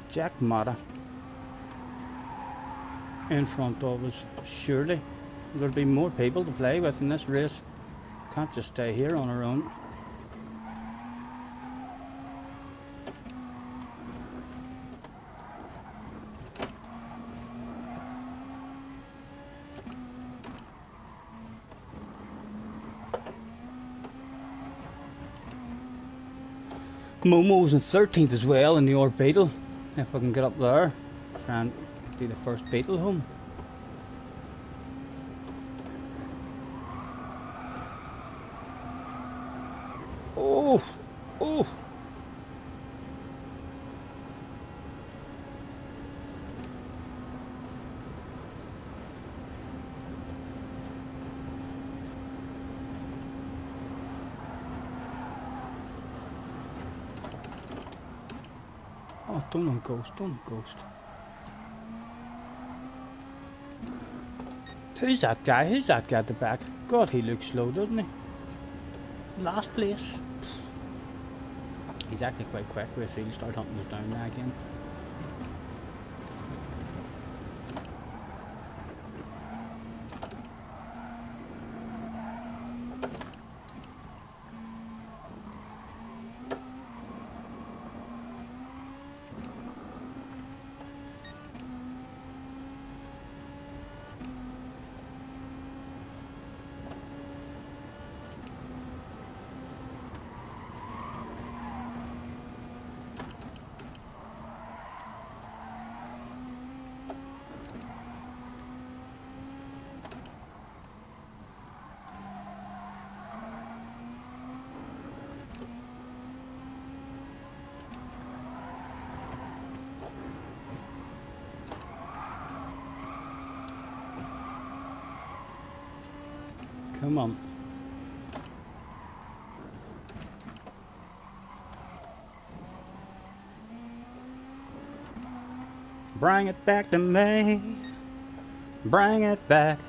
Jack Mata in front of us. Surely there'll be more people to play with in this race. Can't just stay here on our own. Momo's in 13th as well in the Orb Beetle. If I can get up there, try and be the first Beetle home. Oh! Oh, don't ghost. Who's that guy? Who's that guy at the back? God, he looks slow, doesn't he? Last place. He's actually quite quick. We'll see. He'll start hunting us down now again. Come on. Bring it back to me. Bring it back.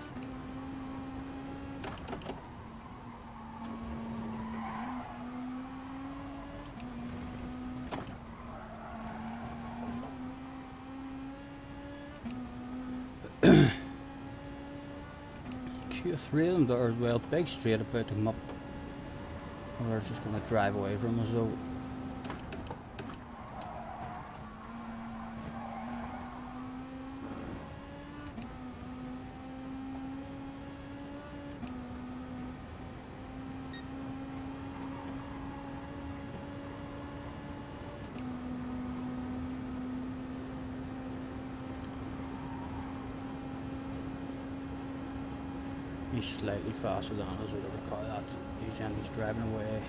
Three of them there as well, big straight about to come up. Well, they're just going to drive away from us though. He's slightly faster than us with the car. He's driving away.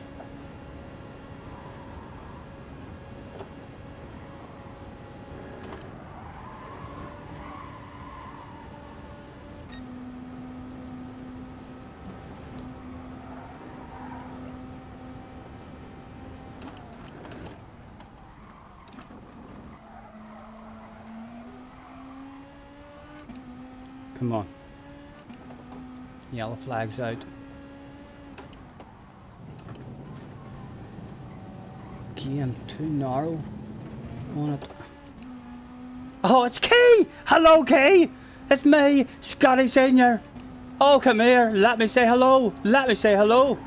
Come on. Yellow flag's out. Again, too narrow on it. Oh, it's Kay! Hello, Kay! It's me, Scotty Senior. Oh, come here. Let me say hello. Let me say hello.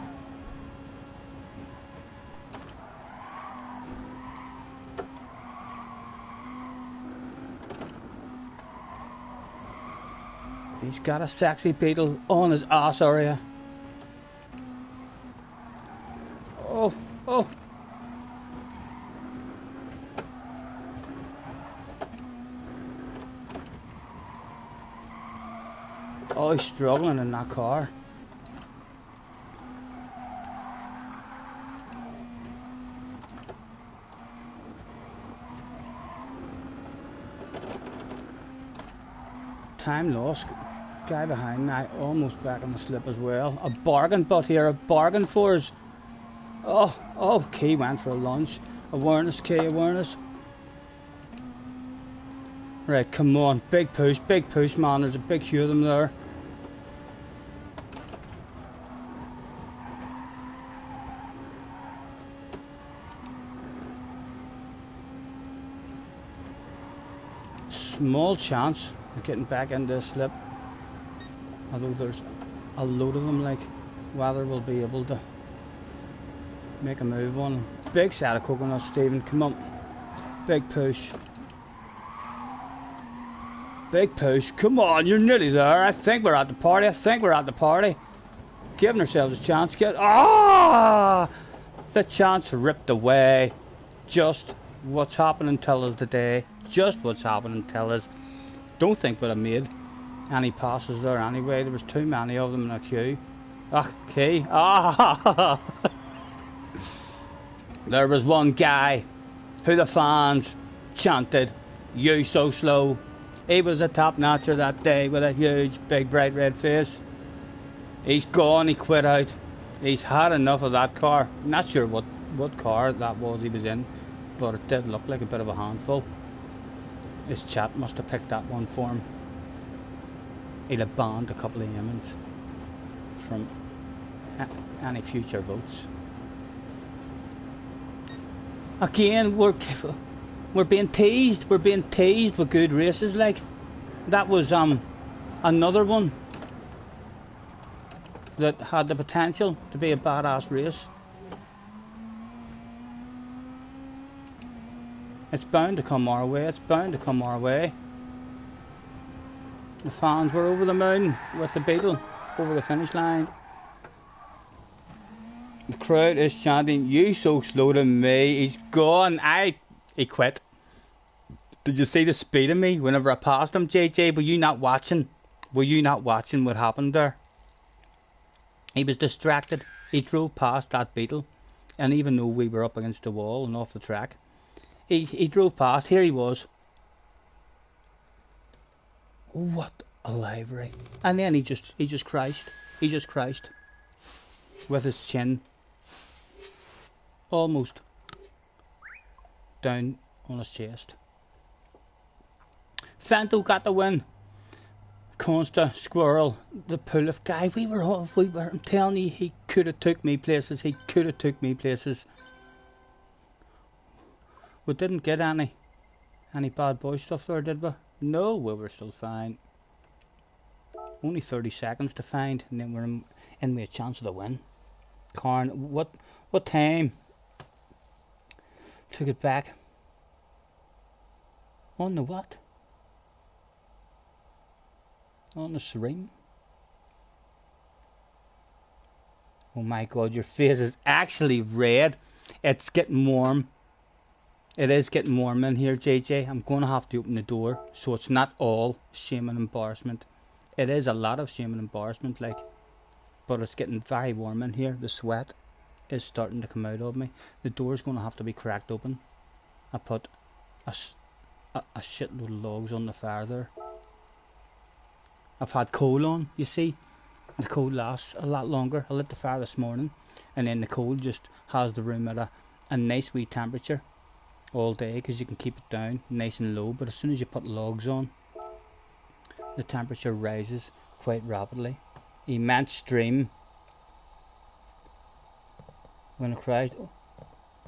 He's got a sexy beetle on his ass area. Oh, oh. Oh, he's struggling in that car. Time lost. Guy behind now, almost back on the slip as well. A bargain butt here, a bargain for us. Oh, Key went for a lunge. Awareness, Key, awareness. Right, come on, big push, man. There's a big queue of them there. Small chance of getting back into the slip. Although there's a load of them, like, whether we'll be able to make a move on them. Big set of coconuts, Stephen, come on. Big push. Big push, come on, you're nearly there. I think we're at the party, Giving ourselves a chance, the chance ripped away. Just what's happening till us today. Just what's happening till us. Don't think we'd have made any passes there anyway. There was too many of them in a queue. Okay. There was one guy who the fans chanted, "You so slow." He was a top notcher that day with a huge big bright red face. He's gone, he quit out. He's had enough of that car. Not sure what car that was he was in, but it did look like a bit of a handful. His chap must have picked that one for him. He'll have banned a couple of Yemens from any future votes. Again, we're being teased. We're being teased with good races. Like that was another one that had the potential to be a badass race. It's bound to come our way. It's bound to come our way. The fans were over the moon with the beetle over the finish line. The crowd is chanting, "You so slow to me." He's gone. He quit. Did you see the speed of me whenever I passed him, JJ? Were you not watching? Were you not watching what happened there? He was distracted. He drove past that beetle, and even though we were up against the wall and off the track, he drove past. Here he was. What a livery! And then he just crashed. He just crashed with his chin almost down on his chest. Fento got the win. Consta, Squirrel, the Puliff guy. We were. I'm telling you, he could have took me places. He could have took me places. We didn't get any bad boy stuff there, did we? No, we were still fine. Only 30 seconds to find, and then we're in with a chance of the win. Carn, what time? Took it back. On the what? On the stream. Oh my god, your face is actually red. It's getting warm. It is getting warm in here, JJ. I'm going to have to open the door so it's not all shame and embarrassment. It is a lot of shame and embarrassment, like, but it's getting very warm in here. The sweat is starting to come out of me. The door's going to have to be cracked open. I put a shitload of logs on the fire there. I've had coal on, you see. The coal lasts a lot longer. I lit the fire this morning, and then the coal just has the room at a nice wee temperature all day, because you can keep it down nice and low. But as soon as you put logs on, the temperature rises quite rapidly. Immense stream. When I crashed,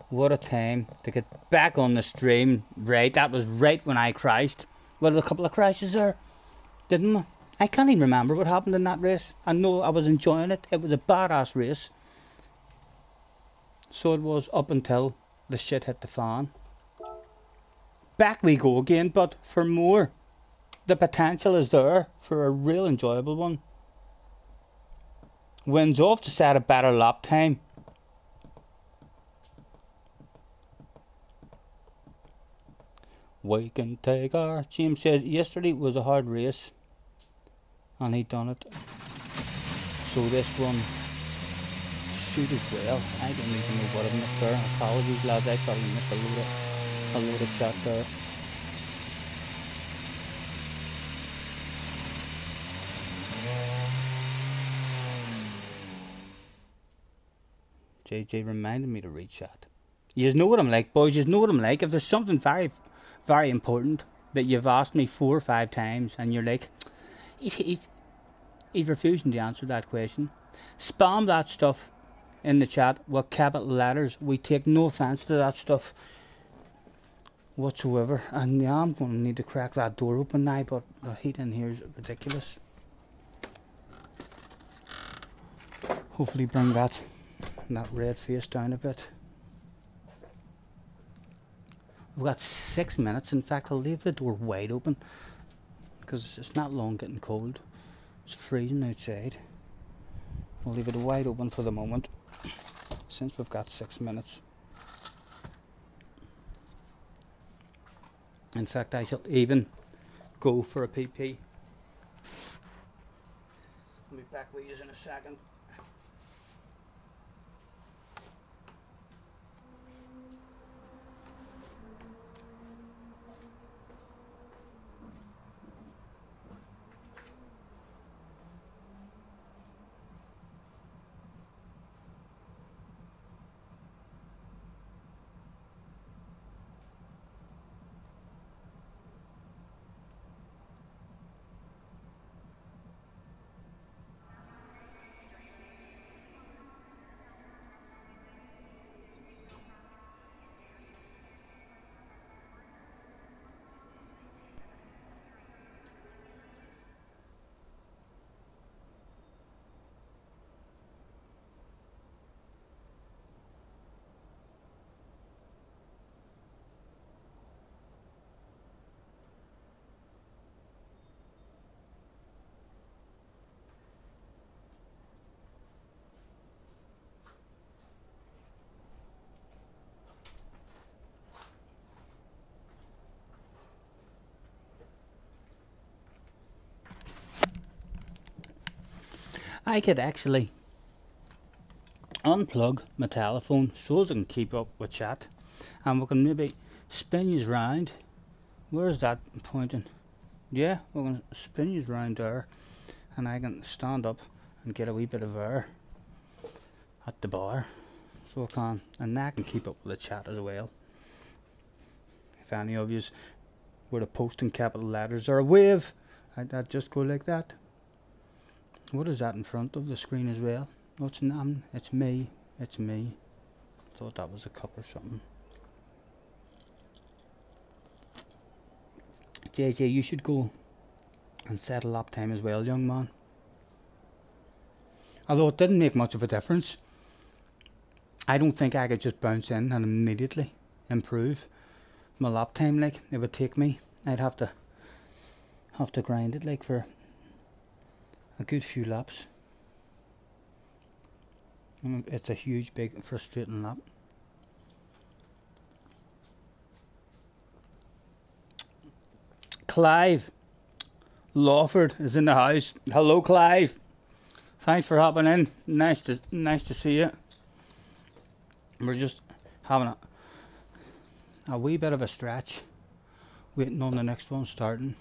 what a time to get back on the stream. Right, that was right when I crashed. Well, a couple of crashes there, didn't we? I can't even remember what happened in that race. I know I was enjoying it. It was a badass race. So it was up until the shit hit the fan. Back we go again, but for more. The potential is there for a real enjoyable one. Wins off to set a better lap time. We can take our... James says yesterday was a hard race, and he done it. So this one should as well. I don't even know what I missed there. Apologies lads, I thought I missed a load of chat there. JJ reminded me to read chat. You know what I'm like, boys. You know what I'm like. If there's something very, very important that you've asked me 4 or 5 times, and you're like, he's refusing to answer that question, spam that stuff in the chat with capital letters. We take no offence to that stuff whatsoever. And yeah, I'm going to need to crack that door open now, but the heat in here is ridiculous. Hopefully bring that red face down a bit. We've got 6 minutes. In fact, I'll leave the door wide open because it's not long getting cold. It's freezing outside. I'll leave it wide open for the moment since we've got 6 minutes. In fact, I shall even go for a PP. I'll be back with you in a second. I could actually unplug my telephone so as I can keep up with chat, and we can maybe spin you round. Where's that pointing? Yeah, we're going to spin you round there, and I can stand up and get a wee bit of air at the bar, so I can, and then I can keep up with the chat as well. If any of you were to post in capital letters or a wave, I'd just go like that. What is that in front of the screen as well? What's name? It's me. It's me. Thought that was a cup or something. JJ, you should go and set a lap time as well, young man. Although it didn't make much of a difference. I don't think I could just bounce in and immediately improve my lap time. Like, it would take me. I'd have to grind it like for a good few laps. It's a huge, big, frustrating lap. Clive, Lawford is in the house. Hello, Clive. Thanks for hopping in. Nice to see you. We're just having a wee bit of a stretch, waiting on the next one starting.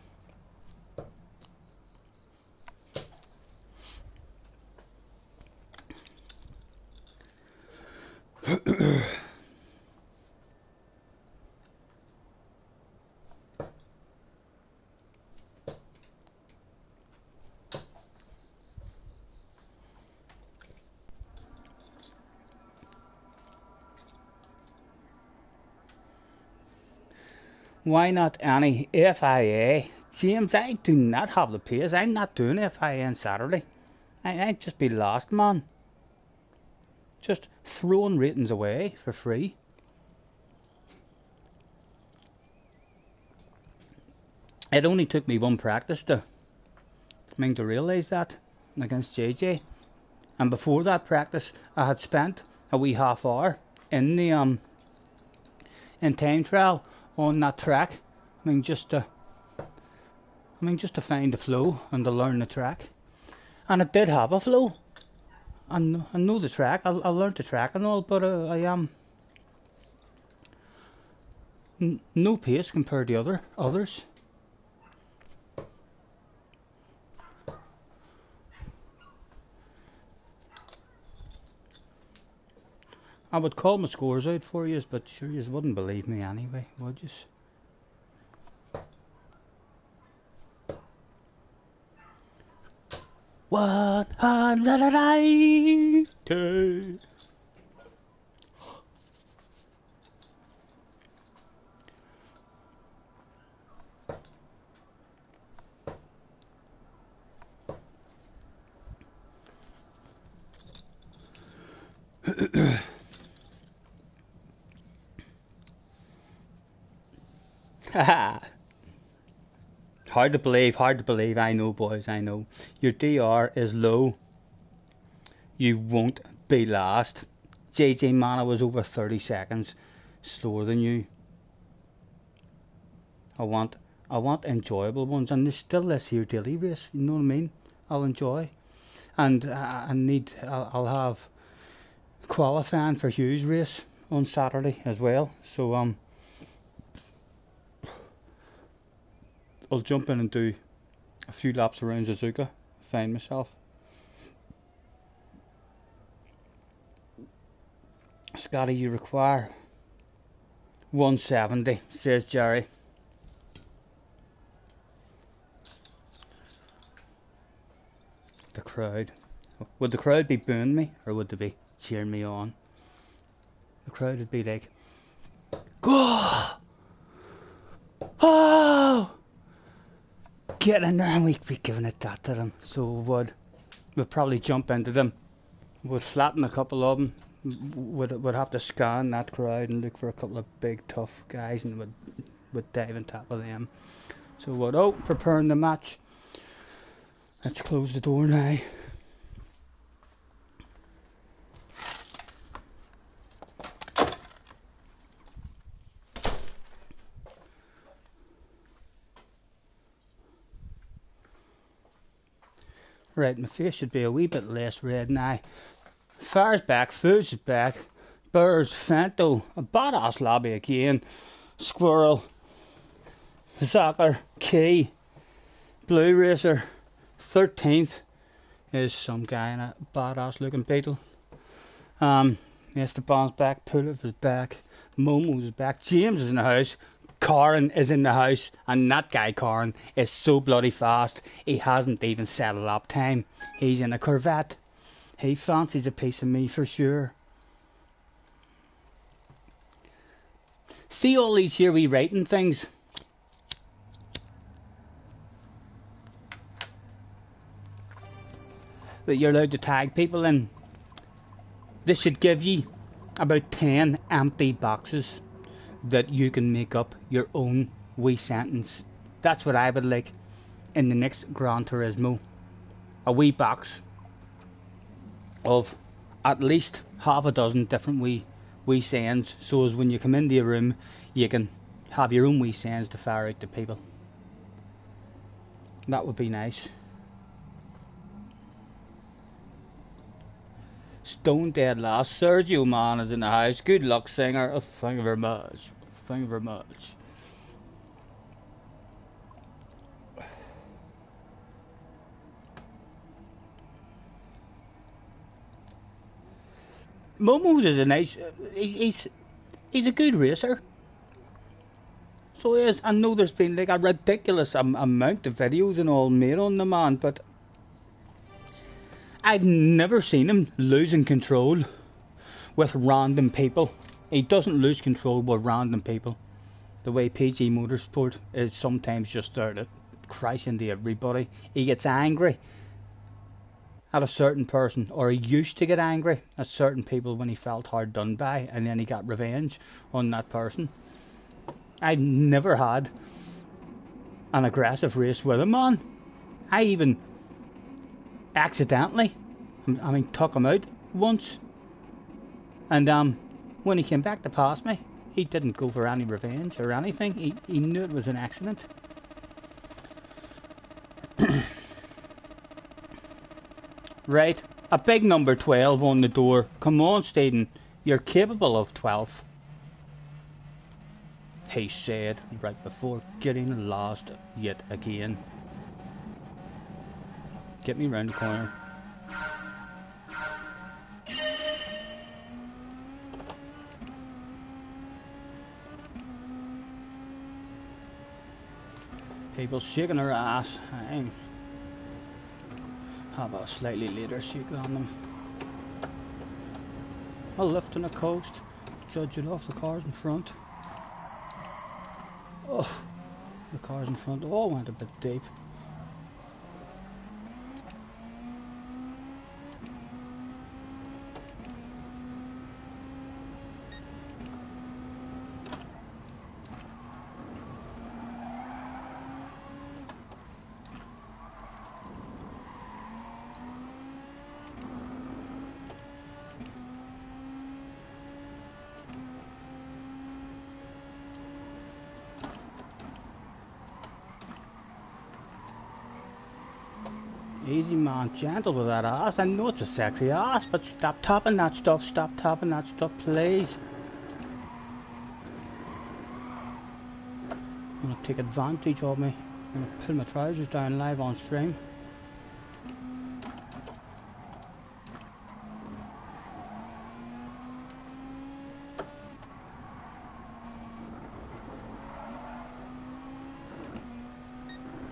Why not any FIA? James, I do not have the pace. I'm not doing FIA on Saturday. I'd just be lost, man. Just throwing ratings away for free. It only took me one practice to realise that against JJ. And before that practice, I had spent a wee half hour in the in time trial on that track. Just to find the flow and to learn the track. And it did have a flow. I know the track. I learned the track and all, but I am no pace compared to others. I would call my scores out for you, but sure you wouldn't believe me anyway, would you? 182. Hard to believe, I know, boys, I know. Your DR is low. You won't be last. JJ Mana was over 30 seconds slower than you. I want enjoyable ones, and there's still this here daily race, you know what I mean? I'll enjoy. And I'll have qualifying for Hugh's race on Saturday as well. So I'll jump in and do a few laps around Suzuka, find myself. Scotty, you require 170, says Jerry. The crowd. Would the crowd be booing me, or would they be cheering me on? The crowd would be like, go! Oh! Get in there, and we'd be giving it that to them. So we'd probably jump into them. We'd flatten a couple of them. Would have to scan that crowd and look for a couple of big tough guys, and would dive on top of them. So preparing the match. Let's close the door now. Right, my face should be a wee bit less red now. Fire's back, Foods is back, Burrs, Fanto, a badass lobby again, Squirrel, Soccer, Key, Blue Racer, 13th is some guy in a badass looking beetle. Esteban's back, Pulip is back, Momo's is back, James is in the house, Corin is in the house, and that guy Corin is so bloody fast, he hasn't even set a lap time. He's in a Corvette. He fancies a piece of me for sure. See all these here wee writing things? That you're allowed to tag people in. This should give you about 10 empty boxes that you can make up your own wee sentence. That's what I would like in the next Gran Turismo. A wee box of at least half a dozen different wee sayings, so as when you come into a room you can have your own wee sayings to fire out to people. That would be nice. Stone Dead Last. Sergio Man is in the house. Good luck, singer. Oh, thank you very much. Thank you very much. Momo's is a nice. He's a good racer. So he is. I know there's been like a ridiculous amount of videos and all made on the man, but I've never seen him losing control with random people. He doesn't lose control with random people. The way PG Motorsport is sometimes just there to crash into everybody. He gets angry at a certain person, or he used to get angry at certain people when he felt hard done by, and then he got revenge on that person. I've never had an aggressive race with him, man. I even accidentally, took him out once, and when he came back to pass me, he didn't go for any revenge or anything. He knew it was an accident. Right, a big number 12 on the door. Come on, Staden, you're capable of 12. He said right before getting lost yet again. Get me round the corner. People shaking their ass. Have a slightly later shake on them. A lift on the coast. Judge it off the cars in front. Oh, the cars in front all went a bit deep. Easy man, gentle with that ass. I know it's a sexy ass, but stop tapping that stuff. Stop tapping that stuff, please. I'm gonna take advantage of me. I'm gonna pull my trousers down live on stream.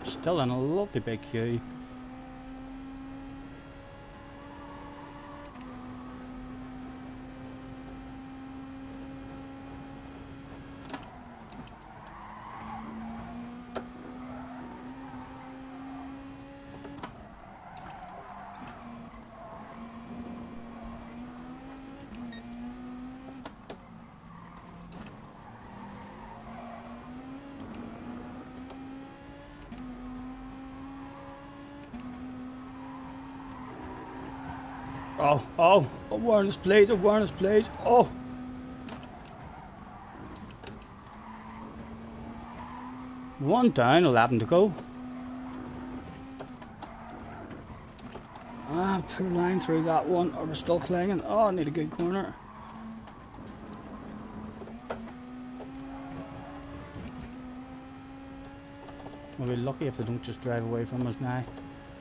Still in a lovely big queue. Oh, awareness please, awareness please. Oh. One down, 11 to go. Poor line through that one, or we're still clinging. Oh, I need a good corner. We'll be lucky if they don't just drive away from us now,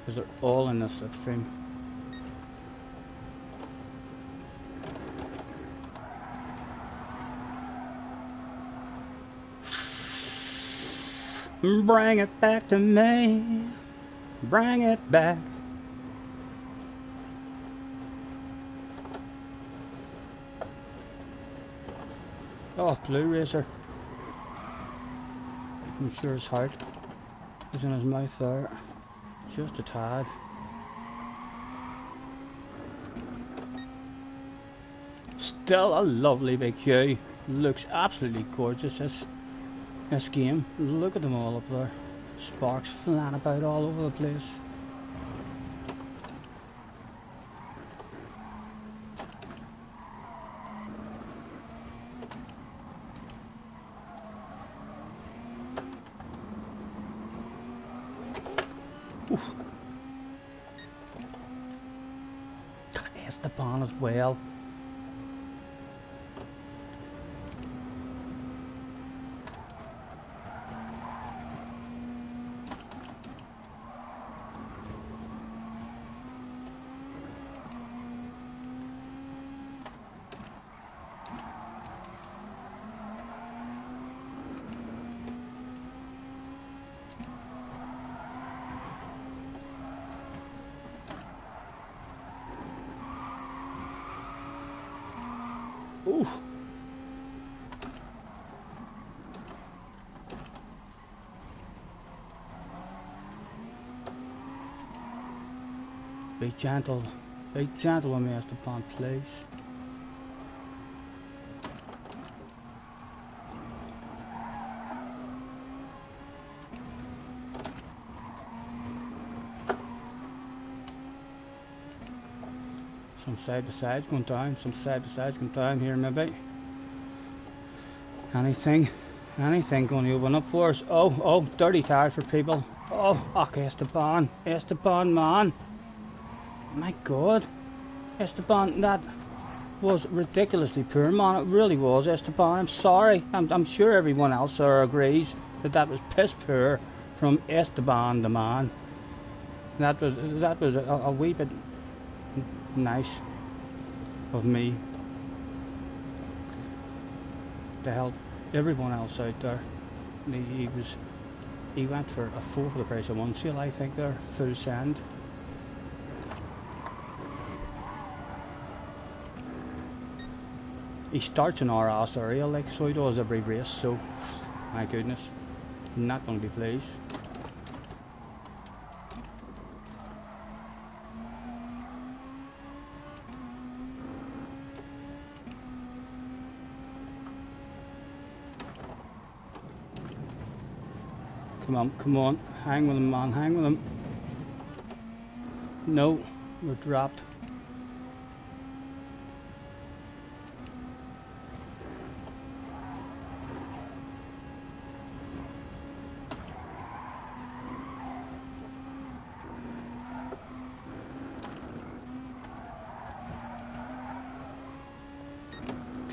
because they're all in the slipstream. Bring it back to me. Bring it back. Oh, Blue Racer. I'm sure his heart is in his mouth there. Just a tad. Still a lovely big queue. Looks absolutely gorgeous, this game. Look at them all up there. Sparks flying about all over the place. Oof. Esteban as well. Ooh. Be gentle when we ask the pond, please. Some side to sides going down, here maybe. Anything going to open up for us? Oh, dirty tires for people. Oh, Esteban, man. My God, Esteban, that was ridiculously poor, man. It really was, Esteban. I'm sorry. I'm sure everyone else there agrees that was piss poor from Esteban, the man. That was a wee bit nice of me to help everyone else out there. He went for a 4 for the price of 1 seal, I think, there, full send. He starts in our ass area, like, so he does every race, so my goodness, not going to be pleased. Come on, hang with him, man, hang with him. No, we're dropped.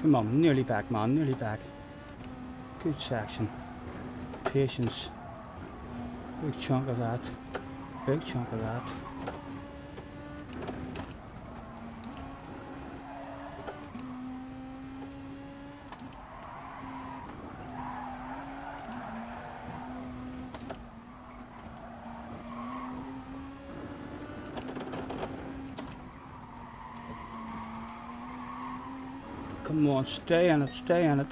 Come on, nearly back, man, nearly back. Good section. Patience. Big chunk of that. Big chunk of that. Come on, stay on it, stay on it.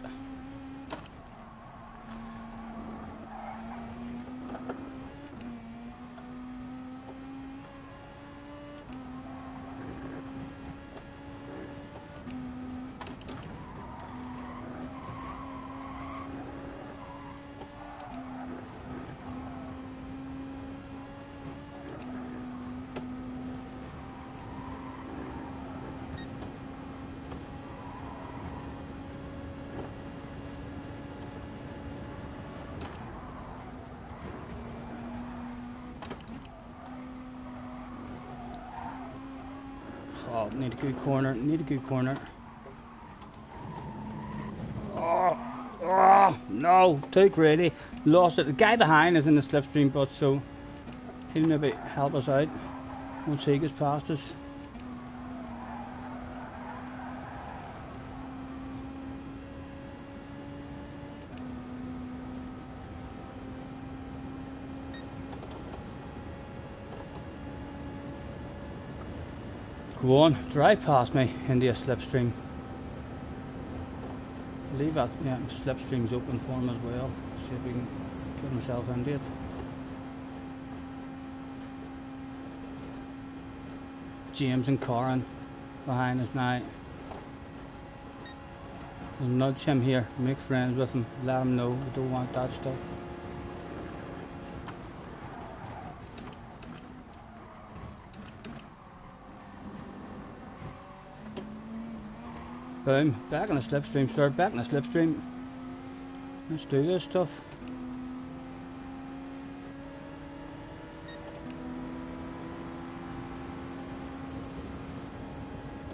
Oh, need a good corner, Oh, no, too greedy. Lost it. The guy behind is in the slipstream, but so he'll maybe help us out once he gets past us. Go on, drive past me into a slipstream. Leave that, yeah, slipstream's open for him as well. See if we can get himself into it. James and Corin behind us now. We'll nudge him here, make friends with him, let him know we don't want that stuff. Boom, back in the slipstream, sir, back in the slipstream. Let's do this stuff.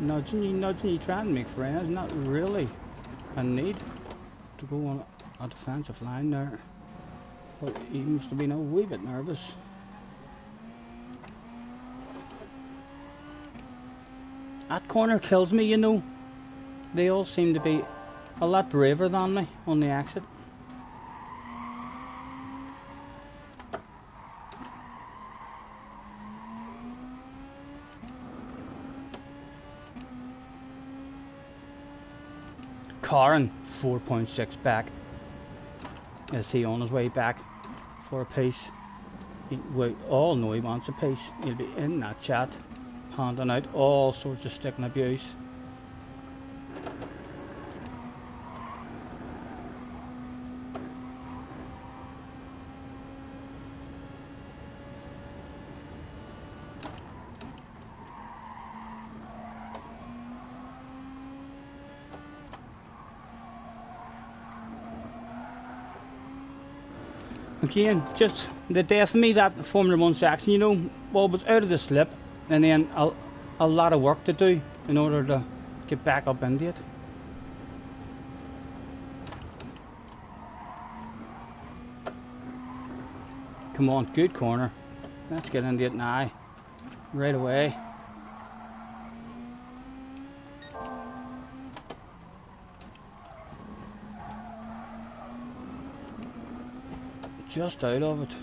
nudging you, trying to make friends. Not really a need to go on a defensive line there. But he must have been a wee bit nervous. That corner kills me, you know. They all seem to be a lot braver than me on the exit. Karen, 4.6 back. Is he on his way back for a piece? We all know he wants a piece. He'll be in that chat, handing out all sorts of stick and abuse. Again, just the death of me, that Formula 1 section, you know, well, was out of the slip, and then a lot of work to do in order to get back up into it. Come on, good corner. Let's get into it now, right away. Just out of it.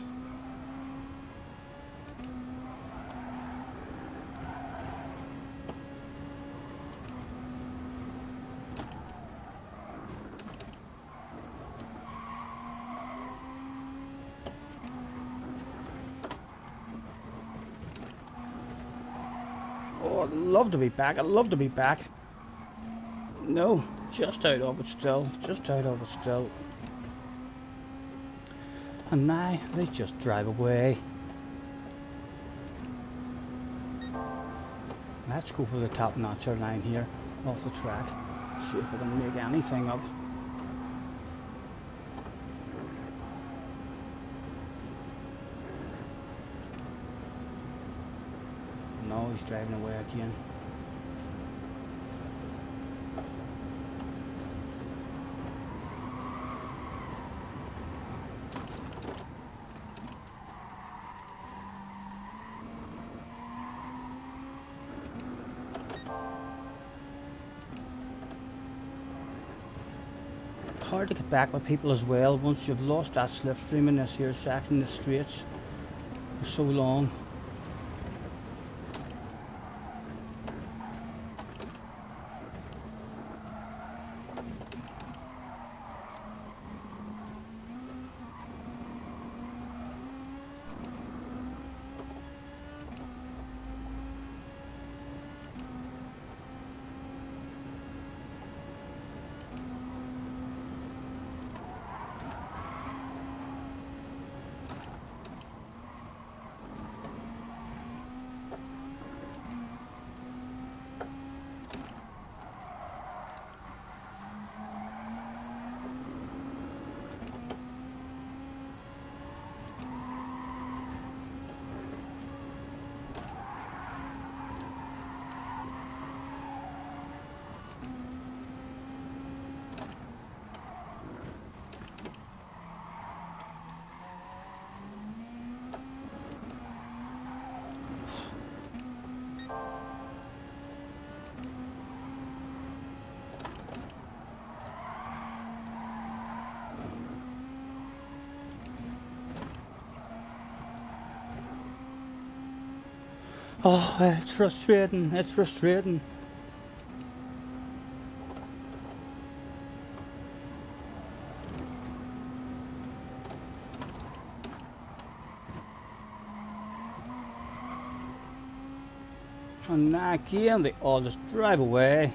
Oh, I'd love to be back. I'd love to be back. No, just out of it still. Just out of it still. And now they just drive away. Let's go for the top notcher line here off the track. See if we can make anything up. No, he's driving away again. Hard to get back with people as well once you've lost that slipstream in this here section, the straights for so long. Oh, it's frustrating, it's frustrating. And now again, they all just drive away.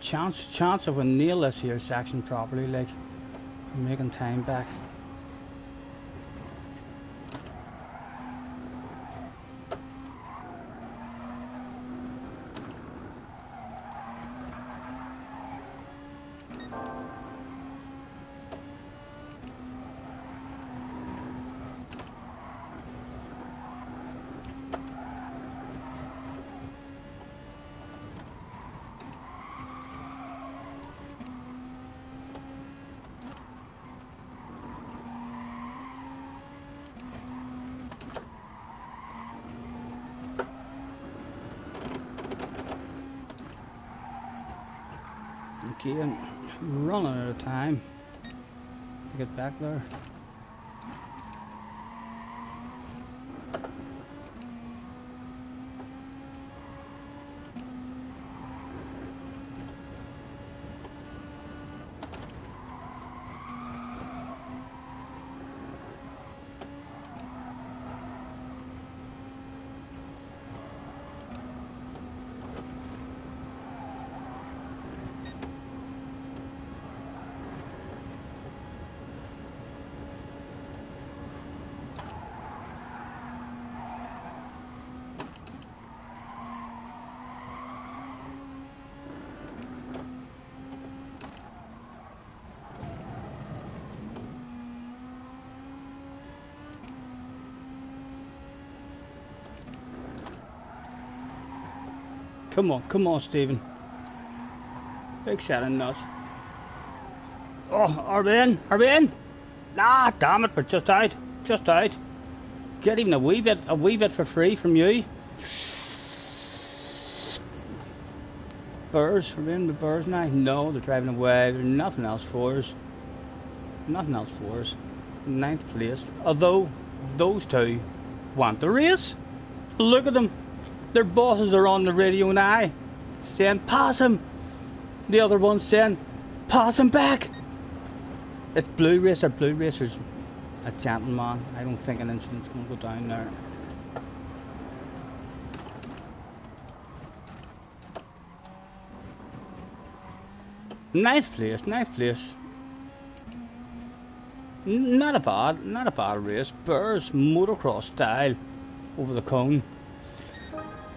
chance if we nail this here section properly, like making time back. Okay, I'm running out of time to get back there. Come on, Stephen. Big shot and nuts. Oh, are we in? Are we in? Ah, damn it, we're just out. Just out. Get even a wee bit for free from you. Birds, are we in the birds now? No, they're driving away. There's nothing else for us. Nothing else for us. 9th place. Although, those two want the race. Look at them. Their bosses are on the radio now, saying, pass him. The other one's saying, pass him back. It's Blue Racer. Blue Racer's a gentleman. I don't think an incident's going to go down there. Ninth place. Not a bad race. Bears motocross style over the cone.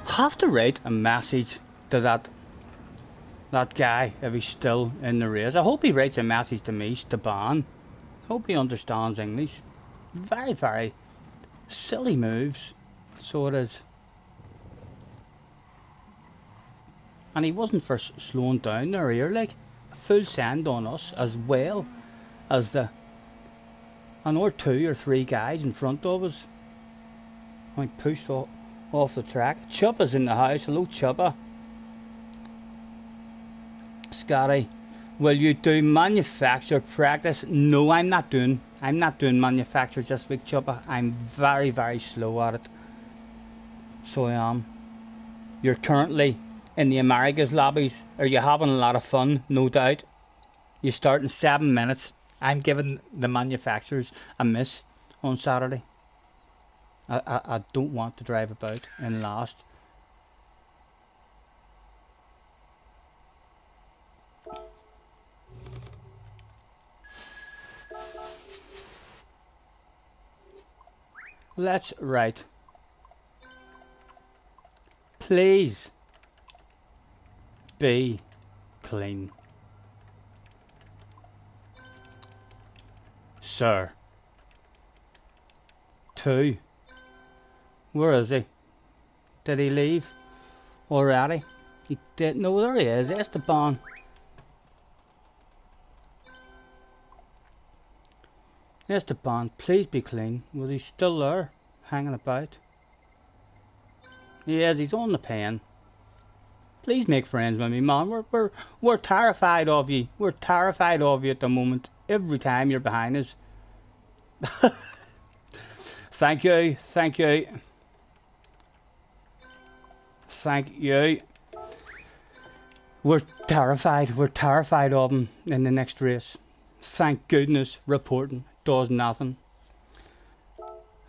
Have to write a message to that guy if he's still in the race. I hope he writes a message to me, Steban. Hope he understands English. Very, very silly moves. So it is. And he wasn't for slowing down there here, like full send on us as well as the another 2 or 3 guys in front of us. I pushed off the track. Chubba's in the house. Hello, Chubba. Scotty, will you do manufacturer practice? No, I'm not doing manufacture this week, Chubba. I'm very, very slow at it. So I am. You're currently in the Americas lobbies. Are you having a lot of fun? No doubt. You start in 7 minutes. I'm giving the manufacturers a miss on Saturday. I don't want to drive about in last. Let's write. Please be clean, sir. 2. Where is he? Did he leave already? He did. No, there he is. Esteban. Esteban, please be clean. Was he still there, hanging about? Yes, he's on the pen. Please make friends with me, man. We're terrified of you. We're terrified of you at the moment. Every time you're behind us. Thank you. Thank you. Thank you. We're terrified. We're terrified of him in the next race. Thank goodness reporting does nothing.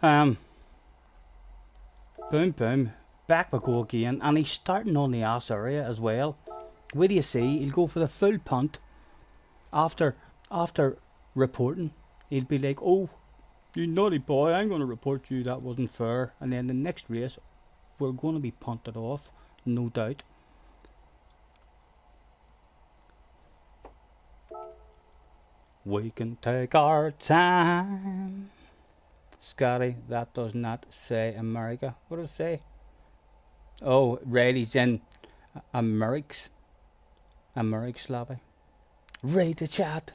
Boom, boom. Back we go again. And he's starting on the ass area as well. Where do you see? He'll go for the full punt after reporting. He'll be like, "Oh, you naughty boy! I'm going to report you. That wasn't fair." And then the next race, we're going to be punted off, no doubt. We can take our time. Scotty, that does not say America. What does it say? Oh, Riley's in Americs. Americs, Slappy. Read the chat.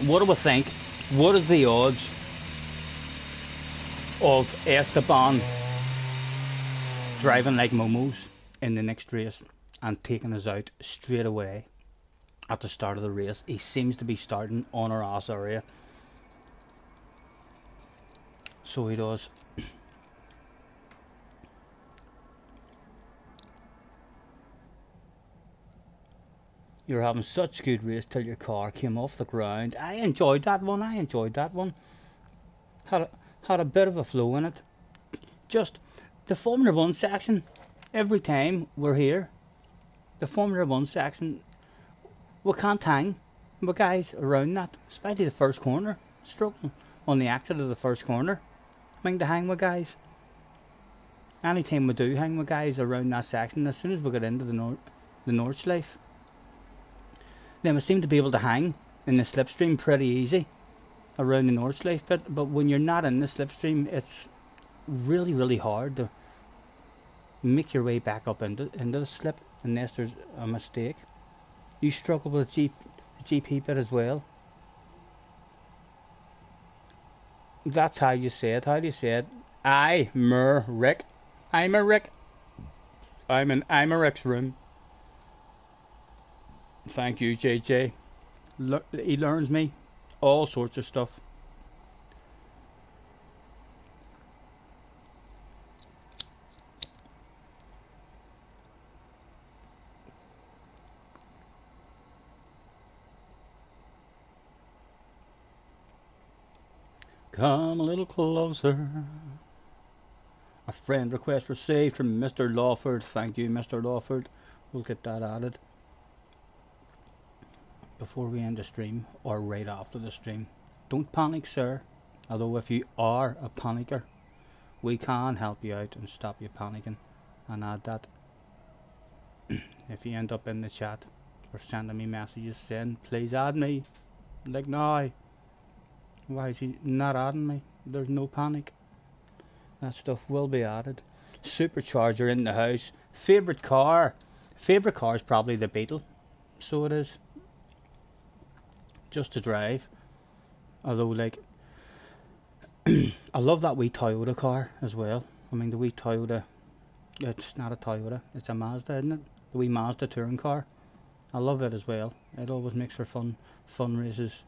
What do we think? What is the odds of Esteban driving like momos in the next race and taking us out straight away at the start of the race? He seems to be starting on our ass area. So he does. You're having such a good race till your car came off the ground. I enjoyed that one. Had a bit of a flow in it. Just the Formula 1 section, every time we're here, the Formula 1 section, we can't hang with guys around that, especially the first corner, struggling on the exit of the first corner. To hang with guys. Anytime we do hang with guys around that section, as soon as we get into the Nordschleife, then we seem to be able to hang in the slipstream pretty easy around the Nordschleife bit, but when you're not in the slipstream, it's really, really hard to make your way back up into the slip unless there's a mistake. You struggle with the GP bit as well. That's how you say it. How do you say it? I'm a Rick. I'm in Rick's room. Thank you, JJ. He learns me all sorts of stuff. Come a little closer. A friend request received from Mr. Lawford. Thank you, Mr. Lawford. We'll get that added before we end the stream or right after the stream. Don't panic, sir. Although if you are a panicker, we can help you out and stop you panicking and add that. If you end up in the chat or sending me messages saying, please add me, like now, why is he not adding me? There's no panic. That stuff will be added. Supercharger in the house. Favourite car? Favourite car is probably the Beetle. So it is. Just to drive. Although, like, I love that wee Toyota car as well. I mean, the wee Toyota. It's not a Toyota. It's a Mazda, isn't it? The wee Mazda touring car. I love it as well. It always makes for fun races.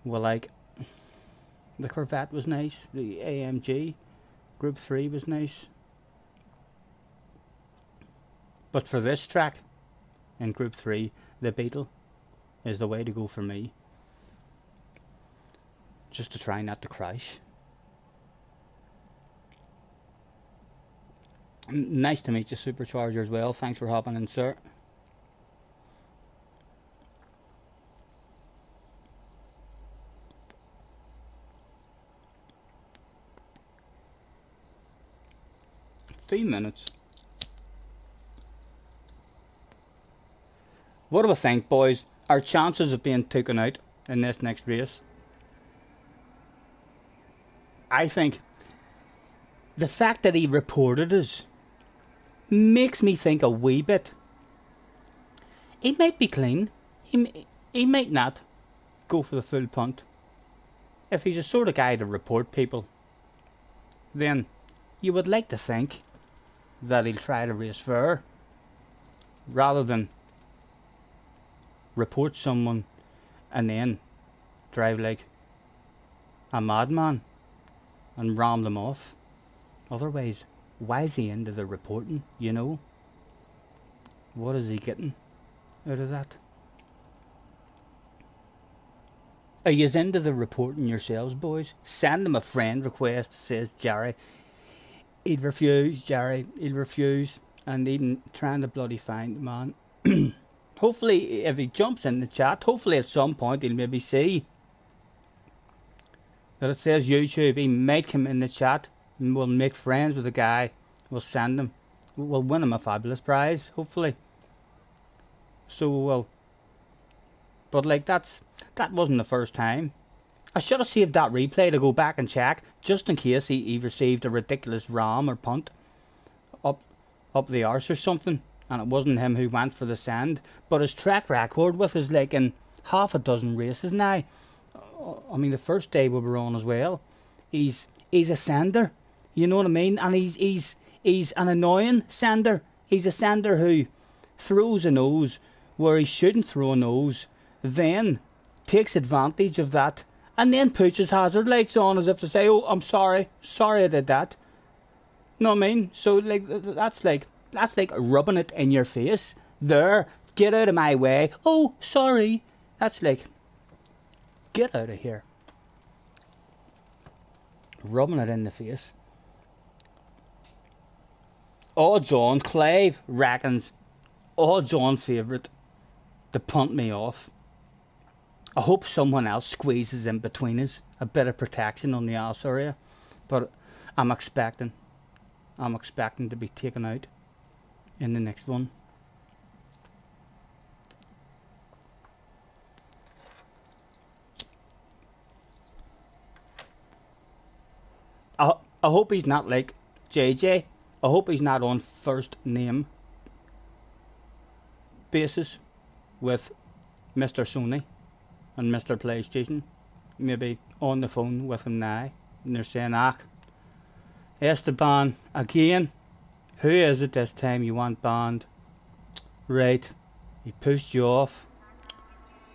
Well, like, the Corvette was nice. The AMG Group 3 was nice. But for this track, in Group 3, the Beetle is the way to go for me. Just to try not to crash. Nice to meet you, Supercharger, as well. Thanks for hopping in, sir. Few minutes. What do we think, boys? Our chances of being taken out in this next race? I think the fact that he reported us makes me think a wee bit. He might be clean. He might not go for the full punt. If he's a sort of guy to report people, then you would like to think that he'll try to race fair rather than report someone and then drive like a madman and ram them off. Otherwise, why is he into the reporting, you know? What is he getting? out of that. Are you into the reporting yourselves, boys? Send them a friend request, says Jerry. He'd refuse, Jerry. He'll refuse. And even trying to bloody find the man. Hopefully, if he jumps in the chat, hopefully at some point he'll maybe see that it says YouTube. He might come in the chat and we'll make friends with the guy. We'll send him. We'll win him a fabulous prize, hopefully. So we will. But like that wasn't the first time. I should have saved that replay to go back and check, just in case he received a ridiculous ram or punt up the arse or something, and it wasn't him who went for the send. But his track record with us, like in half a dozen races now. I mean, the first day we were on as well. He's a sender, you know what I mean? And he's an annoying sender. He's a sender who throws a nose where he shouldn't throw a nose, then takes advantage of that, and then puts his hazard lights on as if to say, oh, I'm sorry I did that. Know what I mean? So like that's like rubbing it in your face. There, get out of my way. Oh, sorry. That's like, get out of here. Rubbing it in the face. Odds on, Clive reckons, odds on favourite to punt me off. I hope someone else squeezes in between us. A bit of protection on the ass area. But I'm expecting to be taken out in the next one. I hope he's not like JJ. I hope he's not on first name basis with Mr. Sony and Mr. PlayStation. Maybe on the phone with him now, and they're saying, Esteban, again, who is it this time you want banned? Right, he pushed you off.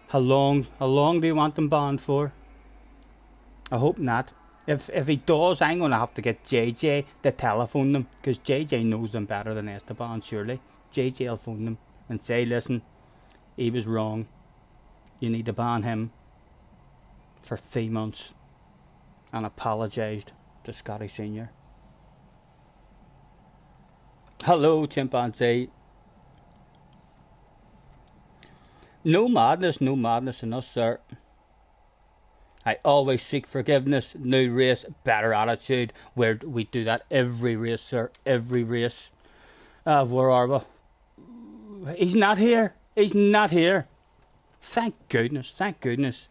How long do you want them banned for? I hope not. If he does, I'm going to have to get JJ to telephone them, because JJ knows them better than Esteban, surely. JJ will phone them and say, listen, he was wrong. You need to ban him for 3 months. And apologised to Scotty Senior. Hello, chimpanzee. No madness in us, sir. I always seek forgiveness. New race, better attitude. Where we do that every race, sir. Every race. Where are we? He's not here. He's not here. Thank goodness. Thank goodness.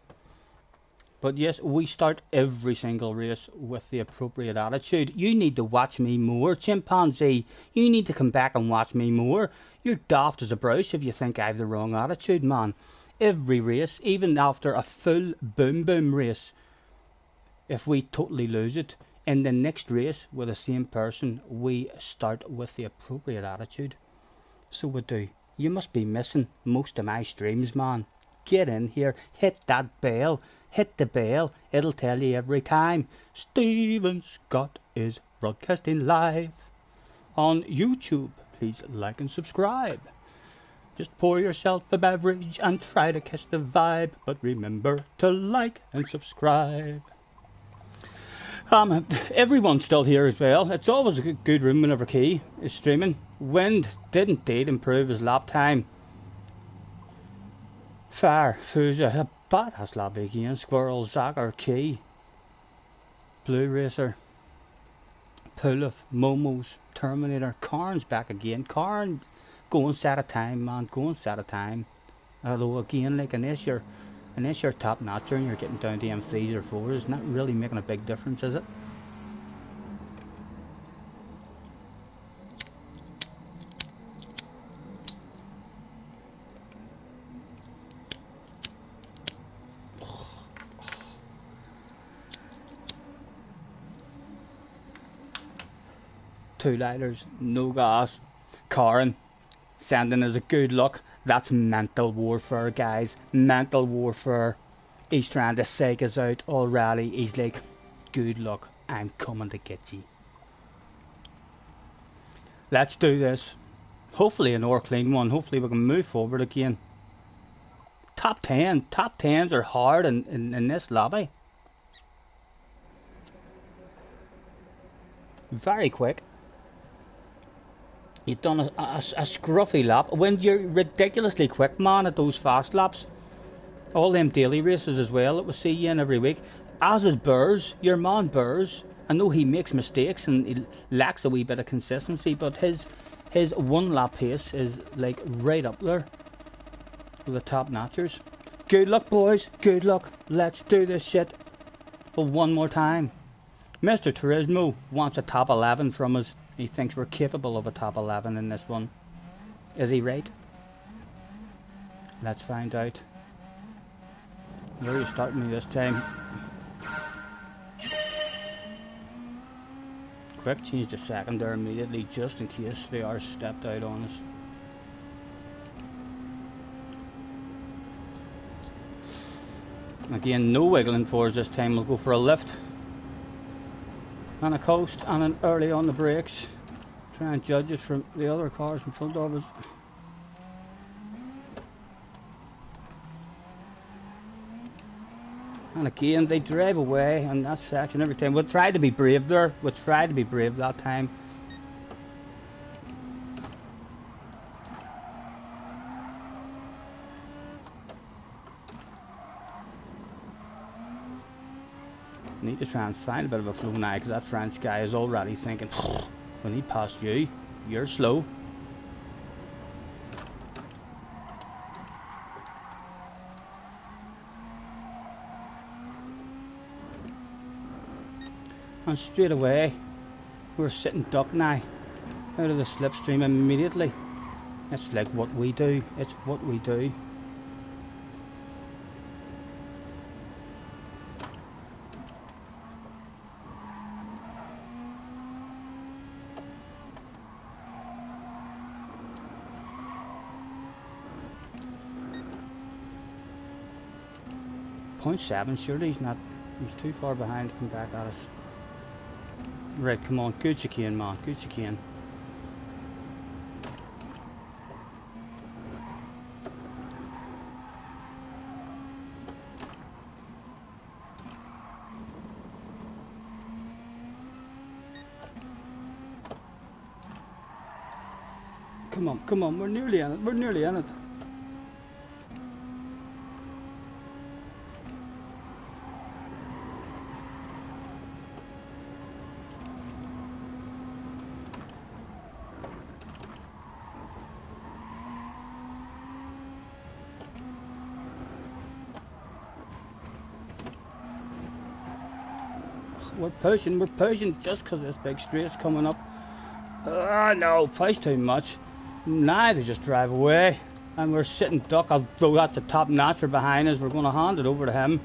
But yes, we start every single race with the appropriate attitude. You need to watch me more, chimpanzee. You need to come back and watch me more. You're daft as a browse if you think I have the wrong attitude, man. Every race, even after a full boom race, if we totally lose it, in the next race with the same person, we start with the appropriate attitude. So we do. You must be missing most of my streams, man. Get in here, hit that bell, hit the bell, it'll tell you every time. Stephen Scott is broadcasting live on YouTube. Please like and subscribe. Just pour yourself a beverage and try to catch the vibe, but remember to like and subscribe. Everyone's still here as well. It's always a good room whenever Key is streaming. Wind did indeed improve his lap time. Far, Fuza, a badass lap again. Squirrel, Zagger, Key, Blue Racer, Pulif, Momos, Terminator, Karn's back again. Karn, go and set a time, man. Go and set a time. Although again, like unless you're top notcher and you're getting down to M3s or 4s, it's not really making a big difference, is it? Two lighters, no gas. Karen sending us a good luck. That's mental warfare, guys. Mental warfare. He's trying to psych us out already. He's like, good luck, I'm coming to get you. Let's do this. Hopefully an or clean one. Hopefully we can move forward again. top 10. Top 10s are hard in this lobby. Very quick. You've done a scruffy lap. When you're ridiculously quick, man, at those fast laps. All them daily races as well that we see you in every week. As is Burrs, your man Burrs. I know he makes mistakes and he lacks a wee bit of consistency, but his one lap pace is like right up there with the top notchers. Good luck, boys. Good luck. Let's do this shit. Well, one more time. Mr. Turismo wants a top 11 from us. He thinks we're capable of a top 11 in this one. Is he right? Let's find out. You're starting me this time. Quick change to second there immediately, just in case they are stepped out on us. Again, no wiggling for us this time. We'll go for a lift and a coast and an early on the brakes. Try and judge it from the other cars in front of us. And again, they drive away in that section every time. We'll try to be brave there. We'll try to be brave that time. Need to try and find a bit of a flow now, because that French guy is already thinking, when he passed you, you're slow. And straight away, we're sitting duck now, out of the slipstream immediately. It's like what we do, it's what we do. .7, surely he's too far behind to come back at us. Right, come on, good chicane, man, good chicane. Come on, we're nearly in it, We're pushing just because this big straight's coming up. No, push too much. Now they just drive away. And we're sitting duck, although that's the top notcher behind us. We're going to hand it over to him.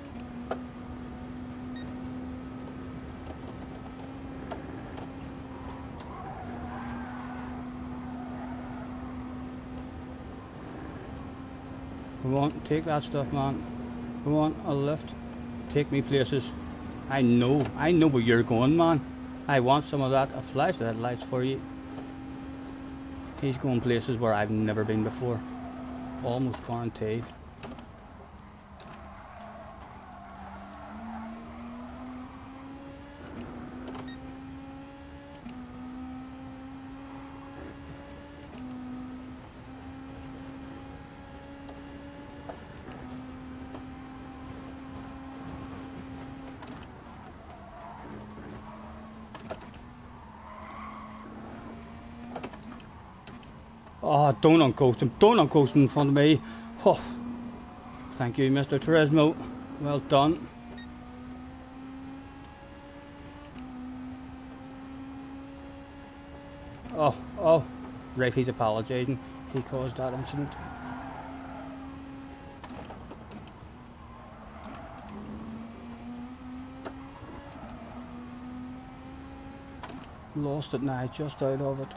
Come on, take that stuff, man. Come on, a lift. Take me places. I know where you're going, man. I want some of that. A flash of that lights for you. He's going places where I've never been before. Almost guaranteed. Oh, don't uncoast him in front of me. Oh, thank you, Mr. Turismo. Well done. Oh, right, he's apologising. He caused that incident. Lost it now, just out of it.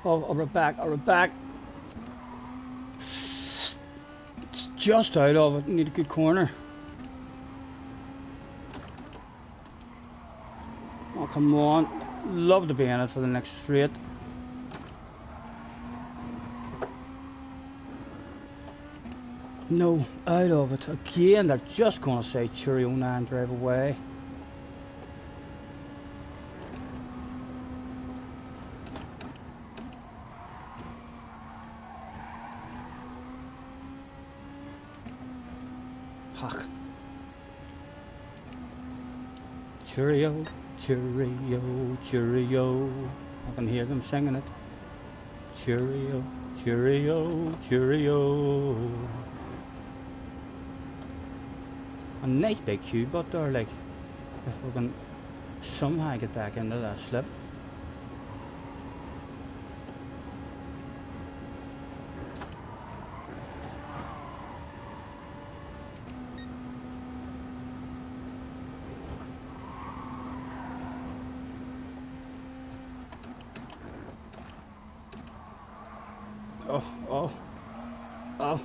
Oh, we're back, we're back. It's just out of it. Need a good corner. Oh, come on. Love to be in it for the next straight. No, out of it. Again, they're just going to say cheerio now and drive away. Fuck. Cheerio, cheerio, cheerio. I can hear them singing it. Cheerio, cheerio, cheerio. A nice big cube but there, like, if we can somehow get back into that slip. Oh.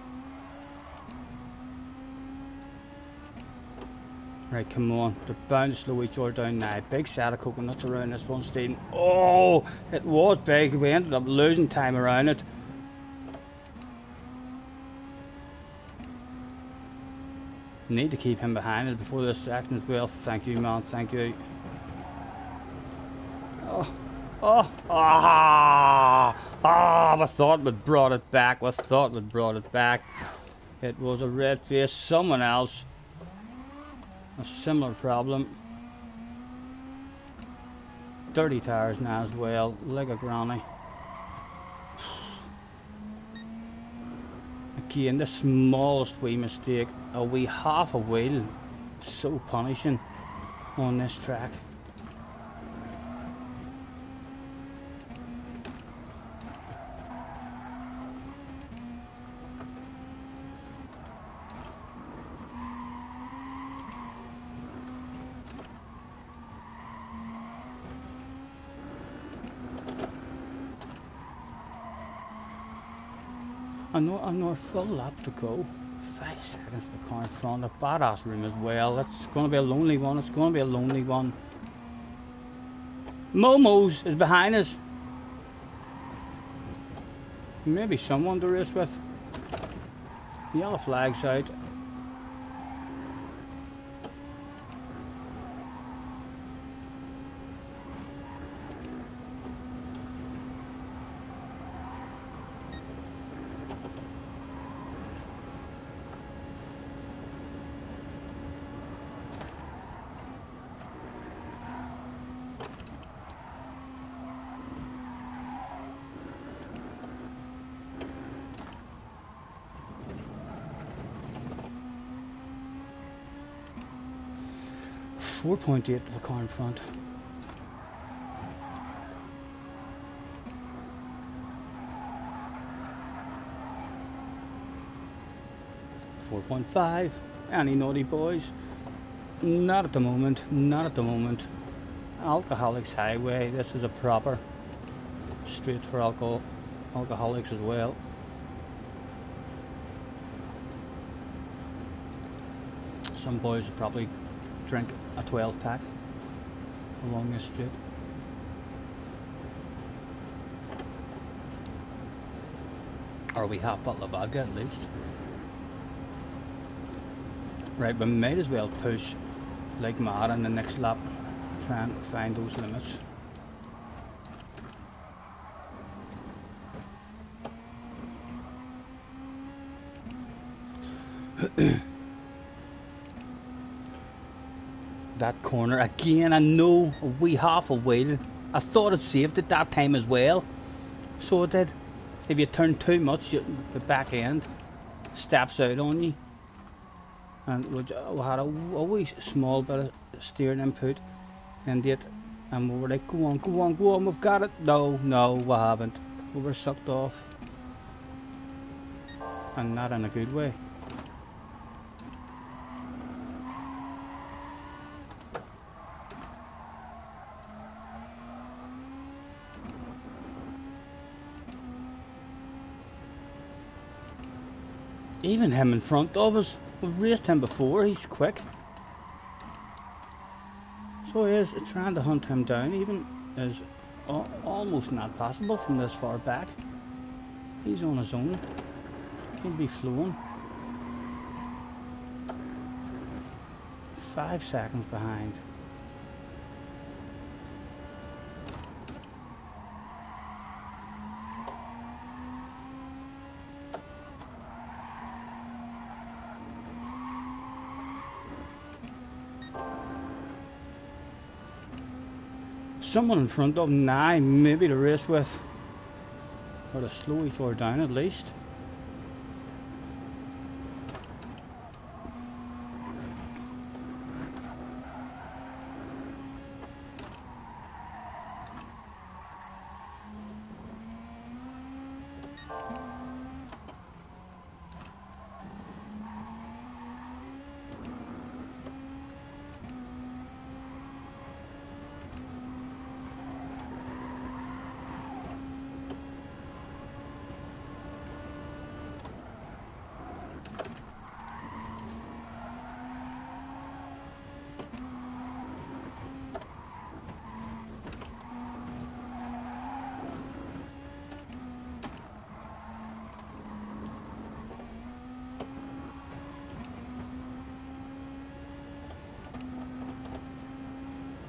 Right, come on. They're bound to slow each other down now. Big set of coconuts around this one, Stephen. Oh, it was big. We ended up losing time around it. Need to keep him behind it before this second as well. Thank you, man. Thank you. We thought we'd brought it back. It was a red face. Someone else. A similar problem. Dirty tires now as well, like a granny. Again, the smallest wee mistake, a wee half a wheel, so punishing on this track. I know a full lap to go. 5 seconds to the car in front. A badass room as well. It's going to be a lonely one. Momo's is behind us. Maybe someone to race with. Yellow flag's out. .8 to the car in front. .5. Any naughty boys? Not at the moment. Alcoholics Highway. This is a proper straight for alcoholics as well. Some boys would probably drink a 12 pack along this strip. Or we half bottle of vodka at least. Right, we might as well push like mad in the next lap, try and find those limits. That corner again, I know, a wee half a wheel. I thought it saved it that time as well, so it did. If you turn too much, the back end steps out on you. And we had a wee small bit of steering input in it, and we were like, go on, we've got it. No, we haven't. We were sucked off, and not in a good way. Even him in front of us. We've raced him before. He's quick. So he is trying to hunt him down. Even is almost not possible from this far back. He's on his own. He'll be flowing. 5 seconds behind. Someone in front of him now, maybe to race with, or to slow each other down at least.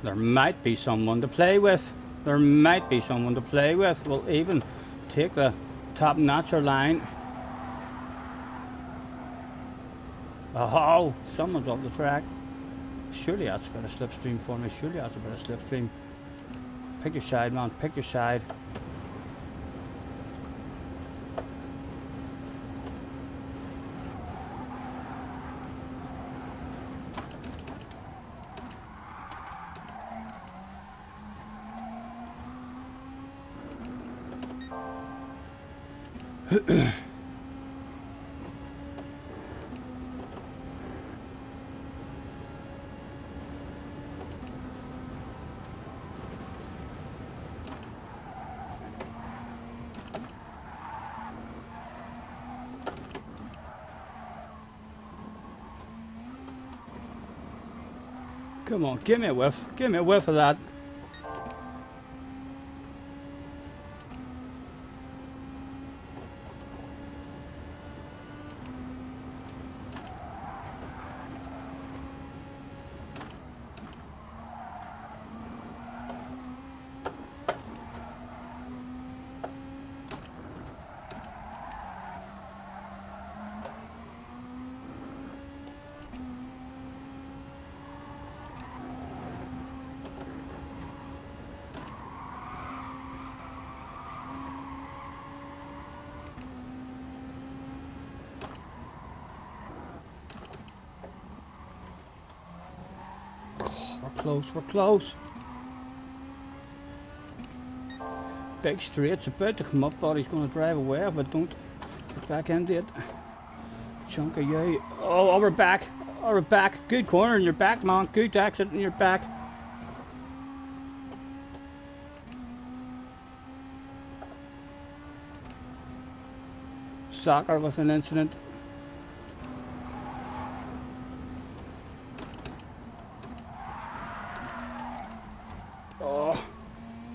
There might be someone to play with. There might be someone to play with. We'll even take the top notcher line. Oh, someone's off the track. Surely that's got a slipstream for me. Surely that's a bit of slipstream. Pick your side, man. Pick your side. Come on, give me a whiff. Give me a whiff of that. We're close, we're close. Big straight's about to come up, but he's going to drive away if I don't get back into it. Chunk of you. Oh, we're back. Oh, we're back. Good corner in your back, man. Good exit in your back. Soccer with an incident.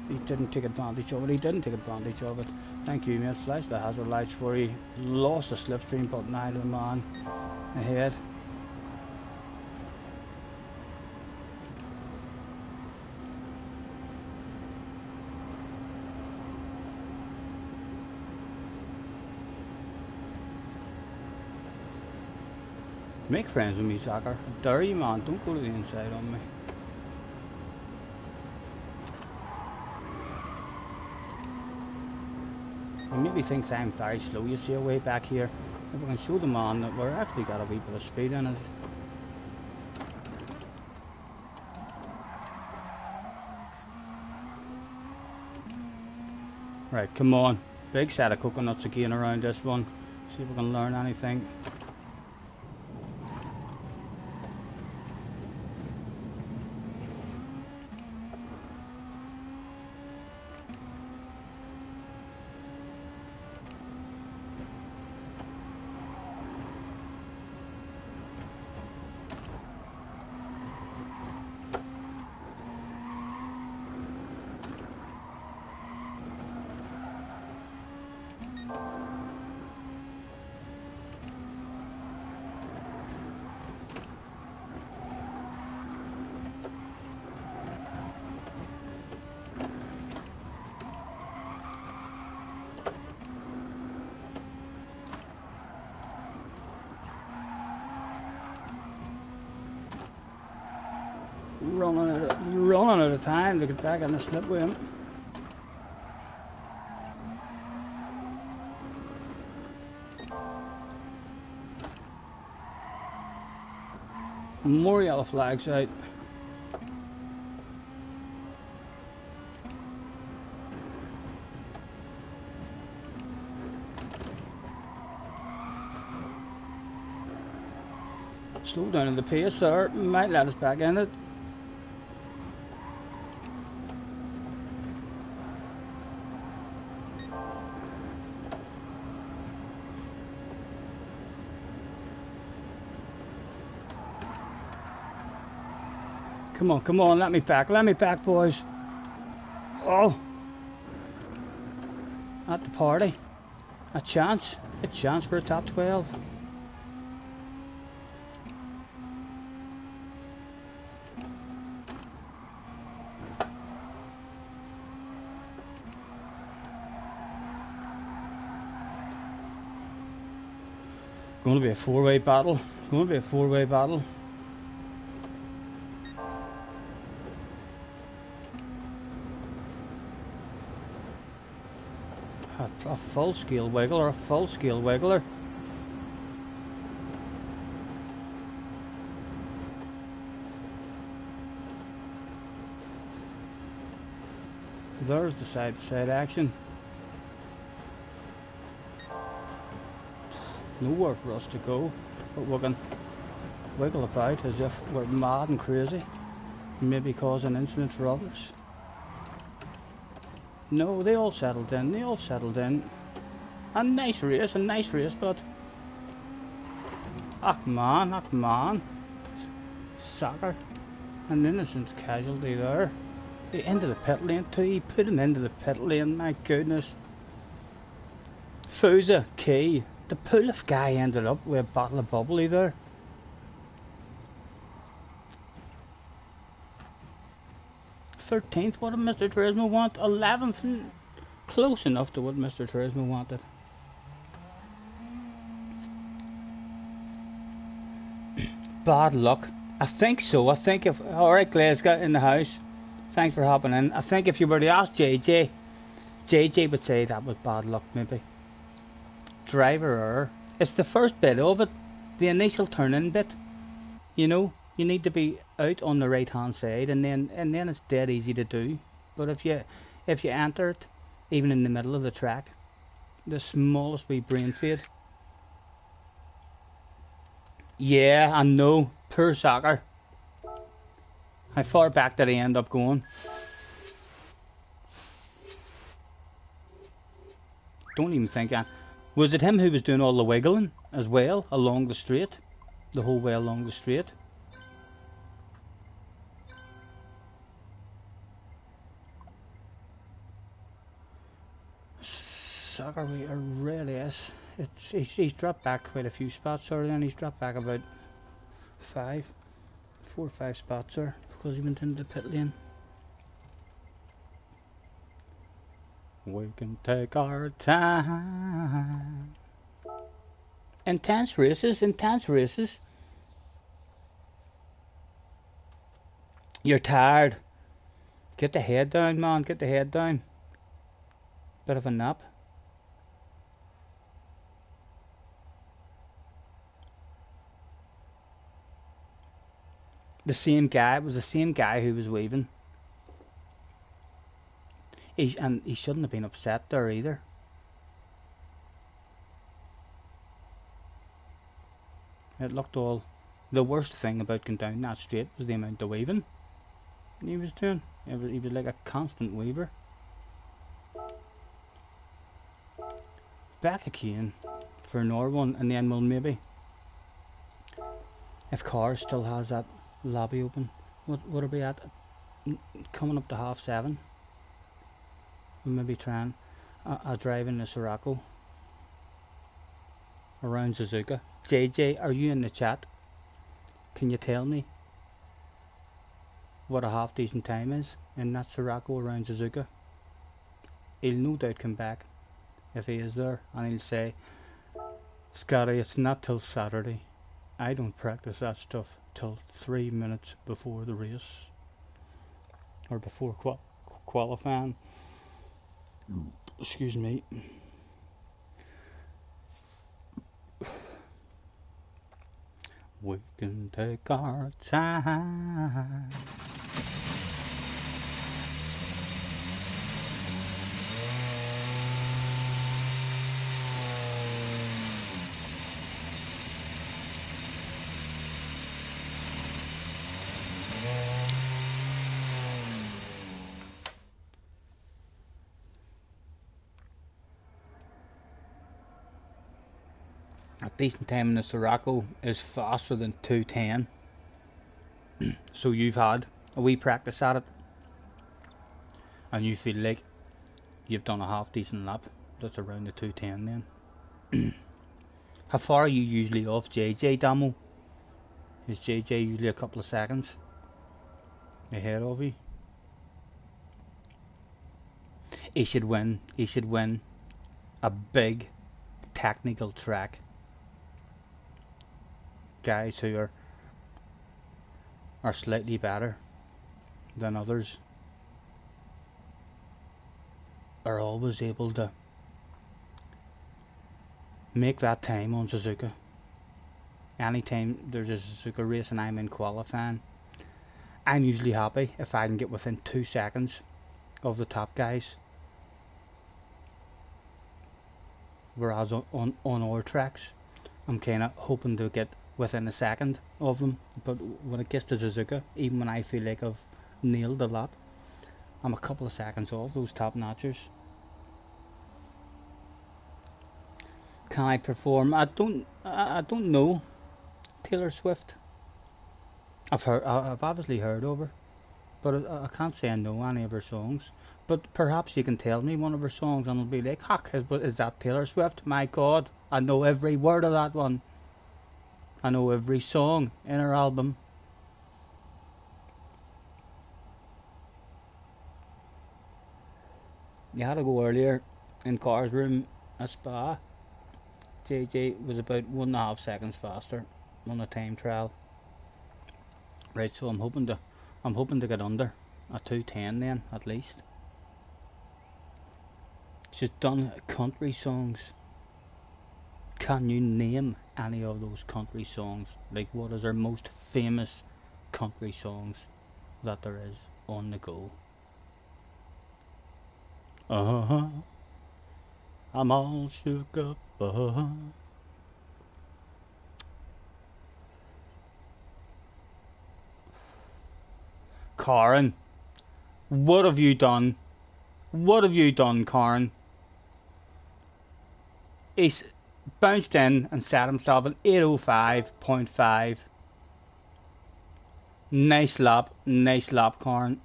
He didn't take advantage of it. He didn't take advantage of it. Thank you, mate. Flash the hazard lights for you. Lost the slipstream, but now to the man ahead. Make friends with me, Soccer. I dare you, man. Don't go to the inside on me. He maybe thinks I'm very slow, you see, way back here. If we can show the man that we're actually got a wee bit of speed in it. Right, come on. Big set of coconuts again around this one. See if we can learn anything. running out of time to get back in the slip with him. More yellow flags out. Slow down at the pace there, might let us back in it. Come on, let me back, boys. Oh, at the party, a chance for a top 12. Going to be a four-way battle. A full-scale wiggler. There's the side-to-side action. Nowhere for us to go, but we can wiggle about as if we're mad and crazy, maybe cause an incident for others. No, they all settled in. A nice race, but come on. Soccer, an innocent casualty there. Into the pit lane too, he put him into the pit lane, my goodness. Fouza, key. The Pulif guy ended up with a bottle of bubbly there. '13th, what did Mr. Turismo want? 11th, close enough to what Mr. Turismo wanted. Bad luck. I think so. Alright, Glasgow in the house. Thanks for hopping in. I think if you were to ask JJ would say that was bad luck, maybe. Driver error. It's the first bit of it, the initial turn-in bit. You know, you need to be out on the right hand side, and then it's dead easy to do. But if you enter it, even in the middle of the track, the smallest wee brain fade. Yeah, I know. Poor soccer. How far back did he end up going? Don't even think was it him who was doing all the wiggling as well along the straight? The whole way along the straight? Soccer really is. He's dropped back quite a few spots already, and he's dropped back about 4 or 5 spots there because he went into the pit lane. We can take our time. Intense races. You're tired. Get the head down, man. Get the head down. Bit of a nap. It was the same guy who was waving. And he shouldn't have been upset there either. It looked all... The worst thing about going down that straight was the amount of waving he was doing. He was like a constant waver. Back again for another one, and then we'll maybe... If Cars still has that lobby open, what are we at? Coming up to 7:30. We'll maybe try and drive in the Sirocco around Suzuka. JJ, are you in the chat? Can you tell me what a half decent time is in that Sirocco around Suzuka? He'll no doubt come back if he is there, and he'll say, Scotty, it's not till Saturday. I don't practice that stuff till 3 minutes before the race, or before qualifying. Excuse me. We can take our time. A decent time in the Sirocco is faster than 2:10. So you've had a wee practice at it, and you feel like you've done a half decent lap. That's around the 2:10 then. How far are you usually off JJ, Damo? Is JJ usually a couple of seconds ahead of you? He should win. He should win a big technical track. Guys who are slightly better than others are always able to make that time on Suzuka. Anytime there's a Suzuka race and I'm in qualifying, I'm usually happy if I can get within 2 seconds of the top guys. Whereas on our tracks, I'm kind of hoping to get within a second of them. But when it gets to Suzuka, even when I feel like I've nailed the lap, I'm a couple of seconds off those top notchers. Can I perform? I don't know. Taylor Swift. I've obviously heard of her, but I can't say I know any of her songs. But perhaps you can tell me one of her songs and I'll be like, heck, is that Taylor Swift? My God, I know every word of that one. I know every song in her album. You had to go earlier in Car's room at Spa. JJ was about 1.5 seconds faster on a time trial. Right, so I'm hoping to get under a 2:10 then at least. She's done country songs. Can you name any of those country songs? Like, what is her most famous country songs that there is on the go? I'm all shook up. Karen, what have you done? What have you done, Karen? He's bounced in and set himself an 8:05.5. Nice lap, Karen.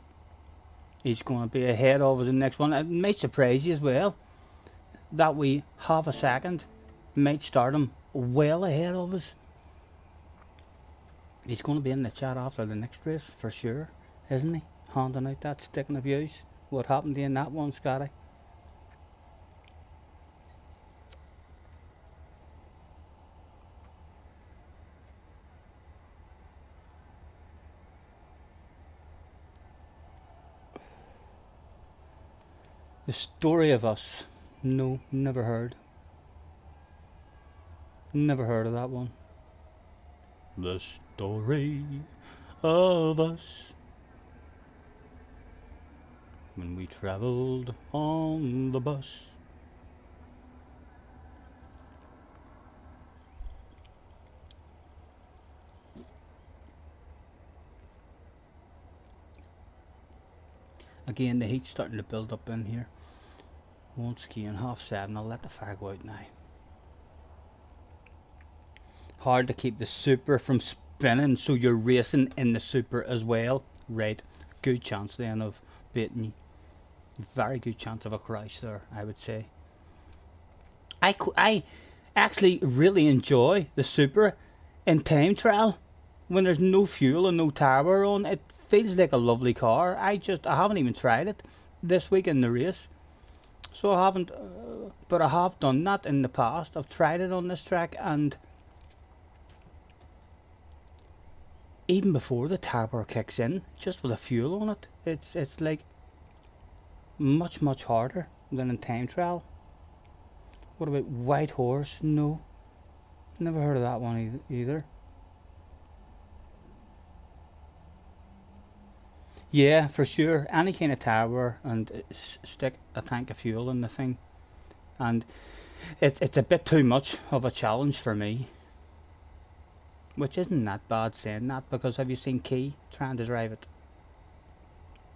He's going to be ahead of us in the next one. It might surprise you as well. That we half a second might start him well ahead of us. He's going to be in the chat after the next race for sure, isn't he? Handing out that stick in the views. What happened to you in that one, Scotty? The Story of Us. No, never heard. Never heard of that one. The story of us. When we travelled on the bus. Again, the heat's starting to build up in here. Won't ski in 7:30. I'll let the fire go out now. Hard to keep the super from spinning, so you're racing in the super as well. Right, good chance then of beating you. Very good chance of a crash there, I would say. I actually really enjoy the super in time trial. When there's no fuel and no tire wear on, it feels like a lovely car. I haven't even tried it this week in the race. So I haven't, but I have done that in the past. I've tried it on this track and even before the tower kicks in, just with the fuel on it, it's like much harder than in time trial. What about White Horse? No, never heard of that one either. Yeah, for sure. Any kind of tower and stick a tank of fuel in the thing, and it's a bit too much of a challenge for me. Which isn't that bad saying that, because have you seen Key trying to drive it?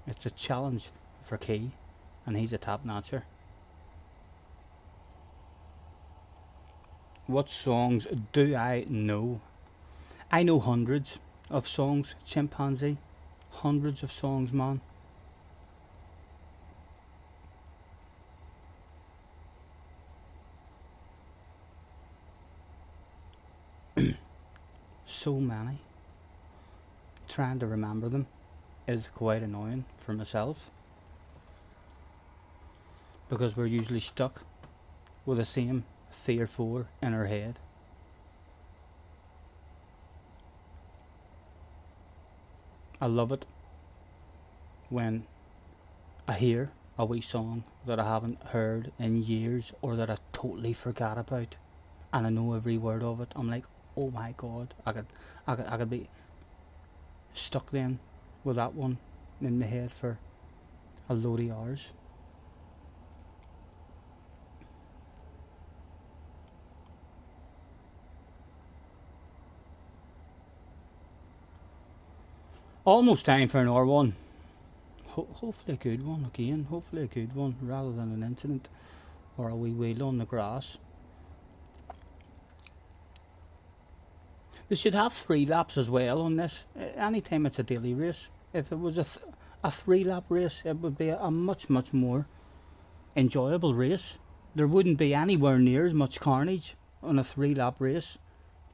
It's a challenge for Key, and he's a top notcher. What songs do I know? I know hundreds of songs, Chimpanzee. Hundreds of songs, man. So many. Trying to remember them is quite annoying for myself, because we're usually stuck with the same 3 or 4 in our head. I love it when I hear a wee song that I haven't heard in years, or that I totally forgot about, and I know every word of it. I'm like, oh my god, I could be stuck then with that one in the head for a load of hours. Almost time for an R1. Hopefully a good one again. Hopefully a good one rather than an incident or a wee wheel on the grass. They should have 3 laps as well on this. Anytime it's a daily race. If it was a 3-lap race, it would be a much more enjoyable race. There wouldn't be anywhere near as much carnage on a 3-lap race.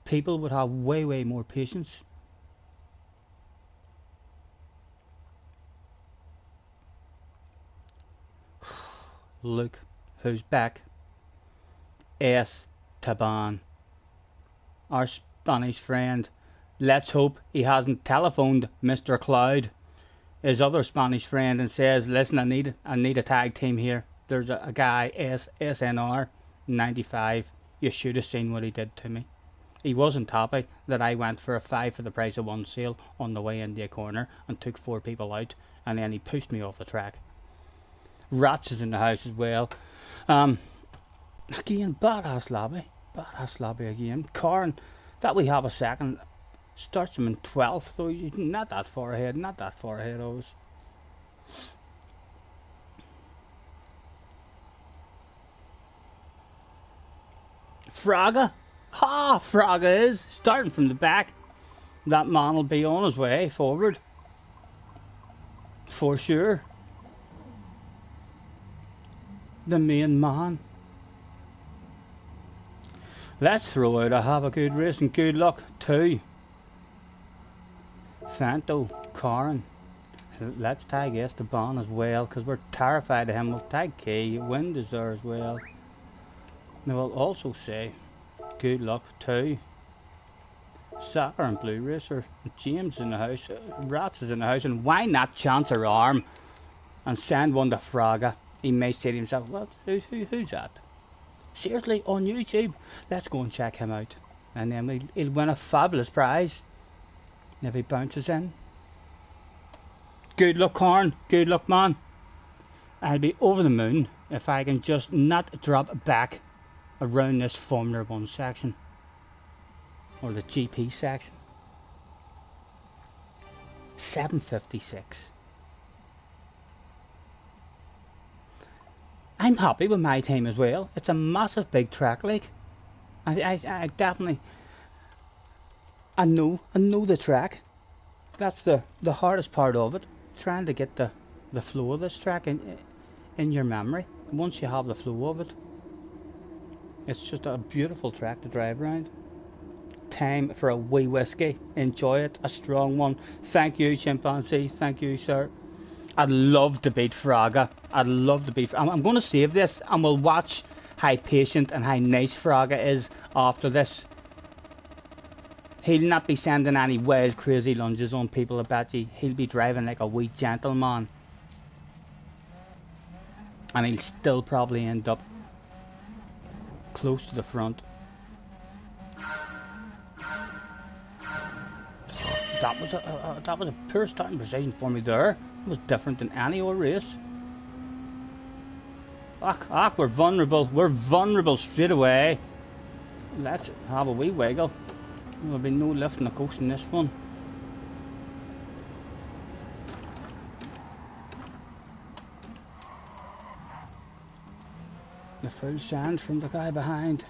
People would have way more patience. Look who's back. Esteban, our Spanish friend. Let's hope he hasn't telephoned Mr. Cloud, his other Spanish friend, and says, listen, I need a tag team here. There's a guy, SNR 95. You should have seen what he did to me. He wasn't happy that I went for a 5 for the price of 1 sale on the way into a corner and took 4 people out, and then he pushed me off the track. Rats is in the house as well. Again, badass lobby again. Corn, that we have a second, starts him in 12th, though he's not that far ahead of us. Fraga, Fraga is starting from the back. That man will be on his way forward for sure. The main man. Let's throw out a have a good race and good luck to Fanto, Corin. Let's tag Esteban as well, because we're terrified of him. We'll tag Kay. Wind is there as well. And we'll also say good luck to Soccer and Blue Racer. James in the house. Rats is in the house. And why not chance our arm and send one to Fraga? He may say to himself, well, who's that? Seriously, on YouTube? Let's go and check him out. And then he'll win a fabulous prize if he bounces in. Good luck, Corn. Good luck, man. I'll be over the moon if I can just not drop back around this Formula 1 section. Or the GP section. 756. I'm happy with my time as well. It's a massive big track, like. I definitely... I know the track. That's the hardest part of it. Trying to get the flow of this track in your memory. Once you have the flow of it, it's just a beautiful track to drive around. Time for a wee whiskey. Enjoy it. A strong one. Thank you, Chimpanzee. Thank you, sir. I'd love to beat Fraga. I'm going to save this and we'll watch how patient and how nice Fraga is after this. He'll not be sending any wild crazy lunges on people, I bet you. He'll be driving like a wee gentleman. And he'll still probably end up close to the front. That was a poor starting position for me there. It was different than any other race. We're vulnerable. We're vulnerable straight away. Let's have a wee wiggle. There'll be no lifting the coast in this one. The full sand from the guy behind.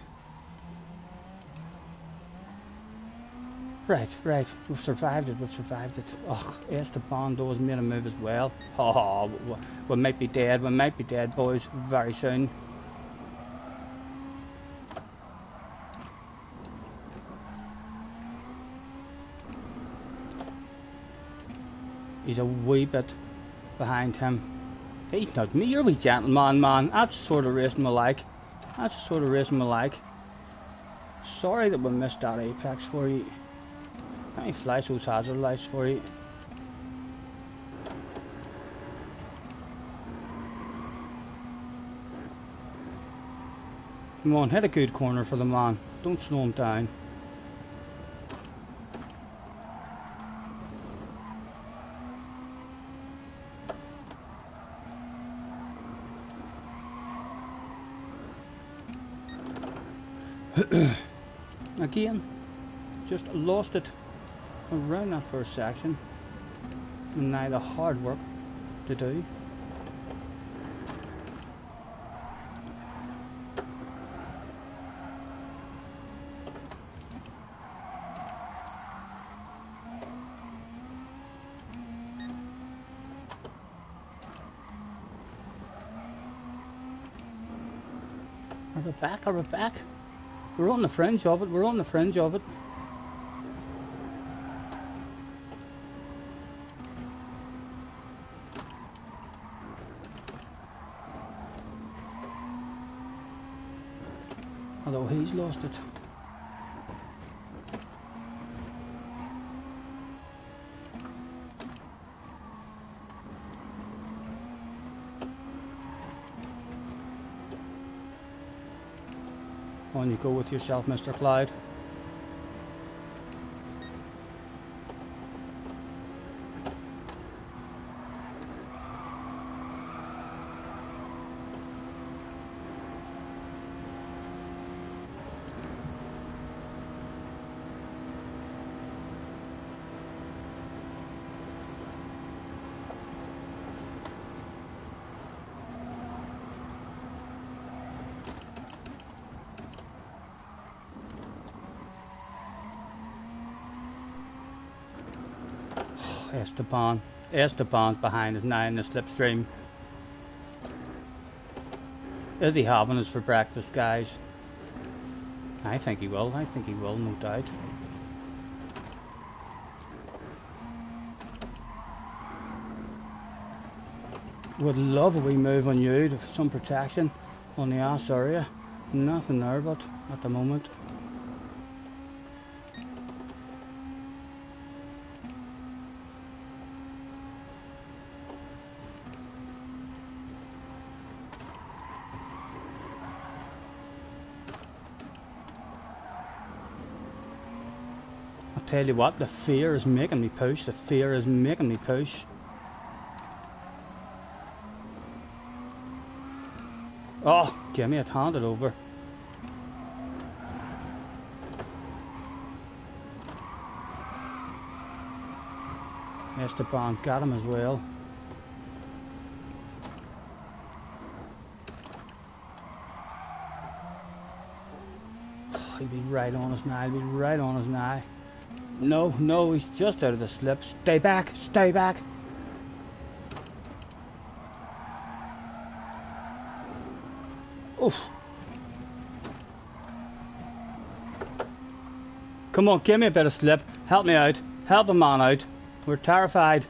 Right, we've survived it, Oh, Esteban though has made a move as well. Oh, we might be dead, boys, very soon. He's a wee bit behind him. He's not me, you're a wee gentleman, man. That's the sort of racing we like. Sorry that we missed that apex for you. Let me flash those hazard lights for you. Come on, hit a good corner for the man. Don't slow him down. Again, just lost it around that first section, and now the hard work to do. Are we back? We're on the fringe of it, Although he's lost it. On you go with yourself, Mr. Clyde. Esteban's behind us now in the slipstream. Is he having us for breakfast, guys? I think he will, no doubt. Would love a wee move on you to some protection on the ass area. Nothing there but at the moment. Tell you what, the fear is making me push. Oh, give me it, hand it over. Esteban got him as well. Oh, he'll be right on us now, No, he's just out of the slip. Stay back. Oof. Come on, give me a bit of slip. Help me out. Help a man out. We're terrified.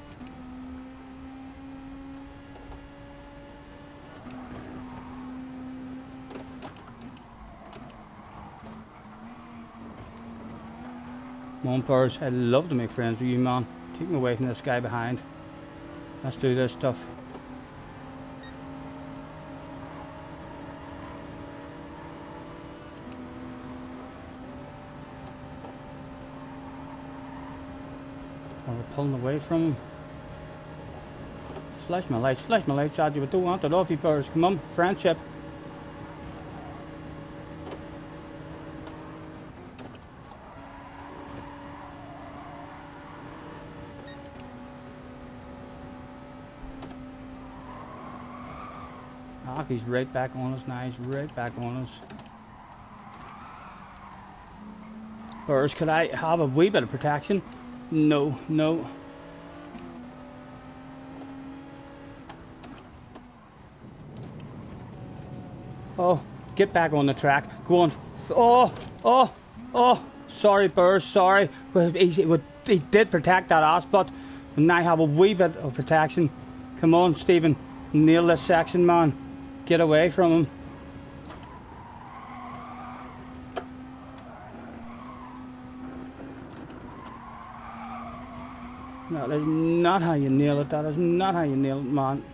Come on, birds. I'd love to make friends with you, man. Take me away from this guy behind. Let's do this stuff. Oh, we're pulling away from him. Flash my lights, Adju. I don't want it off you birds. Come on, friendship. Ah, he's right back on us now. He's right back on us. Birds, could I have a wee bit of protection? No, no. Oh, get back on the track. Go on. Oh. Sorry, Burrs, sorry. But he did protect that ass, but now I have a wee bit of protection. Come on, Stephen. Nail this section, man. Get away from him. No, that is not how you nail it. That is not how you nail it, man.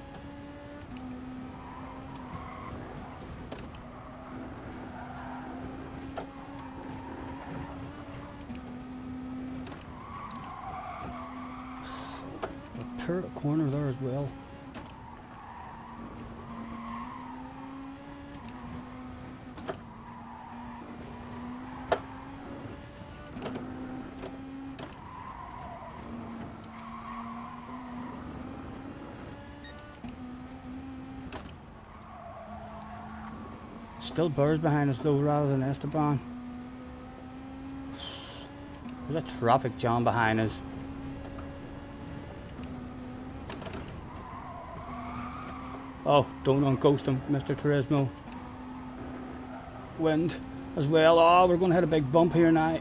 Turret corner there as well. Still birds behind us though, rather than Esteban. There's a traffic jam behind us. Oh, don't unghost him, Mr. Turismo. Wind as well. Oh, we're going to hit a big bump here now.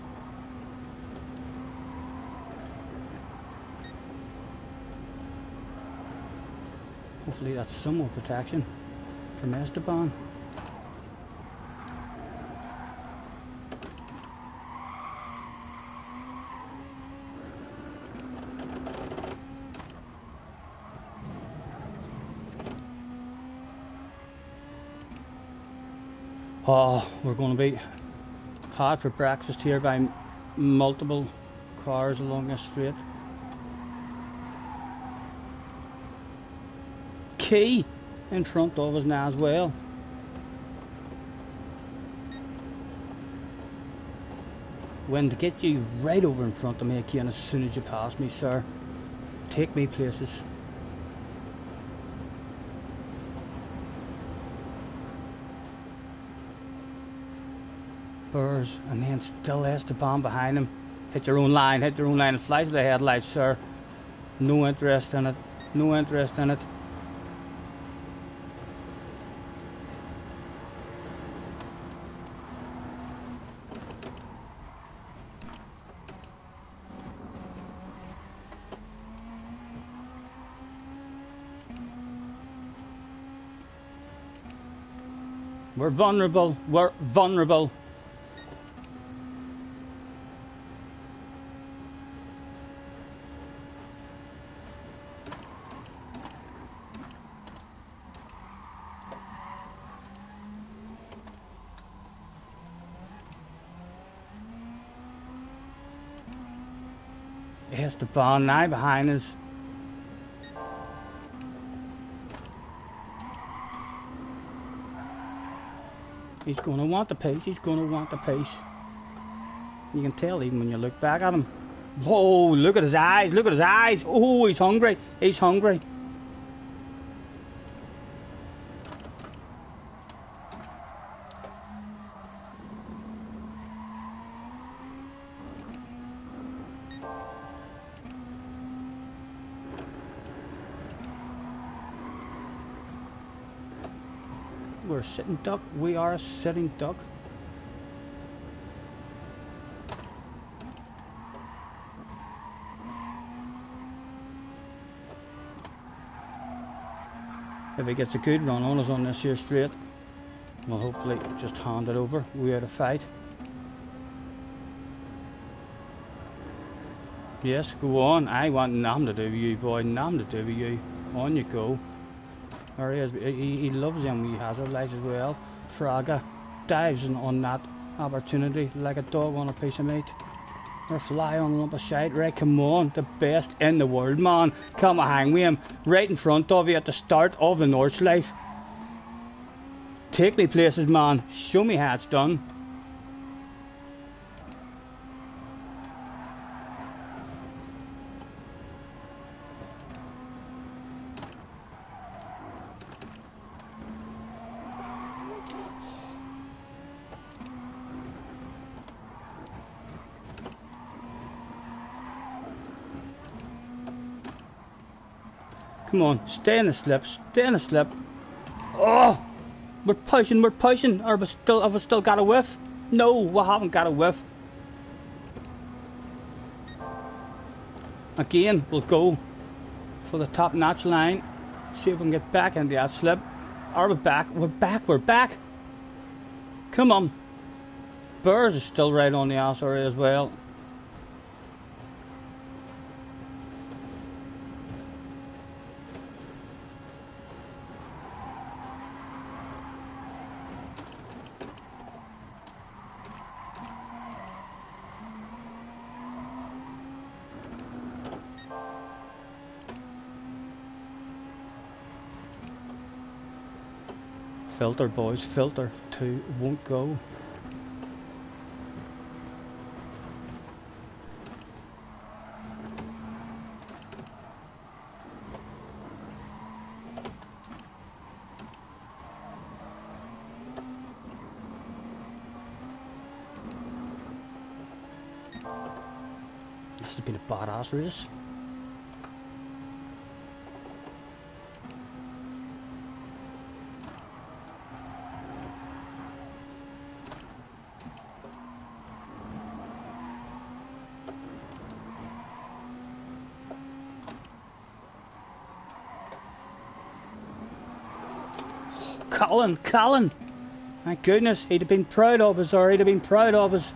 Hopefully that's some more protection from Esteban. Oh, we're going to be had for breakfast here by multiple cars along this straight. Key in front of us now as well. When to get you right over in front of me again as soon as you pass me, sir. Take me places. Burrs, and then still Esteban behind him. Hit your own line and flash the headlights, sir. No interest in it. No interest in it. We're vulnerable. We're vulnerable. Esteban now behind us. He's going to want the pace. He's going to want the pace. You can tell even when you look back at him. Oh, look at his eyes. Look at his eyes. Oh, he's hungry. He's hungry. We're a sitting duck. We are a sitting duck. If he gets a good run on us on this here straight, we'll hopefully just hand it over. We had a fight. Yes, go on. I want nothing to do with you, boy. Nothing to do with you. On you go. There he is. He loves them wee hazard lights as well. Fraga dives in on that opportunity like a dog on a piece of meat. Or fly on a lump of shite. Right, come on. The best in the world, man. Come and hang with him. Right in front of you at the start of the Nordschleife. Take me places, man. Show me how it's done. Come on, stay in the slip, stay in the slip. Oh, we're pushing, Are we still, have we still got a whiff? No, we haven't got a whiff. Again, we'll go for the top notch line. See if we can get back into that slip. Are we back? We're back. Come on. Burrs is still right on the ass area as well. Filter, boys, filter. 2 won't go. This has been a badass race. Colin! My goodness, he'd have been proud of us, or he'd have been proud of us.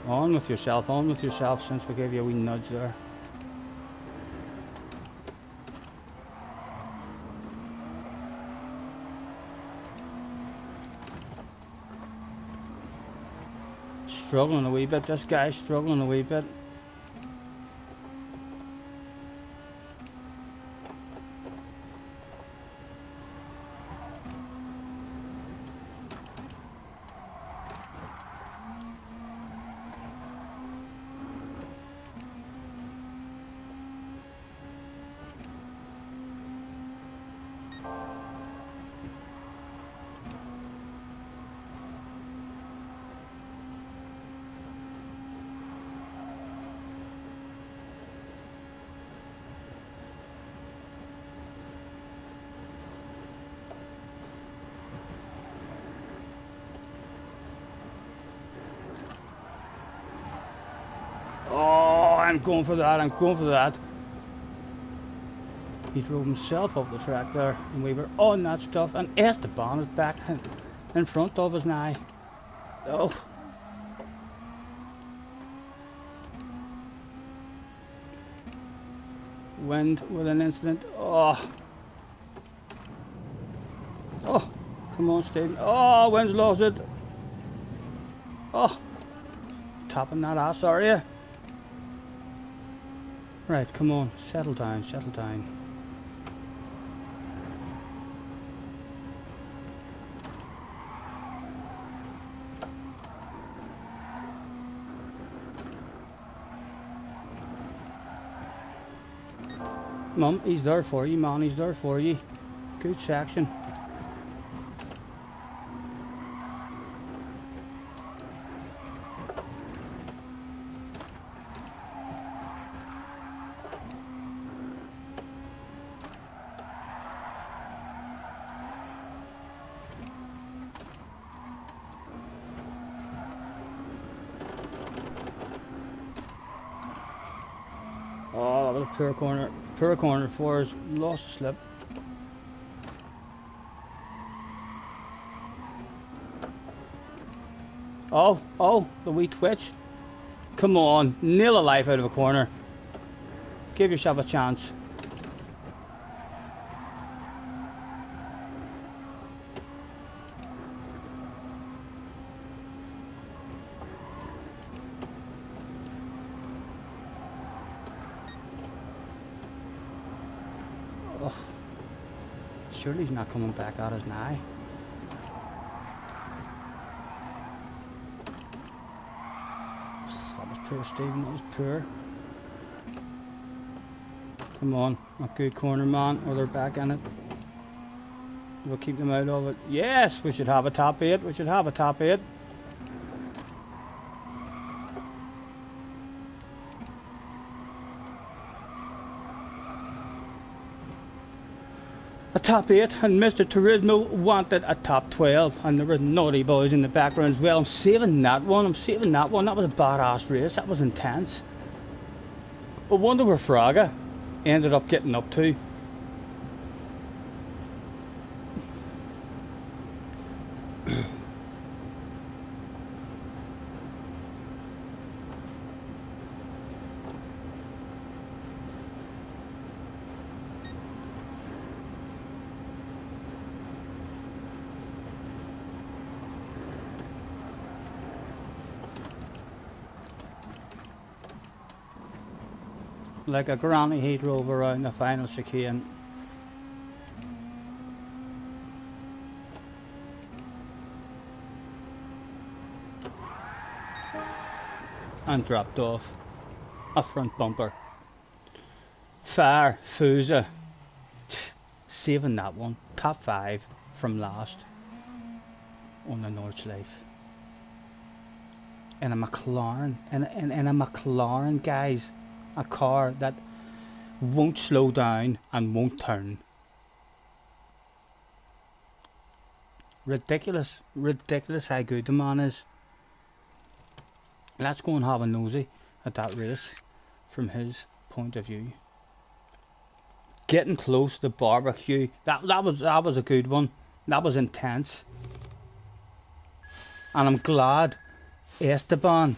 On with yourself, since we gave you a wee nudge there. Struggling a wee bit, this guy's struggling a wee bit. I'm going for that. He drove himself up the track there, and we were on that stuff, and Esteban is back in front of us now. Oh. Wind with an incident. Oh. Oh. Come on, Stephen. Oh, wind's lost it. Oh. Topping that ass, are you? Right, come on, settle down. Mum, he's there for you, man, he's there for you. Good section. poor corner for us, lost a slip. Oh, the wee twitch. Come on, nail a life out of a corner. Give yourself a chance. Oh, surely he's not coming back at us now. That was poor, Stephen. That was poor. Come on, a good corner, man, or they're back in it. We'll keep them out of it. Yes, we should have a top 8. We should have a top 8. A top 8, and Mr. Turismo wanted a top 12, and there were naughty boys in the background as well. I'm saving that one. That was a badass race. That was intense. I wonder where Fraga ended up getting up to. Like a granny he drove around the final chicane. And dropped off a front bumper. Far Fusa saving that one. Top 5 from last on the Nordschleife. In a McLaren, in a McLaren, guys. A car that won't slow down and won't turn. Ridiculous how good the man is. Let's go and have a nosy at that race from his point of view. Getting close to the barbecue. That was a good one. That was intense. And I'm glad Esteban,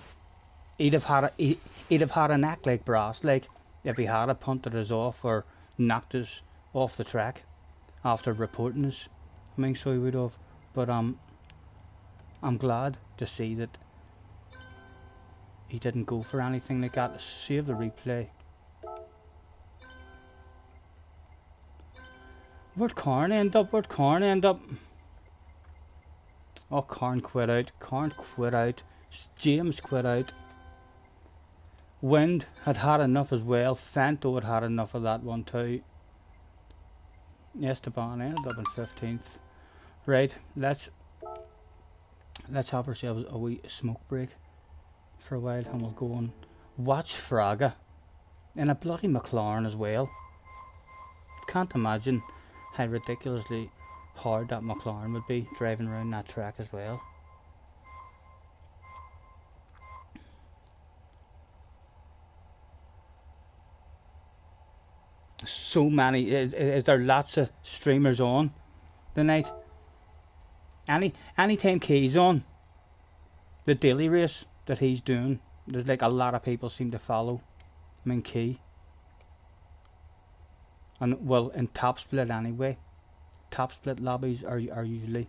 he'd have had a neck like brass, like if he had punted us off or knocked us off the track after reporting us. I mean, so he would have. But I'm glad to see that he didn't go for anything like that. Save the replay. Where'd Corn end up? Oh, Corn quit out. James quit out. Wind had enough as well. Fento had enough of that one too. Esteban ended up in 15th. Right, let's have ourselves a wee smoke break for a while, and we'll go and watch Fraga in a bloody McLaren as well. Can't imagine how ridiculously hard that McLaren would be driving around that track as well. So many. Is there lots of streamers on tonight? Anytime Key's on the daily race that he's doing, there's like a lot of people seem to follow him in Key. And well, in top split anyway. Top split lobbies are usually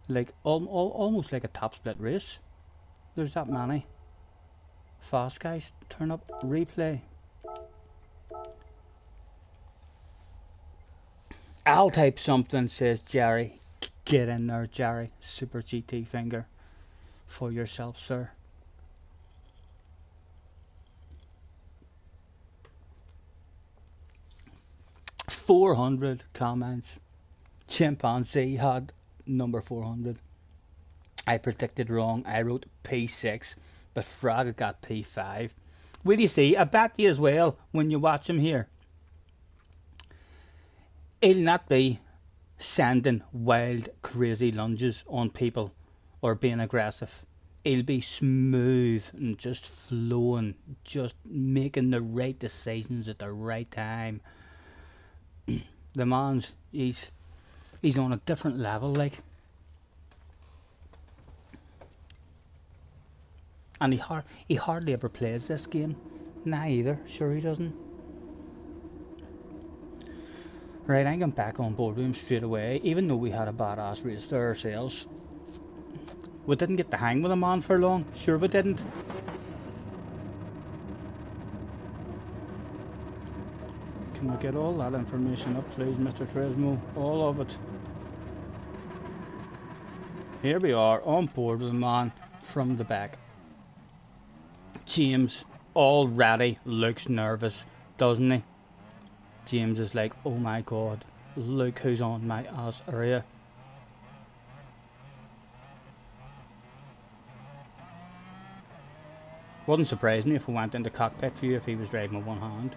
like almost like a top split race. There's that many fast guys turn up. Replay. I'll type something, says Jerry. Get in there, Jerry. Super GT finger for yourself, sir. .400 comments. Chimpanzee had number 400. I predicted wrong. I wrote P6, but Fraga got P5. Will you see? I bet you as well when you watch him here. He'll not be sending wild, crazy lunges on people or being aggressive. he'll be smooth and just flowing, just making the right decisions at the right time. The man's, he's on a different level, like. And he hardly ever plays this game. Nah, either. Sure he doesn't. Right, I'm getting back on board with him straight away, even though we had a badass race there ourselves. We didn't get to hang with him on for long. Sure we didn't. Can we get all that information up, please, Mr. Tresmo? All of it. Here we are, on board with the man from the back. James already looks nervous, doesn't he? James is like, oh my god, look who's on my ass area. Wouldn't surprise me if we went into cockpit view if he was driving with one hand.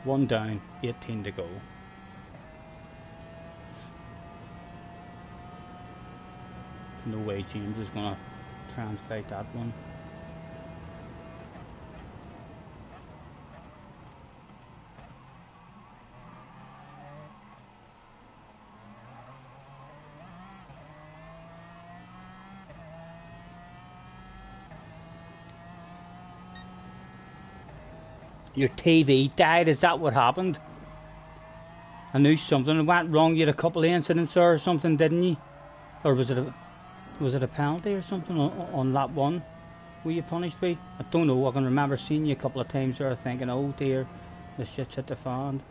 One down, 18 to go. No way James is gonna try and fight that one. Your TV died, is that what happened? I knew something went wrong. You had a couple of incidents or something, didn't you? Or was it a penalty or something on lap 1? Were you punished by? I don't know, I can remember seeing you a couple of times there thinking, oh dear, the shit's hit the fan.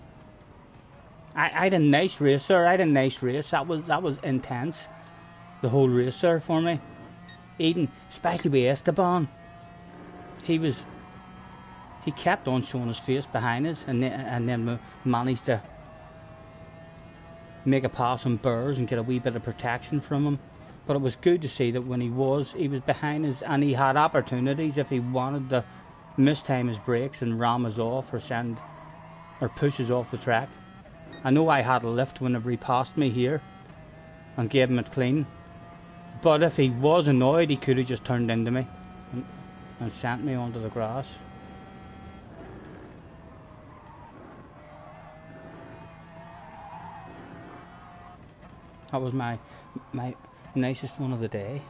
I had a nice race, sir. I had a nice race. That was intense. The whole race, sir, for me. Even, especially with Esteban. He kept on showing his face behind us, and then managed to make a pass on Burrs and get a wee bit of protection from him. But it was good to see that when he was behind us, and he had opportunities if he wanted to mistime his brakes and ram us off or push us off the track. I know I had a lift whenever he passed me here and gave him it clean. But if he was annoyed, he could have just turned into me and sent me onto the grass. That was my nicest one of the day.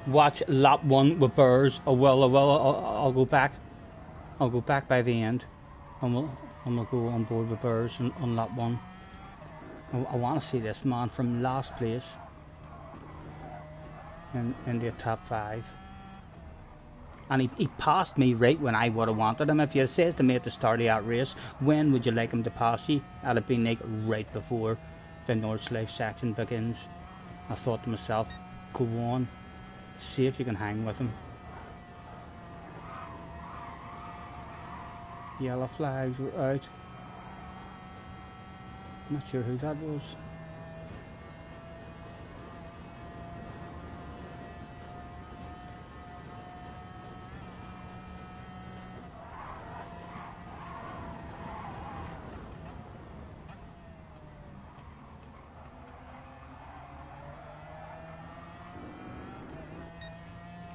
Watch lap 1 with Burrs. I'll go back. I'll go back by the end, and we'll go on board with Burrs on lap 1. I want to see this man from last place in the top 5. And he passed me right when I would have wanted him. If you says to me at the start of that race, when would you like him to pass you? I'd have been like right before the Nordschleife section begins. I thought to myself, go on, see if you can hang with him. Yellow flags were out. Not sure who that was.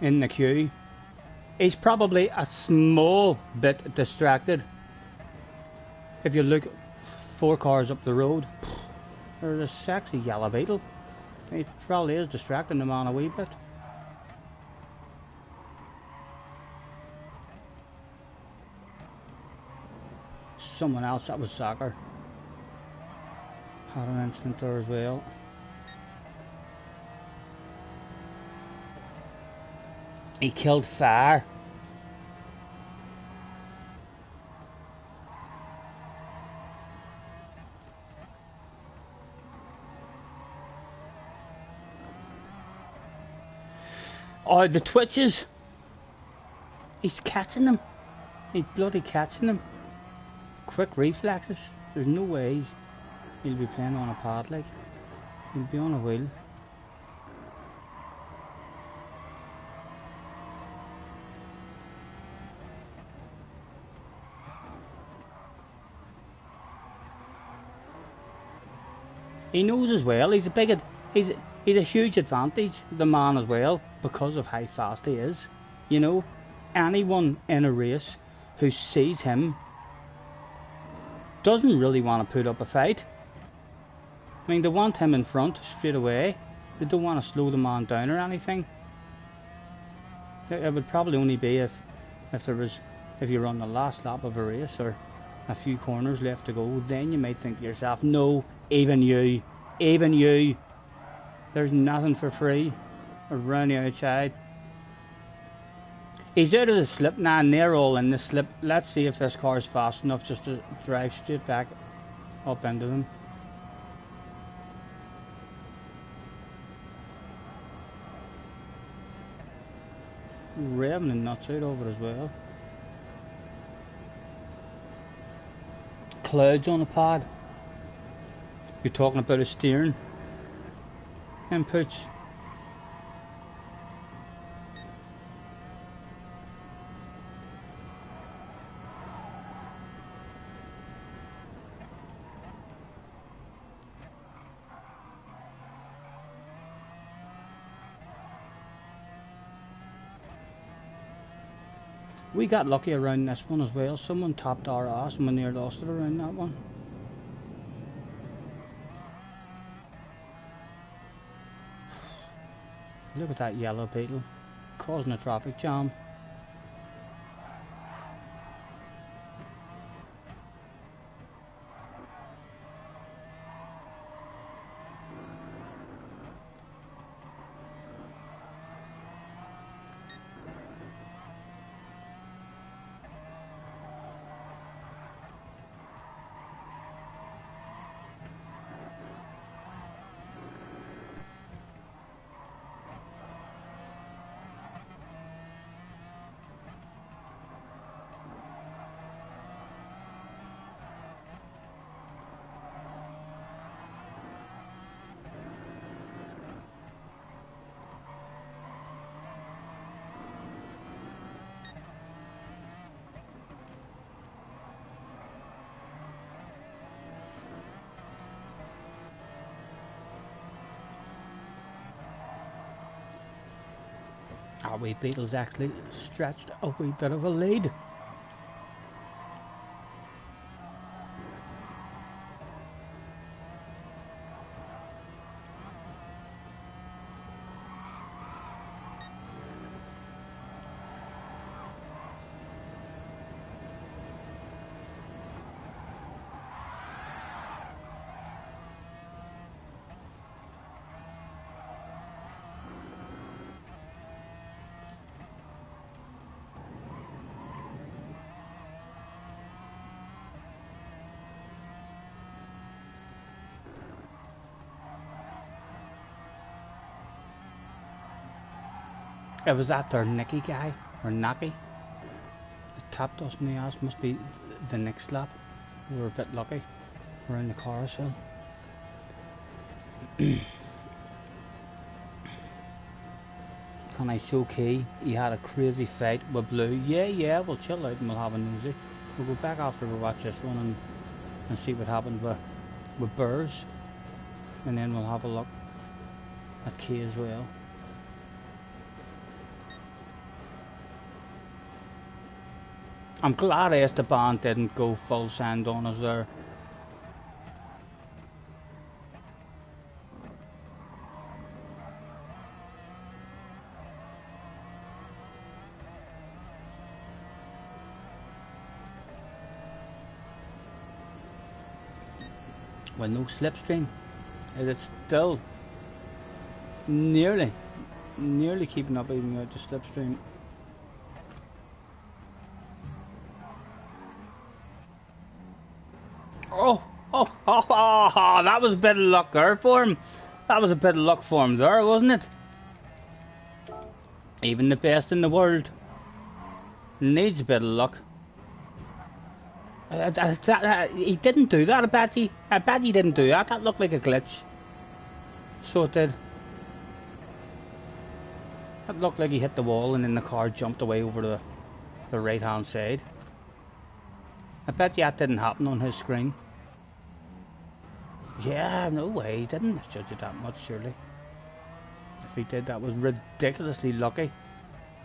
In the queue. He's probably a small bit distracted. If you look 4 cars up the road, there's a sexy yellow beetle. He probably is distracting the man a wee bit. Someone else, that was soccer, had an incident there as well. He killed Fire. Oh, the twitches. He's catching them. He's bloody catching them. Quick reflexes. There's no way he'll be playing on a pad like. He'll be on a wheel. He knows as well, he's a huge advantage, the man as well, because of how fast he is. You know, anyone in a race who sees him doesn't really want to put up a fight. I mean, they want him in front straight away. They don't want to slow the man down or anything. It would probably only be if you're on the last lap of a race or a few corners left to go, then you might think to yourself, no, even you, there's nothing for free around the outside. He's out of the slip now, and they're all in the slip. Let's see if this car's fast enough just to drive straight back up into them. Revving the nuts out of it as well. Clouds on the pad. You're talking about a steering inputs. We got lucky around this one as well. Someone topped our ass and we near lost it around that one. Look at that yellow beetle causing a traffic jam. Our wee beetle's actually stretched a wee bit of a lead. It was that there Nicky guy, or Naki, that tapped us in the ass. Must be the next lap. We were a bit lucky around the carousel. Can I show Key? He had a crazy fight with Blue. Yeah, we'll chill out and we'll have a nosy. We'll go back after we watch this one and see what happened with Burrs. And then we'll have a look at Key as well. I'm glad Esteban didn't go full send on us there. Well, no slipstream. It is still nearly keeping up even without the slipstream. Oh, that was a bit of luck there for him. That was a bit of luck for him there, wasn't it? Even the best in the world needs a bit of luck. He didn't do that, I bet he didn't do that. That looked like a glitch. So it did. It looked like he hit the wall and then the car jumped away over the right hand side. I bet you that didn't happen on his screen. Yeah, no way, he didn't misjudge it that much, surely. If he did, that was ridiculously lucky.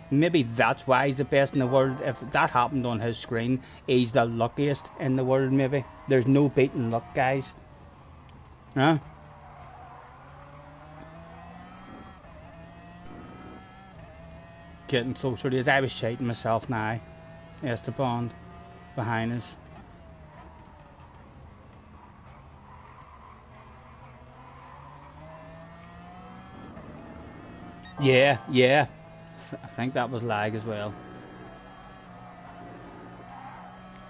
Maybe that's why he's the best in the world. If that happened on his screen, he's the luckiest in the world, maybe. There's no beating luck, guys. Huh? Getting closer to us. I was shouting myself now. Esteban behind us. Yeah, yeah. I think that was lag as well.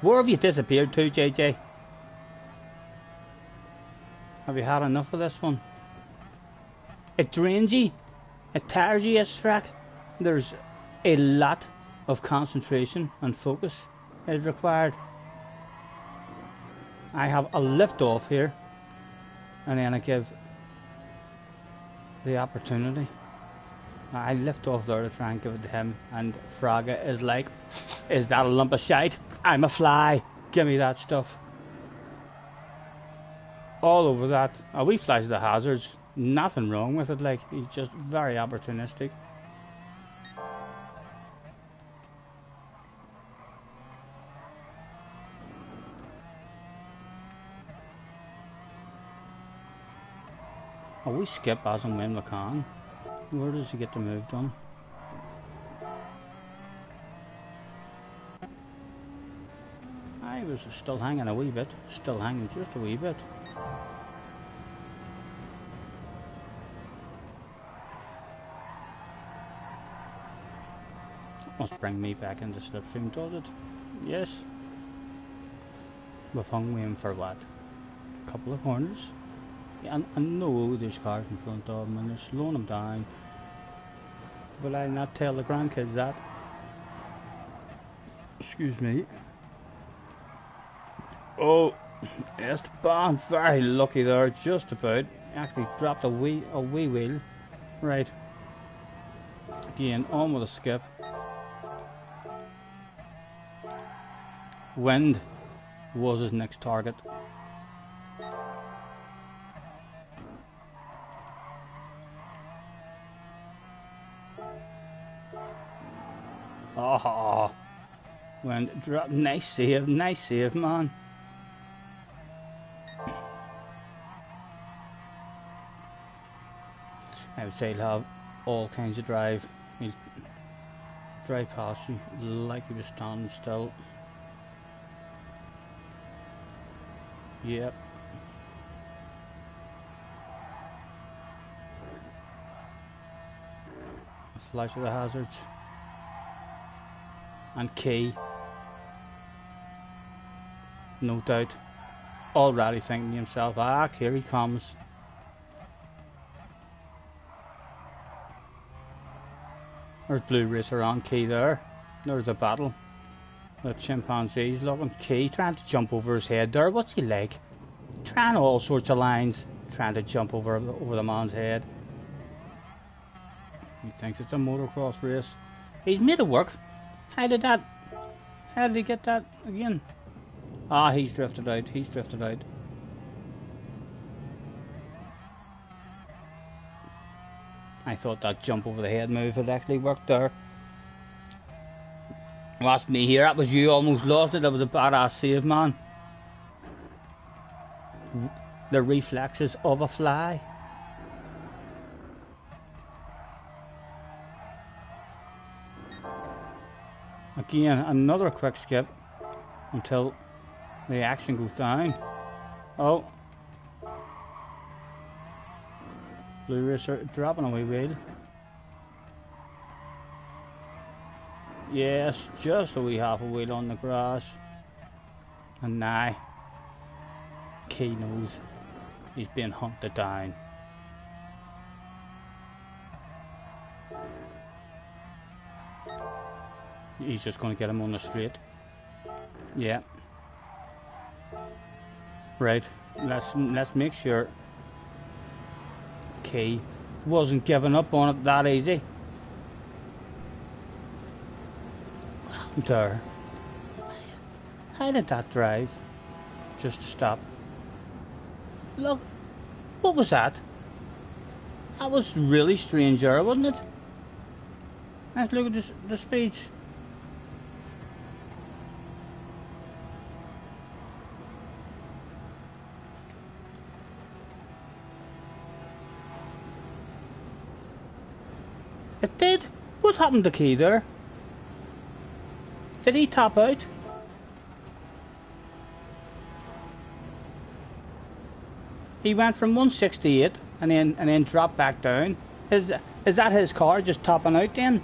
Where have you disappeared to, JJ? Have you had enough of this one? It drains you. It tires you, this track. There's a lot of concentration and focus is required. I have a lift off here, and then I give the opportunity. I lift off there to try and give it to him, and Fraga is like, is that a lump of shite? I'm a fly. Give me that stuff. All over that. Oh, we flash the hazards. Nothing wrong with it, like, he's just very opportunistic. Oh, we skip as and when we can. Where does he get the move done? I was still hanging a wee bit. Still hanging just a wee bit. Must bring me back into slipstream, does it? Yes. We've hung with him for what? A couple of corners? Yeah, I know there's cars in front of him and they're slowing him down. Will I not tell the grandkids that? Excuse me. Oh, Esteban, very lucky there, just about. Actually dropped a wee wheel. Right. Again, on with a skip. Wind was his next target. Oh, wind drop. Nice save, man. I would say he'll have all kinds of drive. He'll drive past you like he was standing still. Yep. Flash of the hazards. And key. No doubt. Already thinking to himself, ah, here he comes. There's Blue Racer on key there. There's the battle. The chimpanzee's looking. Key trying to jump over his head there. What's he like? Trying all sorts of lines. Trying to jump over the man's head. He thinks it's a motocross race. He's made it work. How did he get that again? Ah, he's drifted out. I thought that jump over the head move had actually worked there. That's me here. That was you. Almost lost it. That was a badass save, man. The reflexes of a fly. Again, another quick skip until the action goes down. Oh. Blue Racer dropping a wee wheel. Yes, just a wee half a wheel on the grass. And now, Key knows he's being hunted down. He's just going to get him on the straight. Yeah. Right. Let's make sure key. Wasn't giving up on it that easy. There. How did that drive? Just stop. Look, what was that? That was really strange there, wasn't it? Let's look at the speeds. It did? What happened to Key there? Did he top out? He went from 168 and then dropped back down. Is that his car just topping out then?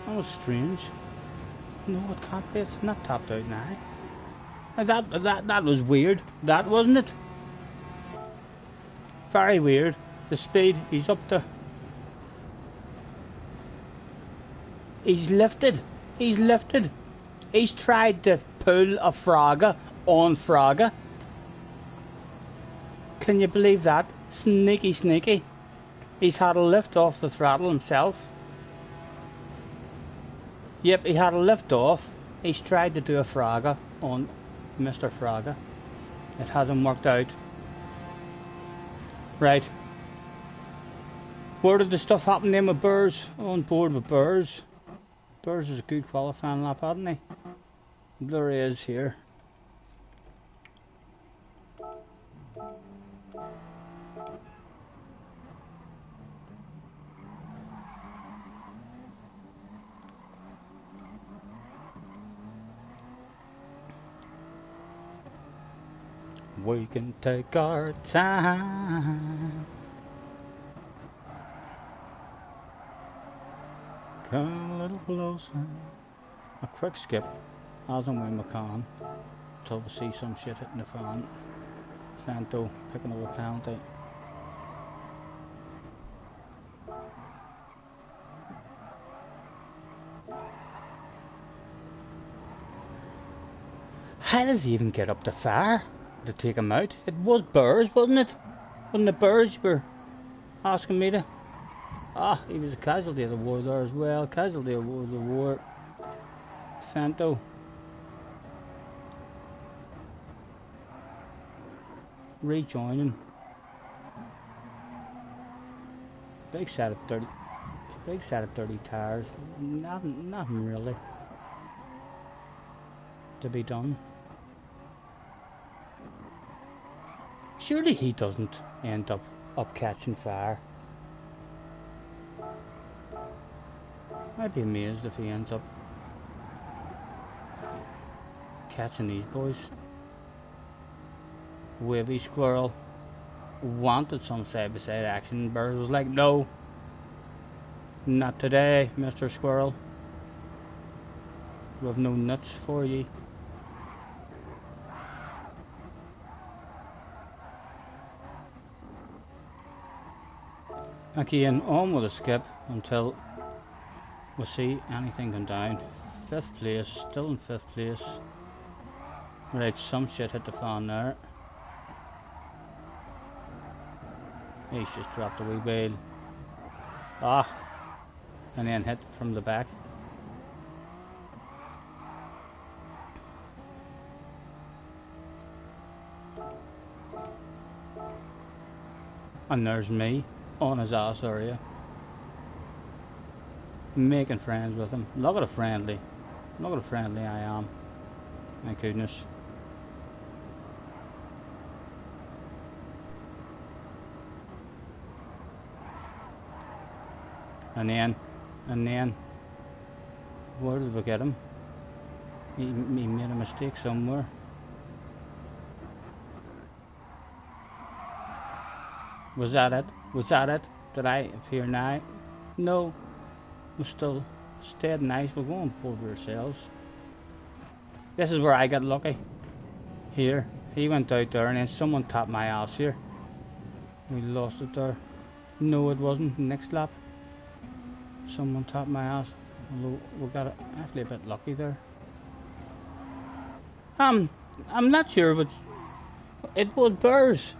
That was strange. No, it can't be. It's not topped out now. That was weird. That wasn't it? Very weird. The speed. He's up to. He's lifted. He's lifted. He's tried to pull a Frogger on Frogger. Can you believe that? Sneaky, sneaky. He's had a lift off the throttle himself. Yep, he had a lift off. He's tried to do a Frogger on Mr. Frogger. It hasn't worked out. Right. Where did the stuff happen then with Burrs? On board with Burrs. Burrs is a good qualifying lap, hadn't he? There he is here. We can take our time. Come a little closer. A quick skip, as and when we can, till we see some shit hitting the fan. Santo picking up a penalty. How does he even get up the fire to take him out? It was Burrs, wasn't it? Wasn't it Burrs you were asking me to? Ah, he was a casualty of the war there as well. Casualty of the war. Santo. Rejoining. Big set of 30. Big set of 30 tires. Nothing really to be done. Surely he doesn't end up catching fire. I'd be amazed if he ends up catching these boys. Wavy Squirrel wanted some side-by-side action. Burrs was like, no, not today, Mr. Squirrel. We've no nuts for ye. Again, on with a skip until we see anything come down. 5th place, still in 5th place. Right, some shit hit the fan there. He's just dropped a wee wheel. Ah, and then hit from the back. And there's me on his ass area, making friends with him. Look at how friendly I am. My goodness. And then where did we get him? He made a mistake somewhere. Was that it? Was that it? Did I appear now? No. We still stayed nice. We're going board with ourselves. This is where I got lucky. Here. He went out there and then someone tapped my ass here. We lost it there. No, it wasn't. Next lap. Someone tapped my ass. Although we got actually a bit lucky there. I'm not sure, but it was bears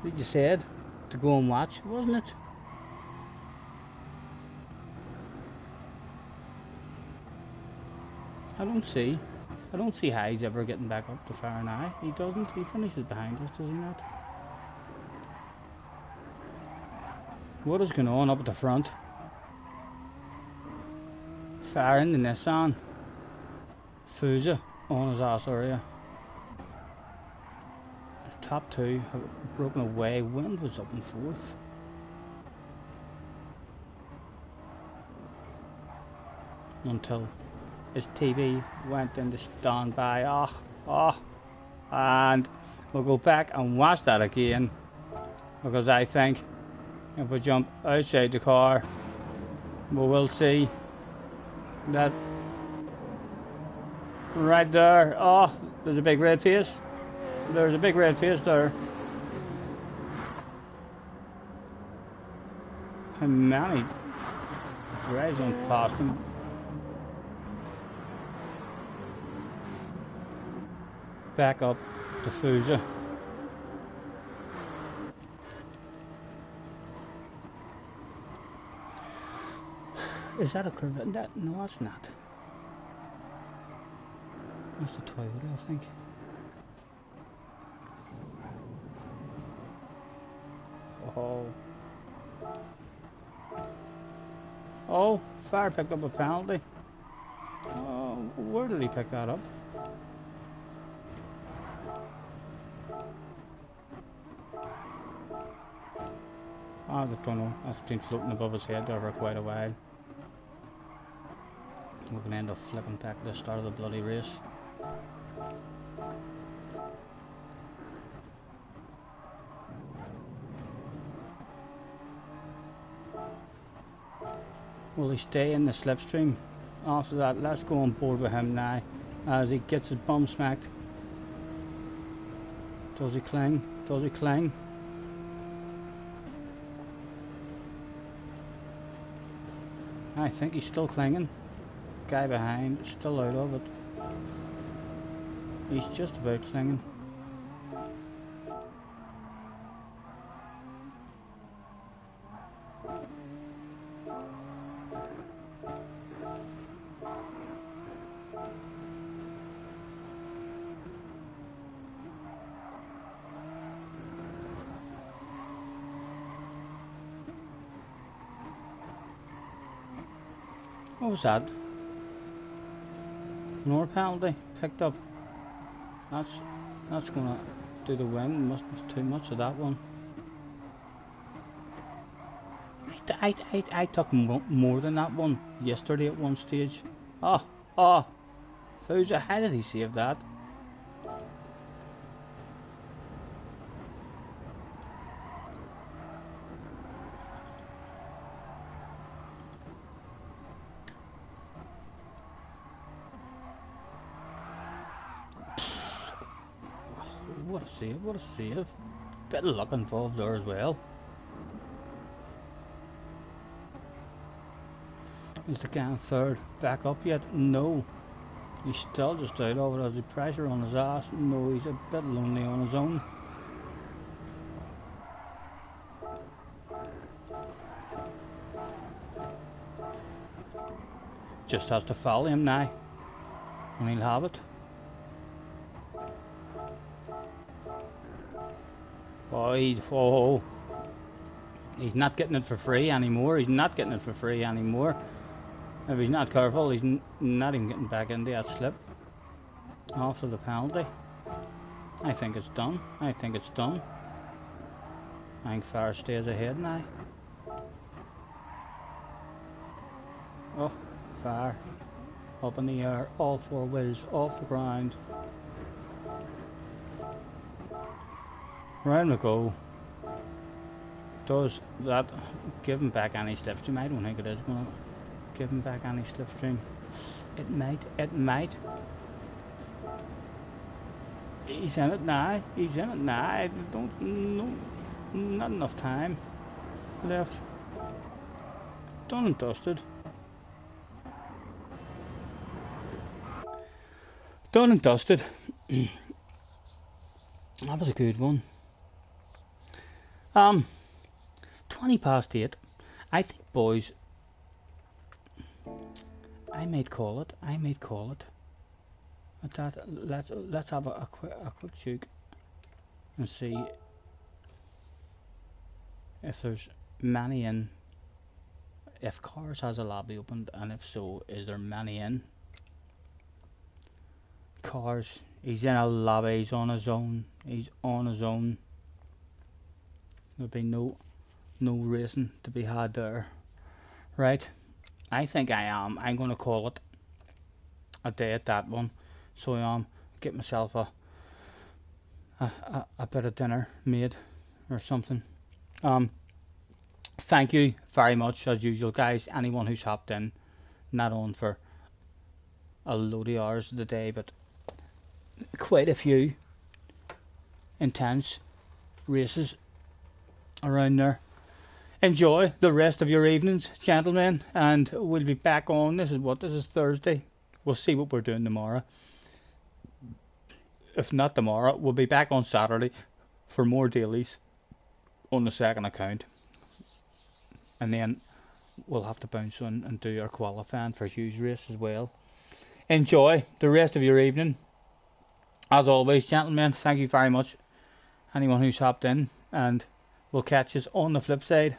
that you said to go and watch, wasn't it? I don't see how he's ever getting back up to far now. He doesn't. He finishes behind us, does he not? What is going on up at the front? Far in the Nissan. Fusa on his ass area. Top two have broken away. Wind was up in fourth. Until his TV went into standby. And we'll go back and watch that again, because I think if we jump outside the car, we will see that right there. Oh, there's a big red face. There's a big red face there. How many drives on past him? Back up to Fusa. Is that a Corvette? No, it's not. That's a Toyota, I think. Oh. Oh, Fire picked up a penalty. Oh, where did he pick that up? I don't know. That's been floating above his head there for quite a while. We're going to end up flipping back to the start of the bloody race. Will he stay in the slipstream? After that, let's go on board with him now as he gets his bum smacked. Does he cling? Does he cling? I think he's still clinging. Guy behind, still out of it. He's just about clinging. What was that? More penalty picked up. That's gonna do the win. Must be too much of that one. I took more than that one yesterday at one stage. Oh, Fusa, how did he save that? What a save, what a save. Bit of luck involved there as well. Is the guy third back up yet? No. He's still just out of it as the pressure on his ass. No, he's a bit lonely on his own. Just has to follow him now, and he'll have it. He's not getting it for free anymore. He's not getting it for free anymore. If he's not careful, he's not even getting back into that slip. After the penalty. I think it's done. I think it's done. I think Fire stays ahead now. Oh, Fire. Up in the air, all four wheels off the ground. Round we go. Does that give him back any slipstream? I don't think it is going to give him back any slipstream. It might. He's in it now. I don't know. Not enough time left. Done and dusted. Done and dusted. That was a good one. 8:20. I think, boys, I might call it. At that, let's have a quick check and see if there's many in. If Cars has a lobby opened, and if so, is there many in? Cars, he's in a lobby. He's on his own. There'll be no racing to be had there. Right, I think I'm gonna call it a day at that one. So get myself a bit of dinner made or something. Thank you very much as usual, guys. Anyone who's hopped in, not on for a load of hours of the day, but quite a few intense races around there. Enjoy the rest of your evenings, gentlemen, and we'll be back on. This is Thursday. We'll see what we're doing tomorrow. If not tomorrow, we'll be back on Saturday for more dailies on the second account. And then we'll have to bounce on and do our qualifying for Hugh's race as well. Enjoy the rest of your evening. As always, gentlemen, thank you very much. Anyone who's hopped in, and we'll catch us on the flip side.